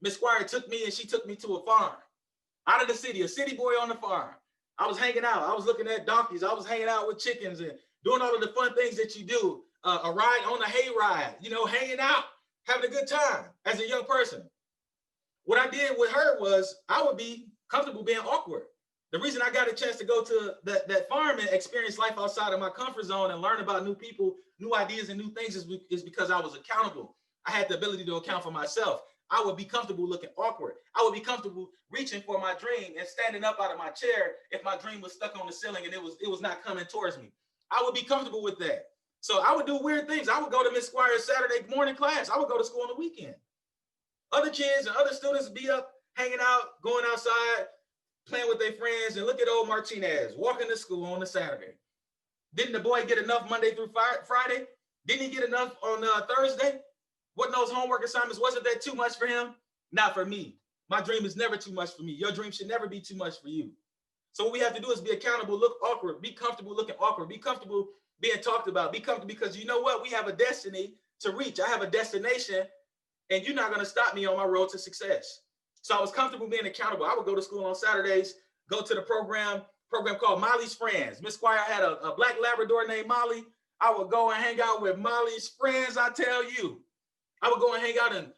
Miss Squire took me and she took me to a farm, out of the city, a city boy on the farm. I was hanging out. I was looking at donkeys. I was hanging out with chickens and doing all of the fun things that you do. A ride on a hay ride, hanging out, having a good time as a young person. What I did with her was I would be comfortable being awkward. The reason I got a chance to go to that farm and experience life outside of my comfort zone and learn about new people, new ideas, and new things is because I was accountable. I had the ability to account for myself. I would be comfortable looking awkward. I would be comfortable reaching for my dream and standing up out of my chair if my dream was stuck on the ceiling and it was not coming towards me. I would be comfortable with that. So I would do weird things. I would go to Miss Squire's Saturday morning class. I would go to school on the weekend. Other kids and other students would be up hanging out, going outside, playing with their friends, and look at old Martinez walking to school on a Saturday. Didn't the boy get enough Monday through Friday? Didn't he get enough on Thursday? Wasn't those homework assignments, wasn't that too much for him? Not for me. My dream is never too much for me. Your dream should never be too much for you. So what we have to do is be accountable, look awkward, be comfortable looking awkward, be comfortable being talked about, be comfortable, because you know what? We have a destiny to reach. I have a destination, and you're not going to stop me on my road to success. So I was comfortable being accountable. I would go to school on Saturdays, go to the program called Molly's Friends. Miss Squire had a black Labrador named Molly. I would go and hang out with Molly's friends, I tell you. I would go and hang out and,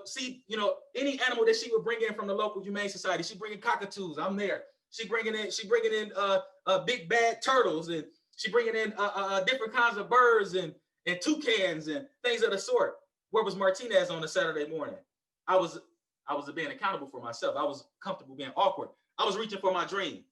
see, any animal that she would bring in from the local humane society. She bringing cockatoos, I'm there. She bringing in big bad turtles, and she bringing in different kinds of birds and toucans and things of the sort. Where was Martinez on a Saturday morning? I was being accountable for myself. I was comfortable being awkward. I was reaching for my dream.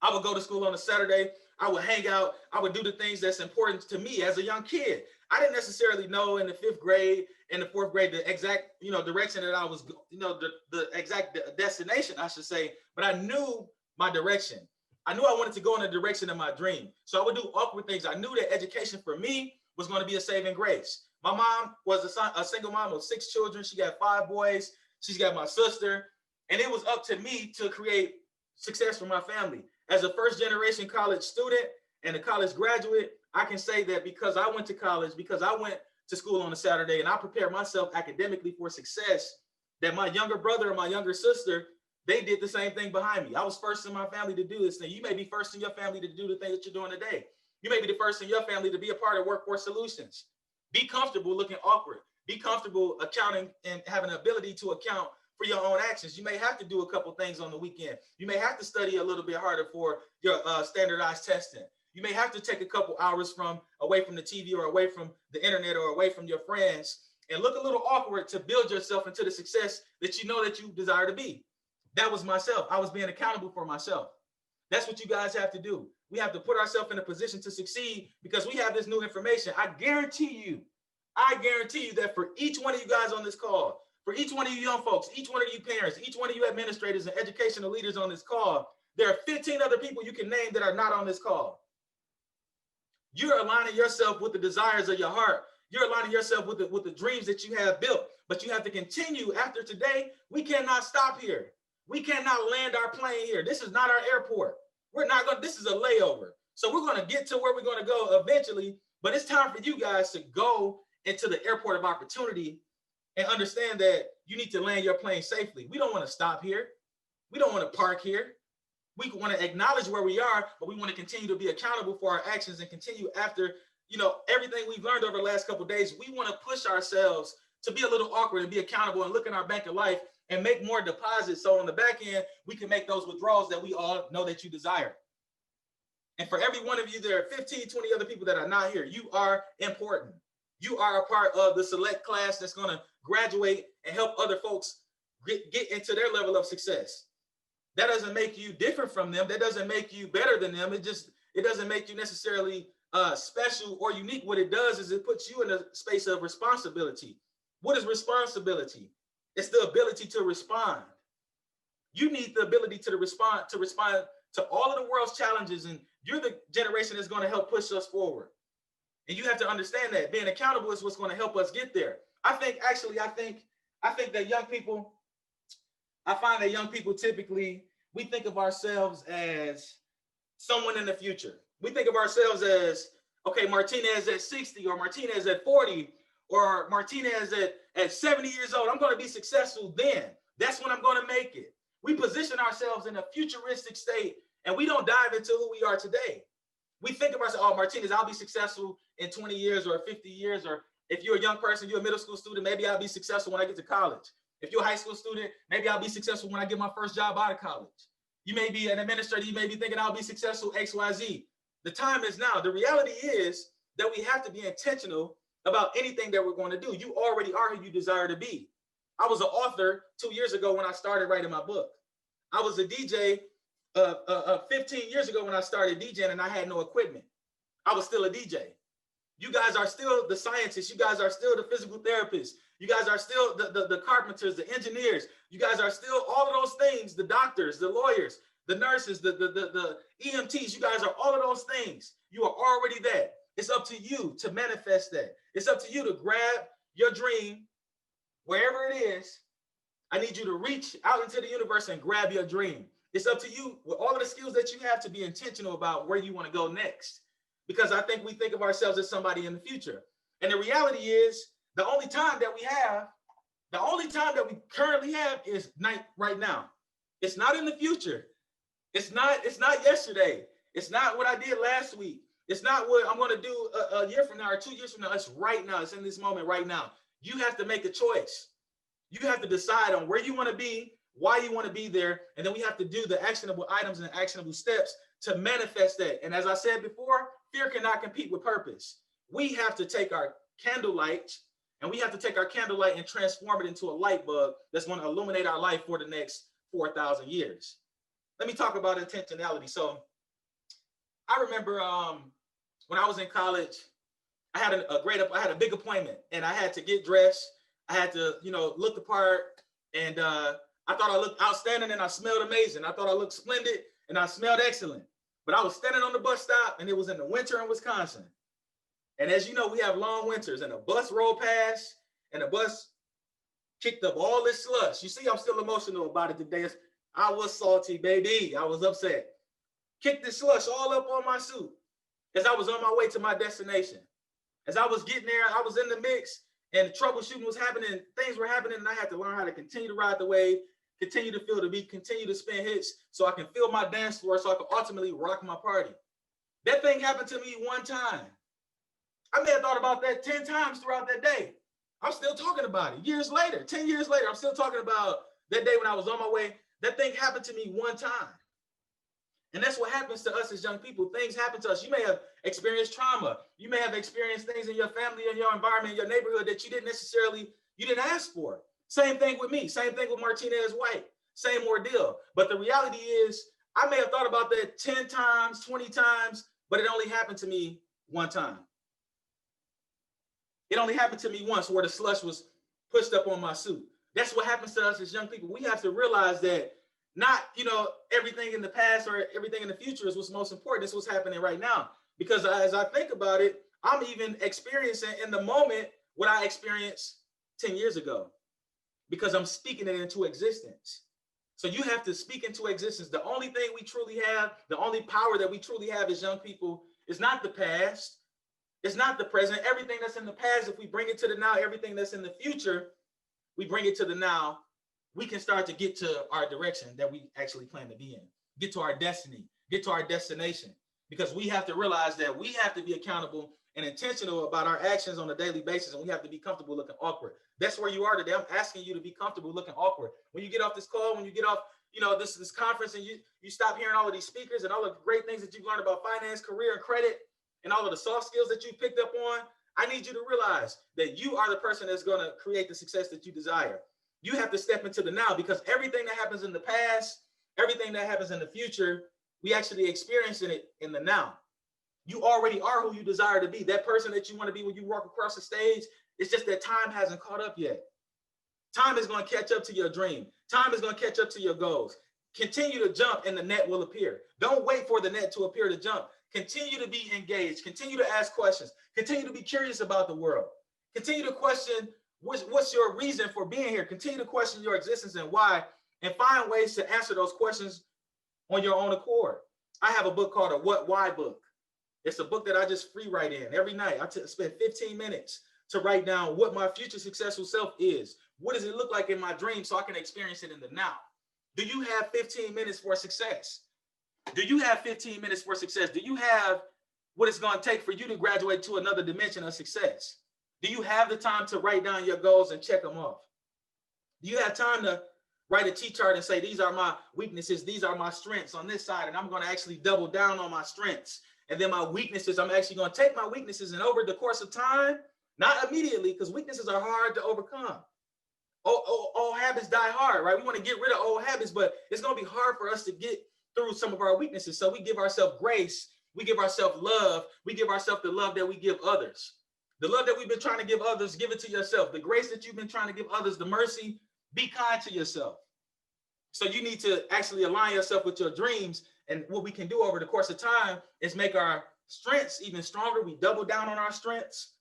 I would go to school on a Saturday. I would hang out. I would do the things that's important to me as a young kid. I didn't necessarily know in the 5th grade and the 4th grade the exact, direction that I was, the exact destination, I should say. But I knew my direction. I knew I wanted to go in the direction of my dream. So I would do awkward things. I knew that education for me was going to be a saving grace. My mom was a single mom of 6 children. She got 5 boys. She's got my sister. And it was up to me to create success for my family. As a first-generation college student and a college graduate, I can say that because I went to college, because I went to school on a Saturday, and I prepared myself academically for success, that my younger brother and my younger sister, they did the same thing behind me. I was first in my family to do this thing. You may be first in your family to do the thing that you're doing today. You may be the first in your family to be a part of Workforce Solutions. Be comfortable looking awkward. Be comfortable accounting and having the ability to account for your own actions. You may have to do a couple things on the weekend. You may have to study a little bit harder for your standardized testing. You may have to take a couple hours away from the TV or away from the internet or away from your friends and look a little awkward to build yourself into the success that you know that you desire to be. That was myself. I was being accountable for myself. That's what you guys have to do. We have to put ourselves in a position to succeed because we have this new information. I guarantee you that for each one of you guys on this call, for each one of you young folks, each one of you parents, each one of you administrators and educational leaders on this call, there are 15 other people you can name that are not on this call. You're aligning yourself with the desires of your heart. You're aligning yourself with the dreams that you have built, but you have to continue after today. We cannot stop here. We cannot land our plane here. This is not our airport. This is a layover. So we're going to get to where we're going to go eventually, but it's time for you guys to go into the airport of opportunity and understand that you need to land your plane safely. We don't want to stop here. We don't want to park here. We want to acknowledge where we are, but we want to continue to be accountable for our actions and continue after, everything we've learned over the last couple of days. We want to push ourselves to be a little awkward and be accountable and look in our bank of life and make more deposits. So on the back end, we can make those withdrawals that we all know that you desire. And for every one of you, there are 15, 20 other people that are not here. You are important. You are a part of the select class that's going to graduate and help other folks get into their level of success. That doesn't make you different from them. That doesn't make you better than them. It doesn't make you necessarily special or unique. What it does is it puts you in a space of responsibility. What is responsibility? It's the ability to respond. You need the ability to respond to all of the world's challenges, and you're the generation that's going to help push us forward. And you have to understand that being accountable is what's going to help us get there. I think that young people, I find that young people typically, we think of ourselves as someone in the future. We think of ourselves as, okay, Martinez at 60 or Martinez at 40 or Martinez at 70 years old. I'm going to be successful then. That's when I'm going to make it. We position ourselves in a futuristic state and we don't dive into who we are today. We think of ourselves, oh, Martinez, I'll be successful in 20 years or 50 years. Or if you're a young person, you're a middle school student, maybe I'll be successful when I get to college. If you're a high school student, maybe I'll be successful when I get my first job out of college. You may be an administrator, you may be thinking I'll be successful X, Y, Z. The time is now. The reality is that we have to be intentional about anything that we're going to do. You already are who you desire to be. I was an author 2 years ago when I started writing my book. I was a DJ 15 years ago when I started DJing and I had no equipment. I was still a DJ. You guys are still the scientists. You guys are still the physical therapists. You guys are still the carpenters, the engineers. You guys are still all of those things, the doctors, the lawyers, the nurses, the EMTs. You guys are all of those things. You are already that. It's up to you to manifest that. It's up to you to grab your dream, wherever it is. I need you to reach out into the universe and grab your dream. It's up to you with all of the skills that you have to be intentional about where you want to go next. Because I think we think of ourselves as somebody in the future. And the reality is the only time that we currently have is right now. It's not in the future. It's not yesterday. It's not what I did last week. It's not what I'm going to do a year from now or 2 years from now. It's right now. It's in this moment right now. You have to make a choice. You have to decide on where you want to be, why you want to be there, and then we have to do the actionable items and actionable steps to manifest that. And as I said before, fear cannot compete with purpose. We have to take our candlelight and transform it into a light bulb that's going to illuminate our life for the next 4,000 years. Let me talk about intentionality. So I remember when I was in college, I had a big appointment and I had to get dressed. I had to, look the part, and I thought I looked outstanding and I smelled amazing. I thought I looked splendid and I smelled excellent. But I was standing on the bus stop and it was in the winter in Wisconsin. And as you know, we have long winters, and a bus rolled past and the bus kicked up all this slush. You see, I'm still emotional about it today. I was salty, baby. I was upset. Kicked the slush all up on my suit as I was on my way to my destination. As I was getting there, I was in the mix and the troubleshooting was happening, things were happening, and I had to learn how to continue to ride the wave, continue to feel the beat, continue to spin hits so I can feel my dance floor so I can ultimately rock my party. That thing happened to me one time. I may have thought about that 10 times throughout that day. I'm still talking about it. Years later, 10 years later, I'm still talking about that day when I was on my way. That thing happened to me one time. And that's what happens to us as young people. Things happen to us. You may have experienced trauma. You may have experienced things in your family, in your environment, in your neighborhood that you didn't ask for. Same thing with me. Same thing with Martinez White. Same ordeal. But the reality is, I may have thought about that 10 times, 20 times, but it only happened to me one time. It only happened to me once where the slush was pushed up on my suit. That's what happens to us as young people. We have to realize that not, everything in the past or everything in the future is what's most important. It's what's happening right now. Because as I think about it, I'm even experiencing in the moment what I experienced 10 years ago because I'm speaking it into existence. So you have to speak into existence. The only thing we truly have, the only power that we truly have as young people is not the past. It's not the present. Everything that's in the past, if we bring it to the now, everything that's in the future, we bring it to the now, we can start to get to our direction that we actually plan to be in, get to our destiny, get to our destination, because we have to realize that we have to be accountable and intentional about our actions on a daily basis, and we have to be comfortable looking awkward. That's where you are today. I'm asking you to be comfortable looking awkward. When you get off this call, when you get off, this conference, and you stop hearing all of these speakers and all the great things that you've learned about finance, career, and credit, and all of the soft skills that you picked up on, I need you to realize that you are the person that's going to create the success that you desire. You have to step into the now, because everything that happens in the past, everything that happens in the future, we actually experience it in the now. You already are who you desire to be. That person that you want to be when you walk across the stage, it's just that time hasn't caught up yet. Time is going to catch up to your dream. Time is going to catch up to your goals. Continue to jump and the net will appear. Don't wait for the net to appear to jump. Continue to be engaged. Continue to ask questions. Continue to be curious about the world. Continue to question what's your reason for being here. Continue to question your existence and why, and find ways to answer those questions on your own accord. I have a book called a What Why book. It's a book that I just free write in every night. I spend 15 minutes to write down what my future successful self is. What does it look like in my dream so I can experience it in the now? Do you have 15 minutes for success? Do you have 15 minutes for success? Do you have what it's going to take for you to graduate to another dimension of success? Do you have the time to write down your goals and check them off? Do you have time to write a T-chart and say, these are my weaknesses, these are my strengths on this side, and I'm going to actually double down on my strengths. And then my weaknesses, I'm actually going to take my weaknesses, and over the course of time, not immediately, because weaknesses are hard to overcome. Old habits die hard, right? We want to get rid of old habits, but it's going to be hard for us to get through some of our weaknesses. So we give ourselves grace We give ourselves love. We give ourselves the love that we give others. The love that we've been trying to give others, give it to yourself. The grace that you've been trying to give others, the mercy, be kind to yourself. So you need to actually align yourself with your dreams. And what we can do over the course of time is make our strengths even stronger. We double down on our strengths.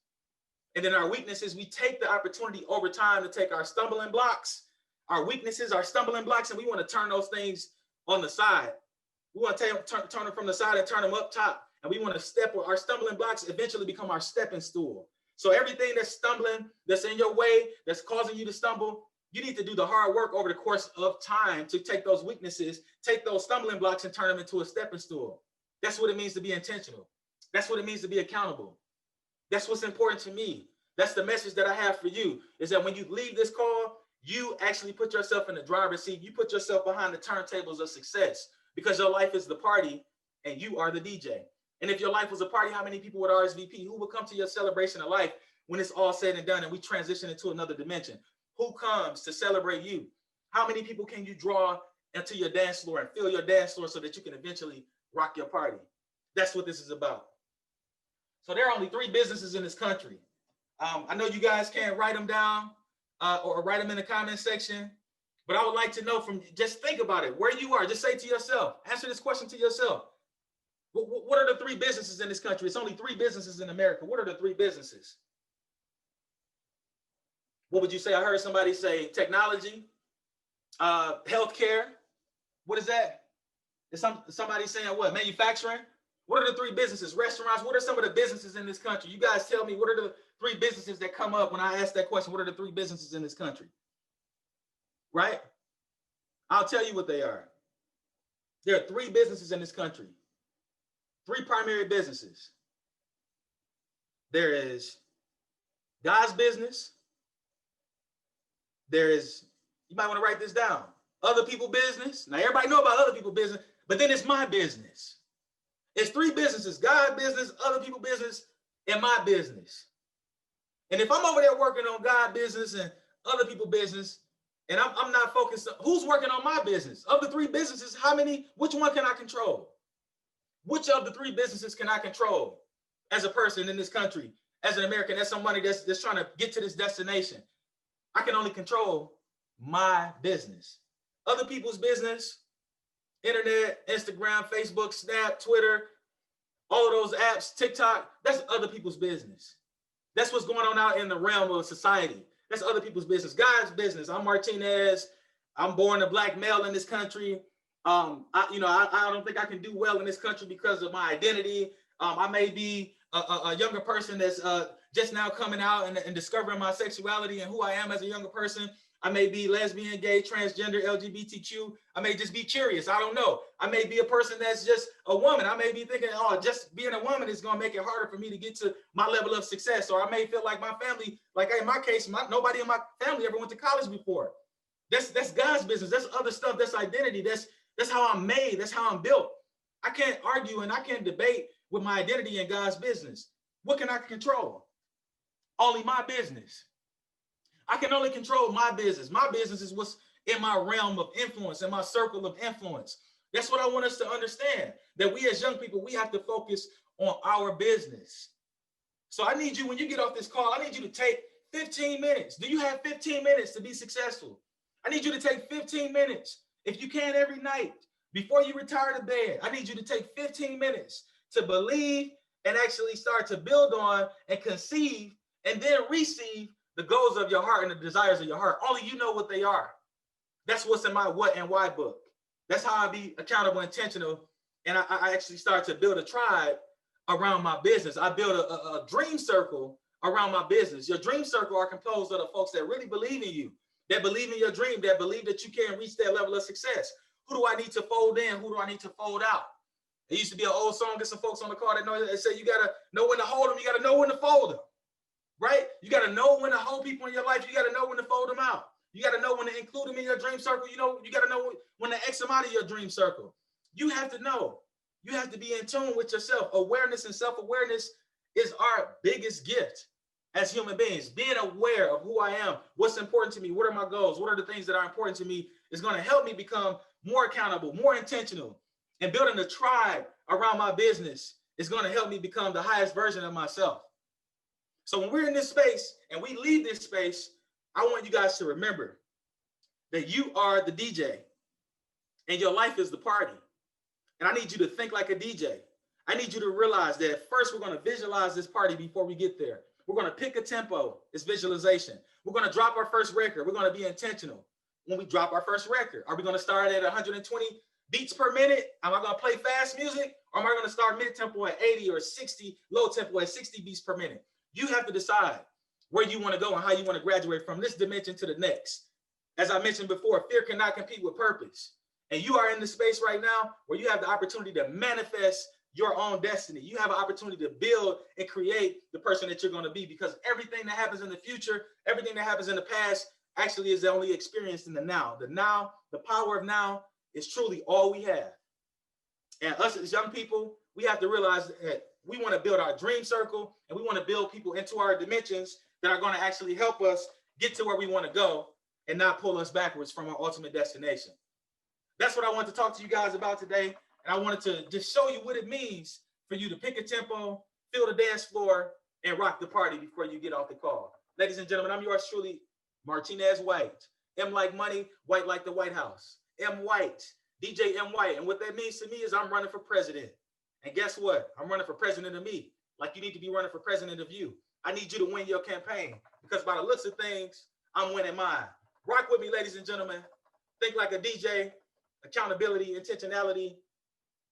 And then our weaknesses, we take the opportunity over time to take our stumbling blocks, our weaknesses, our stumbling blocks, and we want to turn those things on the side. We want to turn them from the side and turn them up top. And we want to step, our stumbling blocks eventually become our stepping stool. So everything that's stumbling, that's in your way, that's causing you to stumble, you need to do the hard work over the course of time to take those weaknesses, take those stumbling blocks and turn them into a stepping stool. That's what it means to be intentional. That's what it means to be accountable. That's what's important to me. That's the message that I have for you, is that when you leave this call, you actually put yourself in the driver's seat. You put yourself behind the turntables of success, because your life is the party and you are the DJ. And if your life was a party, how many people would RSVP? Who would come to your celebration of life when it's all said and done and we transition into another dimension? Who comes to celebrate you? How many people can you draw into your dance floor and fill your dance floor so that you can eventually rock your party? That's what this is about. So there are only 3 businesses in this country. I know you guys can't write them down or write them in the comment section, but I would like to know from, just think about it, where you are. Just say to yourself, answer this question to yourself. What are the 3 businesses in this country? It's only 3 businesses in America. What are the 3 businesses? What would you say? I heard somebody say technology, healthcare. What is that? Is somebody saying what? Manufacturing? What are the 3 businesses? Restaurants? What are some of the businesses in this country? You guys tell me, what are the 3 businesses that come up when I ask that question? What are the 3 businesses in this country? Right? I'll tell you what they are. There are 3 businesses in this country. 3 primary businesses. There is God's business. There is, you might want to write this down, other people business. Now everybody know about other people business, but then it's my business. It's 3 businesses: God business, other people business, and my business. And if I'm over there working on God business and other people business, and I'm not focused on who's working on my business. Of the 3 businesses, which one can I control? Which of the 3 businesses can I control as a person in this country, as an American, as somebody that's trying to get to this destination? I can only control my business. Other people's business, internet, Instagram, Facebook, Snap, Twitter, all of those apps, TikTok, that's other people's business. That's what's going on out in the realm of society. That's other people's business. God's business. I'm Martinez. I'm born a Black male in this country. I don't think I can do well in this country because of my identity. I may be a younger person that's just now coming out and discovering my sexuality and who I am as a younger person. I may be lesbian, gay, transgender, LGBTQ. I may just be curious. I don't know. I may be a person that's just a woman. I may be thinking, oh, just being a woman is going to make it harder for me to get to my level of success. Or I may feel like my family, like in my case, nobody in my family ever went to college before. That's God's business. That's other stuff. That's identity. That's how I'm made. That's how I'm built. I can't argue and I can't debate with my identity in God's business. What can I control? Only my business. I can only control my business. My business is what's in my realm of influence, in my circle of influence. That's what I want us to understand, that we as young people, we have to focus on our business. So I need you, when you get off this call, I need you to take 15 minutes. Do you have 15 minutes to be successful? I need you to take 15 minutes, if you can, every night before you retire to bed. I need you to take 15 minutes to believe and actually start to build on and conceive and then receive the goals of your heart and the desires of your heart. Only you know what they are. That's what's in my what and why book. That's how I be accountable, intentional. And I actually start to build a tribe around my business. I build a dream circle around my business. Your dream circle are composed of the folks that really believe in you, that believe in your dream, that believe that you can reach that level of success. Who do I need to fold in? Who do I need to fold out? It used to be an old song. Get some folks on the call that say you got to know when to hold them. You got to know when to fold them. Right? You got to know when to hold people in your life. You got to know when to fold them out. You got to know when to include them in your dream circle. You got to know when to X them out of your dream circle. You have to know. You have to be in tune with yourself. Awareness and self-awareness is our biggest gift as human beings. Being aware of who I am, what's important to me, what are my goals, what are the things that are important to me is going to help me become more accountable, more intentional, and building a tribe around my business is going to help me become the highest version of myself. So when we're in this space and we leave this space, I want you guys to remember that you are the DJ and your life is the party. And I need you to think like a DJ. I need you to realize that first we're going to visualize this party before we get there. We're going to pick a tempo. It's visualization. We're going to drop our first record. We're going to be intentional. When we drop our first record, are we going to start at 120 beats per minute? Am I going to play fast music? Or am I going to start mid-tempo at 80 or 60, low tempo at 60 beats per minute? You have to decide where you want to go and how you want to graduate from this dimension to the next. As I mentioned before, fear cannot compete with purpose. And you are in the space right now where you have the opportunity to manifest your own destiny. You have an opportunity to build and create the person that you're going to be, because everything that happens in the future, everything that happens in the past actually is only experienced in the now. The now, the power of now is truly all we have. And us as young people, we have to realize that we want to build our dream circle and we want to build people into our dimensions that are going to actually help us get to where we want to go and not pull us backwards from our ultimate destination. That's what I want to talk to you guys about today. And I wanted to just show you what it means for you to pick a tempo, feel the dance floor, and rock the party before you get off the call. Ladies and gentlemen, I'm yours truly, Martinez White. M like money, white like the White House. M White, DJ M White. And what that means to me is I'm running for president. And guess what? I'm running for president of me, like you need to be running for president of you. I need you to win your campaign, because by the looks of things, I'm winning mine. Rock with me, ladies and gentlemen. Think like a DJ, accountability, intentionality,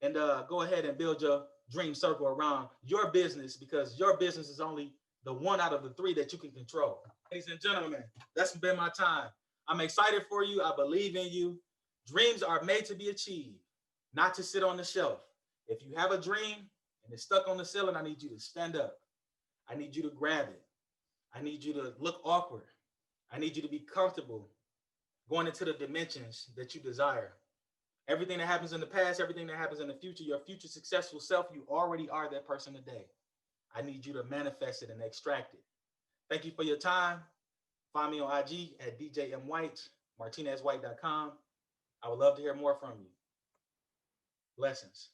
and go ahead and build your dream circle around your business, because your business is only the one out of the three that you can control. Ladies and gentlemen, that's been my time. I'm excited for you. I believe in you. Dreams are made to be achieved, not to sit on the shelf. If you have a dream and it's stuck on the ceiling, I need you to stand up. I need you to grab it. I need you to look awkward. I need you to be comfortable going into the dimensions that you desire. Everything that happens in the past, everything that happens in the future, your future successful self, you already are that person today. I need you to manifest it and extract it. Thank you for your time. Find me on IG at DJ M White, MartinezWhite.com. I would love to hear more from you. Blessings.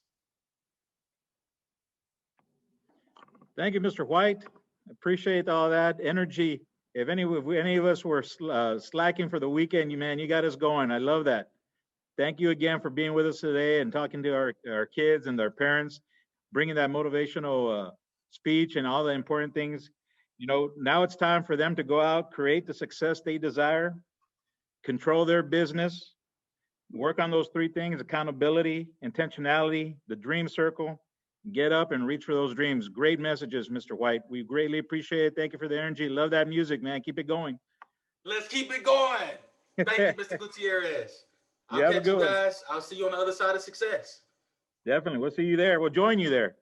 Thank you, Mr. White. Appreciate all that energy. If any of us were slacking for the weekend, you got us going. I love that. Thank you again for being with us today and talking to our kids and their parents, bringing that motivational speech and all the important things. Now it's time for them to go out, create the success they desire, control their business, work on those three things: accountability, intentionality, the dream circle. Get up and reach for those dreams. Great messages, Mr. White. We greatly appreciate it. Thank you for the energy. Love that music, man. Keep it going. Let's keep it going. Thank you, Mr. Gutierrez. I'll catch you guys. I'll see you on the other side of success. Definitely. We'll see you there. We'll join you there.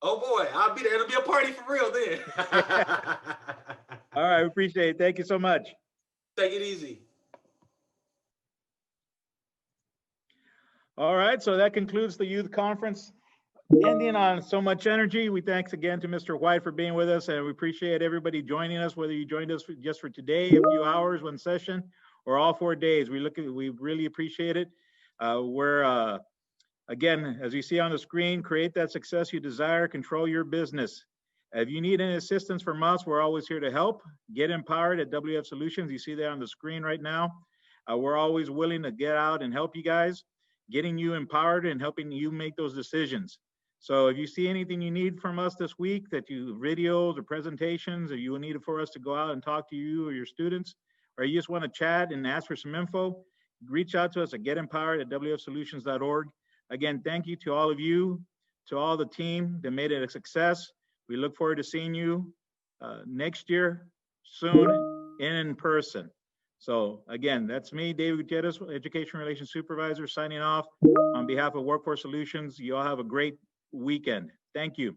Oh boy, I'll be there. It'll be a party for real then. All right. We appreciate it. Thank you so much. Take it easy. All right. So that concludes the youth conference. Ending on so much energy. We thanks again to Mr. White for being with us, and we appreciate everybody joining us, whether you joined us just for today, a few hours, one session, or all 4 days. We really appreciate it. We're again, as you see on the screen, create that success you desire, control your business. If you need any assistance from us, we're always here to help. Get empowered at WF Solutions. You see that on the screen right now. We're always willing to get out and help you guys, getting you empowered and helping you make those decisions. So if you see anything you need from us this week, videos or presentations, or you need for us to go out and talk to you or your students, or you just want to chat and ask for some info, reach out to us at getempowered@wfsolutions.org. Again, thank you to all of you, to all the team that made it a success. We look forward to seeing you next year, soon, in person. So again, that's me, David Gutierrez, Education Relations Supervisor, signing off on behalf of Workforce Solutions. You all have a great weekend. Thank you.